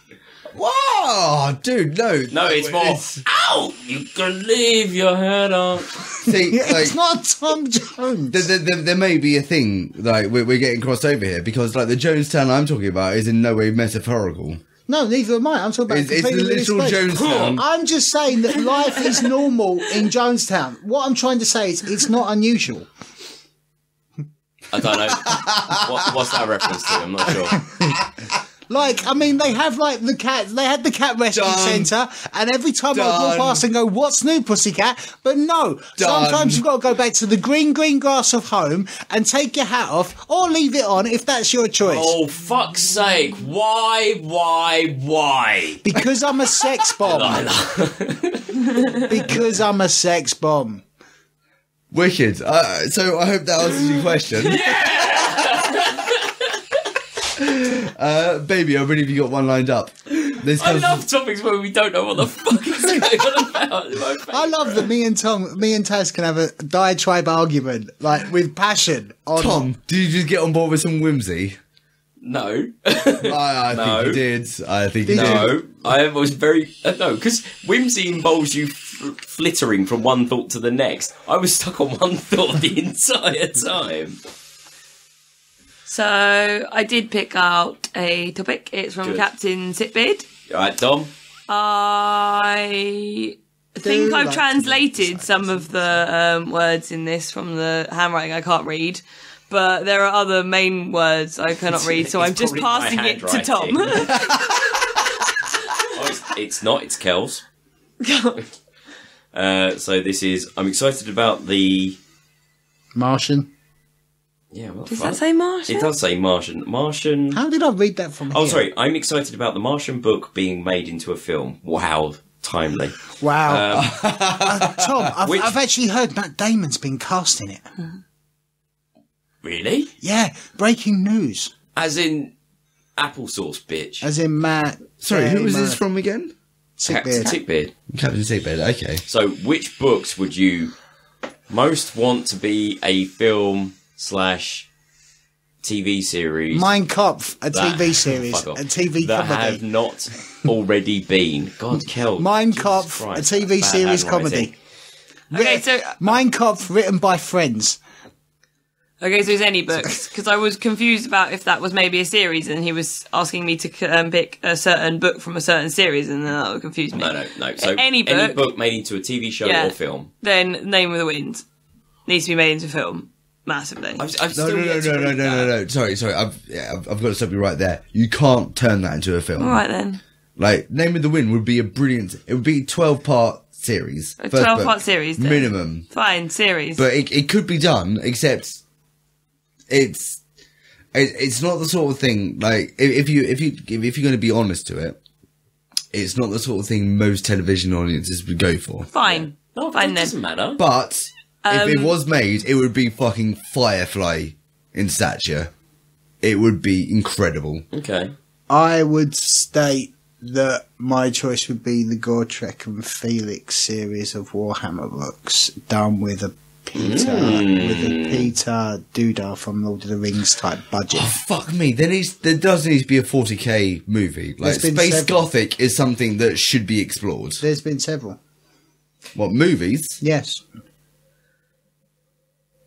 Wow, dude, no. No, it's more. Ow! You can leave your head on. See, It's not Tom Jones. There may be a thing, like, we're getting crossed over here, because, like, the Jonestown I'm talking about is in no way metaphorical. No, neither am I. I'm talking about It's the literal Jonestown. I'm just saying that life is normal in Jonestown. What I'm trying to say is it's not unusual. I don't know. What's that reference to? I'm not sure. Like, I mean, they have, like, the cat, they had the cat rescue centre, and every time I walk past and go, what's new, pussycat? But no, sometimes you've got to go back to the green grass of home and take your hat off, or leave it on if that's your choice. Oh, fuck's sake. Why? Because I'm a sex bomb. Because I'm a sex bomb. Wicked. So I hope that answers your question. Baby, I believe you got one lined up. I love topics where we don't know what the fuck is going on about. I love that me and Taz can have a diatribe argument, like, with passion. Tom, did you just get on board with some whimsy? No. I think you did. I think you did. No. I was very... no, because whimsy involves you flittering from one thought to the next. I was stuck on one thought the entire time. So I did pick out a topic. It's from Captain Sickbeard. All right, Dom. I think I've translated some of the words in this from the handwriting I can't read, but there are other main words I cannot read, so I'm just passing it to Tom. It's not, it's Kel's. So this is, I'm excited about the... Martian. Yeah, well, Does that say Martian? It does say Martian. Martian... How did I read that from here? Oh, sorry. I'm excited about the Martian book being made into a film. Wow. Timely. Wow. Tom, I've actually heard Matt Damon's been cast in it. Really? Yeah, breaking news. As in applesauce, bitch. As in Matt... Sorry, who was this from again? Sickbeard. Sickbeard. Captain Sickbeard, okay. So, which books would you most want to be a film / TV series? Mein Kampf, a TV series, Fuck off. a TV that comedy. have not already been. God, Kel. Mein Jesus Kampf, Christ, a TV bad series handwriting. comedy. Okay, so Mein Kampf, written by friends. Okay, so it's any books, because I was confused about if that was maybe a series, and he was asking me to pick a certain book from a certain series, and that would confuse me. No. So any book made into a TV show or film. Then Name of the Wind needs to be made into a film, massively. I've still yet to read that. No. Sorry. I've got to stop you right there. You can't turn that into a film. All right then. Like, Name of the Wind would be a brilliant... It would be a 12-part series. A 12-part series, then. Minimum. Fine, series. But it could be done, except... It's not the sort of thing, like, if you're going to be honest to it, it's not the sort of thing most television audiences would go for. Fine. No, Fine it then. doesn't matter. But if it was made, it would be fucking Firefly in stature. It would be incredible. Okay. I would state that my choice would be the Gortrek and Felix series of Warhammer books, done with a Peter Doodah from Lord of the Rings type budget. Oh, fuck me. There does need to be a 40k movie. Like, Space Gothic is something that should be explored. There's been several. What, movies? Yes.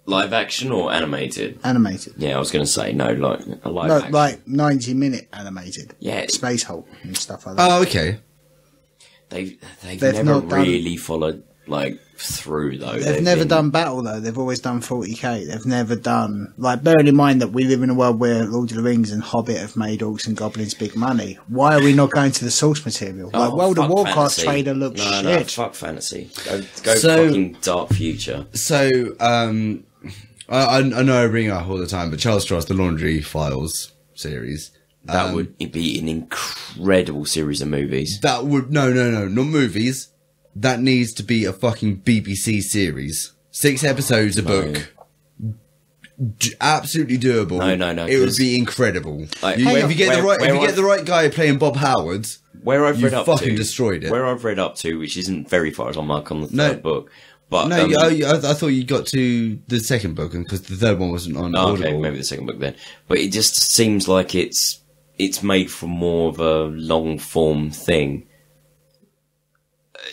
Live action or animated? Animated. Yeah, I was going to say, no, like a live No, action. like 90-minute animated. Yeah. Space Hulk and stuff like that. Oh, okay. They've They've never not done- really followed... like through though. They've never done battle though. They've always done 40k. They've never done, like, bearing in mind that we live in a world where Lord of the Rings and Hobbit have made orcs and goblins big money. Why are we not going to the source material? Like, World of Warcraft trailer looks shit. No, fuck fantasy. Go fucking Dark Future. So, I know I bring it up all the time, but Charles Stross, the Laundry Files series. That would be an incredible series of movies. That would, no, not movies. That needs to be a fucking BBC series. 6 episodes a book. Absolutely doable. No. It would be incredible. Like, if you get the right guy playing Bob Howard, you've fucking destroyed it. Where I've read up to, which isn't very far on Mark on the third book. But no, I thought you got to the second book because the third one wasn't on Audible. Okay, maybe the second book then. But it just seems like it's made for more of a long form thing.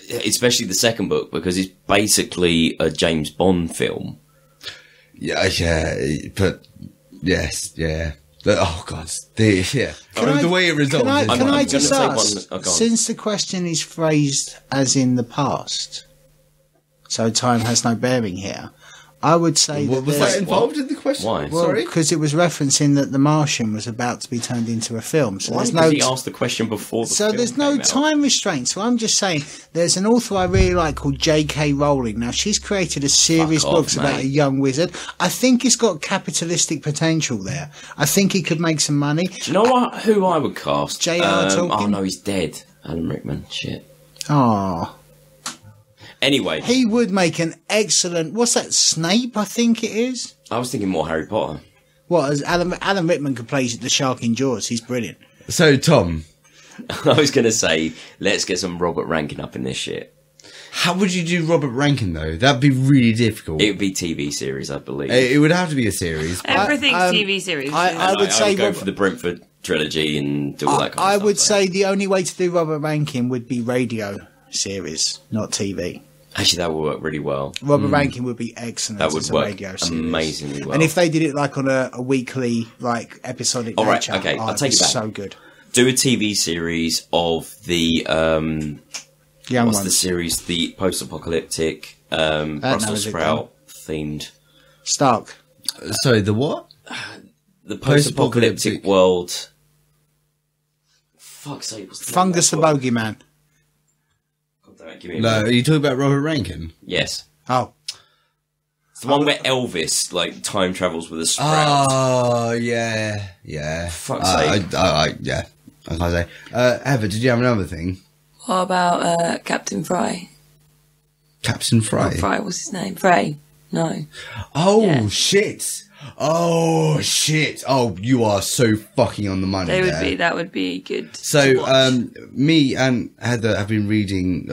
Especially the second book, because it's basically a James Bond film. Yeah, but yes, yeah. Oh god, the way it resolves. Can I just ask, since the question is phrased as in the past, so time has no bearing here, I would say was that involved in the question? Why? Well, Sorry, because it was referencing that The Martian was about to be turned into a film. So why did he ask the question before the film there's no came time restraint. So I'm just saying, there's an author I really like called J.K. Rowling. Now, she's created a series of books about a young wizard. I think it's got capitalistic potential there. I think he could make some money. Do you know who I would cast? J.R. Tolkien? Oh no, he's dead. Alan Rickman. Shit. Oh. Anyway. He would make an excellent... What's that, Snape, I think it is? I was thinking more Harry Potter. Well, as Alan Rickman could play the shark in Jaws. He's brilliant. So, Tom... I was going to say, let's get some Robert Rankin up in this shit. How would you do Robert Rankin, though? That'd be really difficult. It would be TV series, I believe. It would have to be a series. Everything's TV series. I would say... I would go for the Brentford trilogy and do all that kind of stuff. I would say the only way to do Robert Rankin would be radio series, not TV. Actually, that would work really well. Robert Rankin would be excellent. That would as a work radio series. amazingly well. And if they did it like on a weekly, like episodic all right, nature, okay, I'll take it back. So good. Do a TV series of the what's the series? The post-apocalyptic Brussels sprout themed. Stark. Sorry, the what? The post-apocalyptic world. Fuck's sake! What's the Fungus the Bogeyman. No, are you talking about Robert Rankin? Yes. Oh. It's the one where Elvis, like, time travels with a sprout. Oh, yeah. Fuck's sake. Yeah. I can't say. Heather, did you have another thing? What about Captain Fry? Captain Fry? Not Fry, what's his name? Frey? No. Oh, Yeah. shit. Oh, shit. Oh, you are so fucking on the money there. That would be good. So, me and Heather have been reading.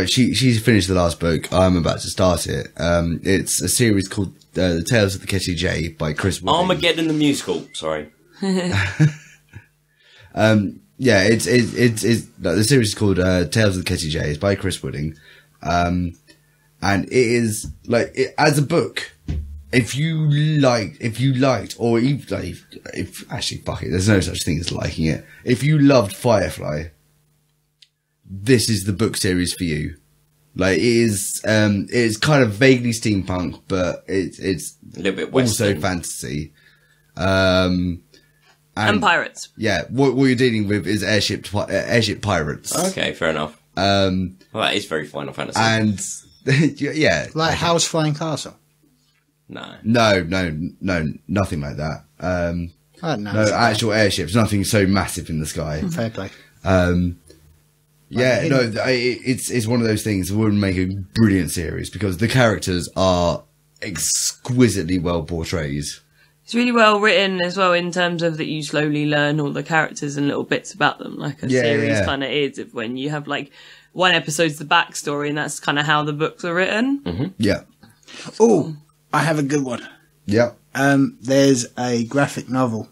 She's finished the last book. I'm about to start it. It's a series called The Tales of the Ketty J by Chris Wooding. Armageddon the musical. Sorry. Yeah, it's the series is called Tales of the Ketty J. It's by Chris Wooding, and it is as a book. If you liked, or even if actually, fuck it, there's no such thing as liking it. If you loved Firefly, this is the book series for you. Like, it is, it's kind of vaguely steampunk, but it's a little bit Western. Also fantasy. And pirates. Yeah, what you're dealing with is airship pirates. Okay, fair enough. Well, that is very Final Fantasy. And yeah, like Howl's Flying Castle. No, nothing like that. No actual airships, nothing so massive in the sky. Fair play. It's one of those things that would make a brilliant series because the characters are exquisitely well portrayed. It's really well written as well in terms of that you slowly learn all the characters and little bits about them, like a series kind of is. Of when you have like one episode's the backstory, and that's kind of how the books are written. Mm-hmm. Yeah. Oh, I have a good one. Yeah. There's a graphic novel,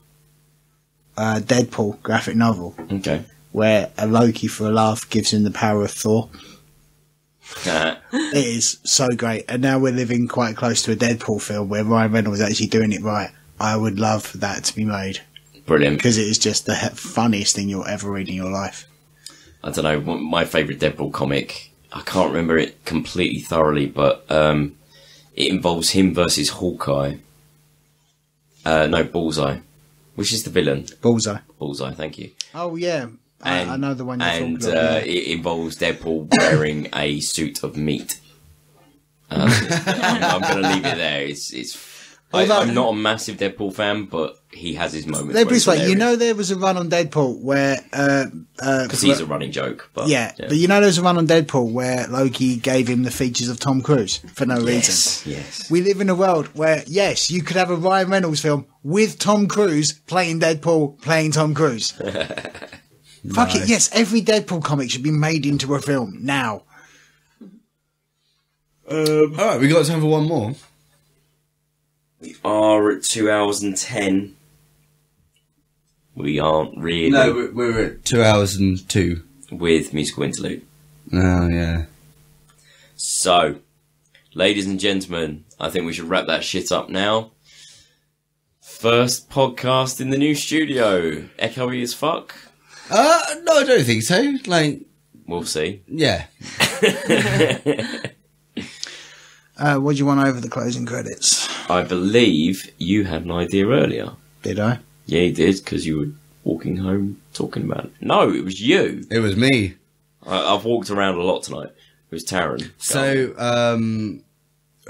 Deadpool graphic novel. Okay. Where a Loki for a laugh gives him the power of Thor. It is so great. And now we're living quite close to a Deadpool film where Ryan Reynolds is actually doing it right. I would love for that to be made. Brilliant. Because it is just the funniest thing you'll ever read in your life. I don't know. My favourite Deadpool comic I can't remember it completely thoroughly, but it involves him versus Hawkeye. No, Bullseye. Which is the villain? Bullseye. Bullseye, thank you. Oh, yeah. I know the one you're talking about. And it involves Deadpool wearing a suit of meat. I'm going to leave it there. I'm not a massive Deadpool fan, but he has his moments. Let me put it this way, you know there was a run on Deadpool where... Because he's a running joke. But, yeah, but you know there was a run on Deadpool where Loki gave him the features of Tom Cruise for no reason. Yes. We live in a world where, yes, you could have a Ryan Reynolds film with Tom Cruise playing Deadpool, playing Tom Cruise. Fuck it, yes, every Deadpool comic should be made into a film, now. Alright, we got time for one more. We are at 2 hours and 10. We aren't really... No, we're at 2 hours and 2. With musical interlude. Oh, yeah. So, ladies and gentlemen, I think we should wrap that shit up now. First podcast in the new studio. Echoey as fuck? No, I don't think so. We'll see. Yeah. What do you want over the closing credits? I believe you had an idea earlier. Did I? Yeah, you did, because you were walking home talking about it. No, it was you. It was me. I've walked around a lot tonight. It was Taryn. So,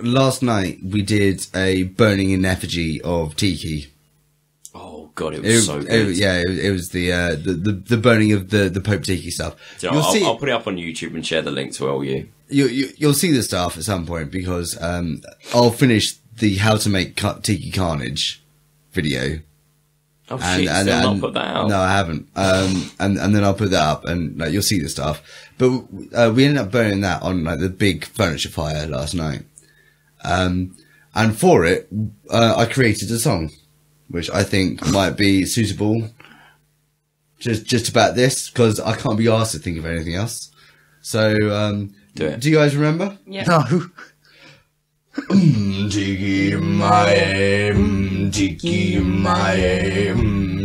last night we did a burning in effigy of Tiki. Oh god, it was so good. It was the burning of the Pope Tiki stuff. So I'll put it up on YouTube and share the link to LU. You'll see the stuff at some point because I'll finish the how to make Tiki Carnage video. Oh shit! Still not put that out. No, I haven't. And then I'll put that up, and you'll see the stuff. But we ended up burning that on the big furniture fire last night. And for it, I created a song, which I think might be suitable. Just about this, because I can't be asked to think of anything else. So, do you guys remember? Yeah. No. Tiki mae, tiki mae,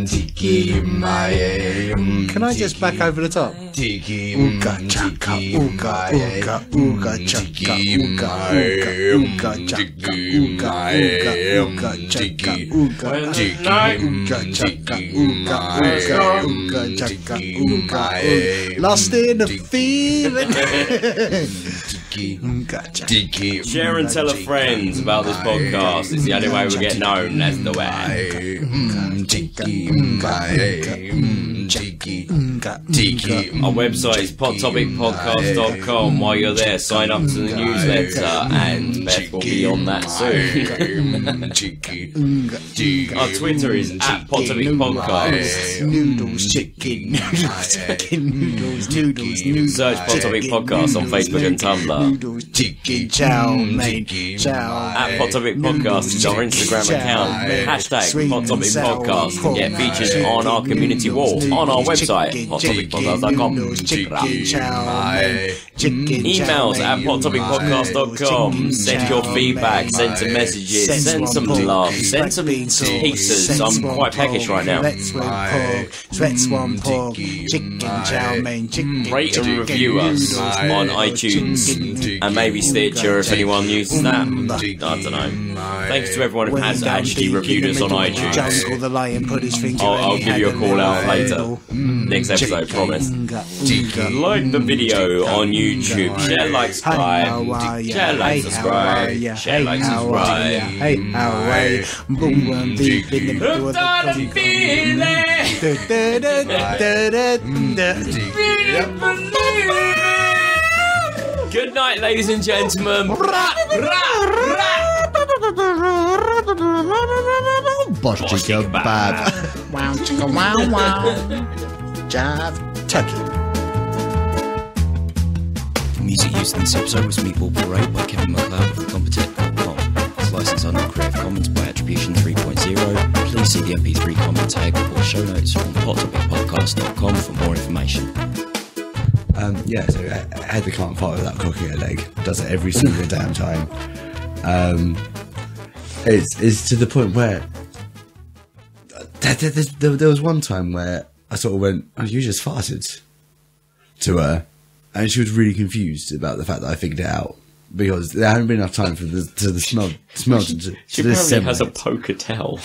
tiki mae. Can I just back over the top? Tiki Ooga chaka, ooga, ooga, ooga chaka, ooga, ooga, ooga chaka, ooga, ooga, ooga chaka, ooga, ooga chaka, ooga, ooga, ooga chaka, ooga, lost in the feeling. Share and tell a friend about this podcast. It's the only way we get known as the way. Our website is pottopicpodcast.com. While you're there, sign up to the newsletter, and Beth will be on that soon. Our Twitter is at pottopicpodcast. Noodles, chicken, noodles, chicken, noodles, noodles. Search Pot Topic Podcast on Facebook and Tumblr. Noodles, chicken, chow mein, chow. At Pot Topic Podcast is our Instagram account. Hashtag Pot Topic Podcast to get featured on our community wall on our website, pottopicpodcast.com. Emails at pottopicpodcast.com. Send your feedback, send some messages, send some love, send some pizzas. I'm quite peckish right now. Rate and review us on iTunes and maybe Stitcher if anyone uses that. I don't know. Thanks to everyone who has actually reviewed us on iTunes. I'll give you a call out later. Next episode, promise. Like the video on YouTube. Share, like, subscribe. Share, like, subscribe. Share, like, subscribe. Hey, how boom, deep in the middle of the Good night, ladies and gentlemen. Bosh chicka bab. Wow, chicka wow wow. Jive Tucky. Music used in this episode was Meatball Parade by Kevin MacLeod of Compotech.com. It's licensed under Creative Commons by Attribution 3.0. Please see the MP3 comment tag or show notes on pottopicpodcast.com for more information. So Heather can't follow without cooking her leg. Does it every single damn time. It's to the point where there was one time where I sort of went, "Oh, you just farted," to her, and she was really confused about the fact that I figured it out because there hadn't been enough time for the smell to She apparently has a disseminate. poker towel.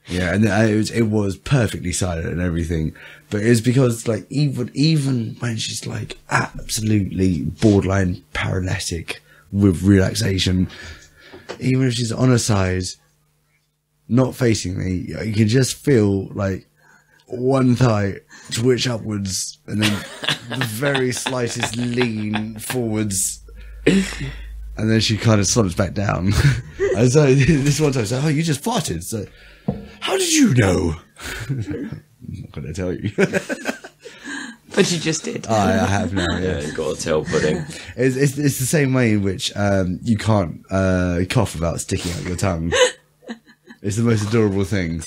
Yeah, and it was perfectly silent and everything, but it was because like even when she's like absolutely borderline paralytic with relaxation, even if she's on her side, not facing me, you can just feel like one thigh twitch upwards and then the very slightest lean forwards. And then she kind of slumps back down. And so this one time, I was like, oh, you just farted. So, how did you know? I'm not going to tell you. But you just did. I have now, Yeah, yeah. you got to tell pudding. It's the same way in which you can't cough without sticking out your tongue. It's the most adorable thing.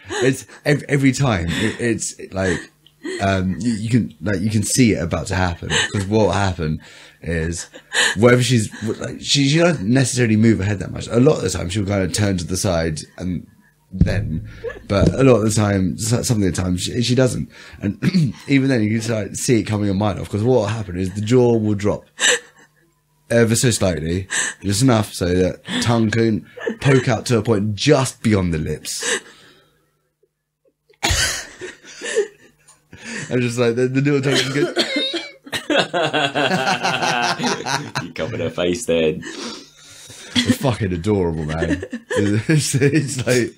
It's every time. It's like you can see it about to happen because what will happen is wherever she doesn't necessarily move her head that much. A lot of the time she'll kind of turn to the side and then, but a lot of the time, some of the time she doesn't. And even then you can see it coming a mile off because what will happen is the jaw will drop ever so slightly, just enough so that tongue can poke out to a point just beyond the lips. And just like the little tongue can go. You covered her face then. It's fucking adorable, man. It's like.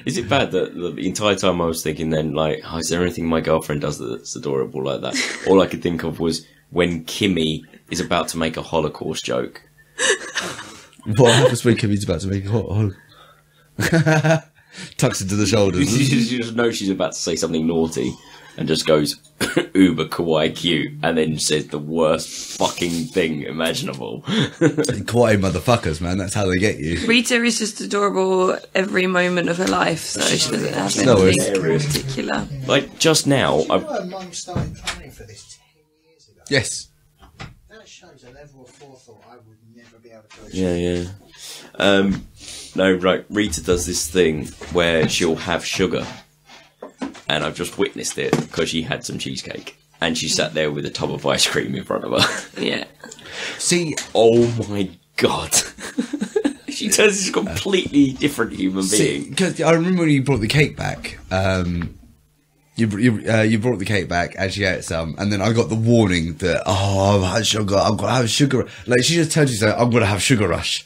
Is it bad that the entire time I was thinking then, like, oh, is there anything my girlfriend does that's adorable like that? All I could think of was when Kimmy is about to make a Holocaust joke. What happens when Kimmy's about to make a tucks into the shoulders? You just know she's about to say something naughty and just goes uber kawaii cute and then says the worst fucking thing imaginable. Kawaii motherfuckers, man. That's how they get you. Rita is just adorable every moment of her life, so she doesn't have No, anything it's- particular. Like, just now, Her mum started planning for this 10 years ago. Yes. That shows a level of forethought I would never be able to achieve. yeah. No, right, Rita does this thing where she'll have sugar. And I've just witnessed it because she had some cheesecake. And she sat there with a tub of ice cream in front of her. Yeah. See, Oh my god. She turns into a completely different human being. because I remember when you brought the cake back. You brought the cake back and she ate some, and then I got the warning that I've had sugar. I'm gonna have a sugar. Like she just tells you, so I'm gonna have sugar rush.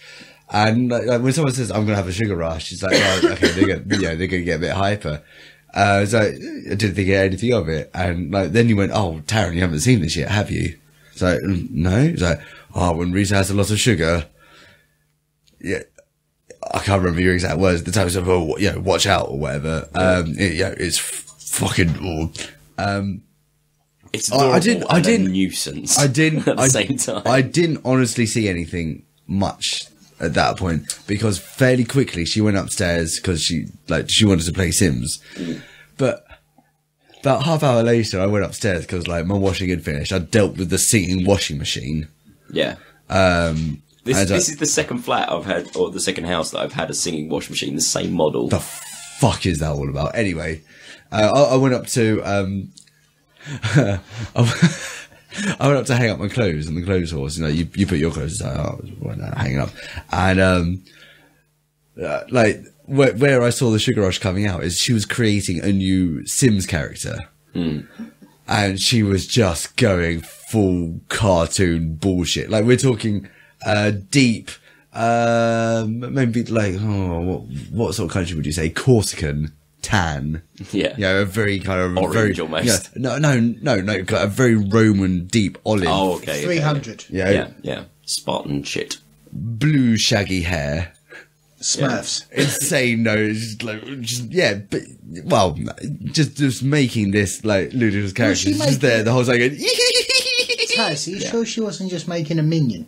And like when someone says I'm gonna have a sugar rush, she's like, oh, okay, they're gonna get a bit hyper. So I didn't think anything of it, and like then you went, oh, Taryn, you haven't seen this yet, have you? So no. It's like, oh, when Rita has a lot of sugar, yeah, I can't remember your exact words. The time of, oh, you know, watch out or whatever. It's fucking. It's adorable I didn't and a nuisance. I didn't. at the same time. I didn't honestly see anything much at that point because fairly quickly she went upstairs because she wanted to play Sims. But about half hour later, I went upstairs because like my washing had finished. I dealt with the singing washing machine. Yeah. This is the second flat I've had, or the second house that I've had a singing washing machine, the same model. The fuck is that all about? Anyway, I went up to I went up to hang up my clothes on the clothes horse. You know, you put your clothes aside. I was hanging up, and like where I saw the sugar rush coming out is she was creating a new Sims character, and she was just going full cartoon bullshit. Like we're talking deep, maybe like what sort of country would you say? Corsican. Tan, Yeah. a very kind of Orange very, almost. no, a very Roman deep olive. Oh, okay. 300. Yeah. Spartan shit. Blue shaggy hair. Smurfs. Insane nose, but just making this like ludicrous character. she She's just there the whole time going. Taz, are you sure she wasn't just making a minion?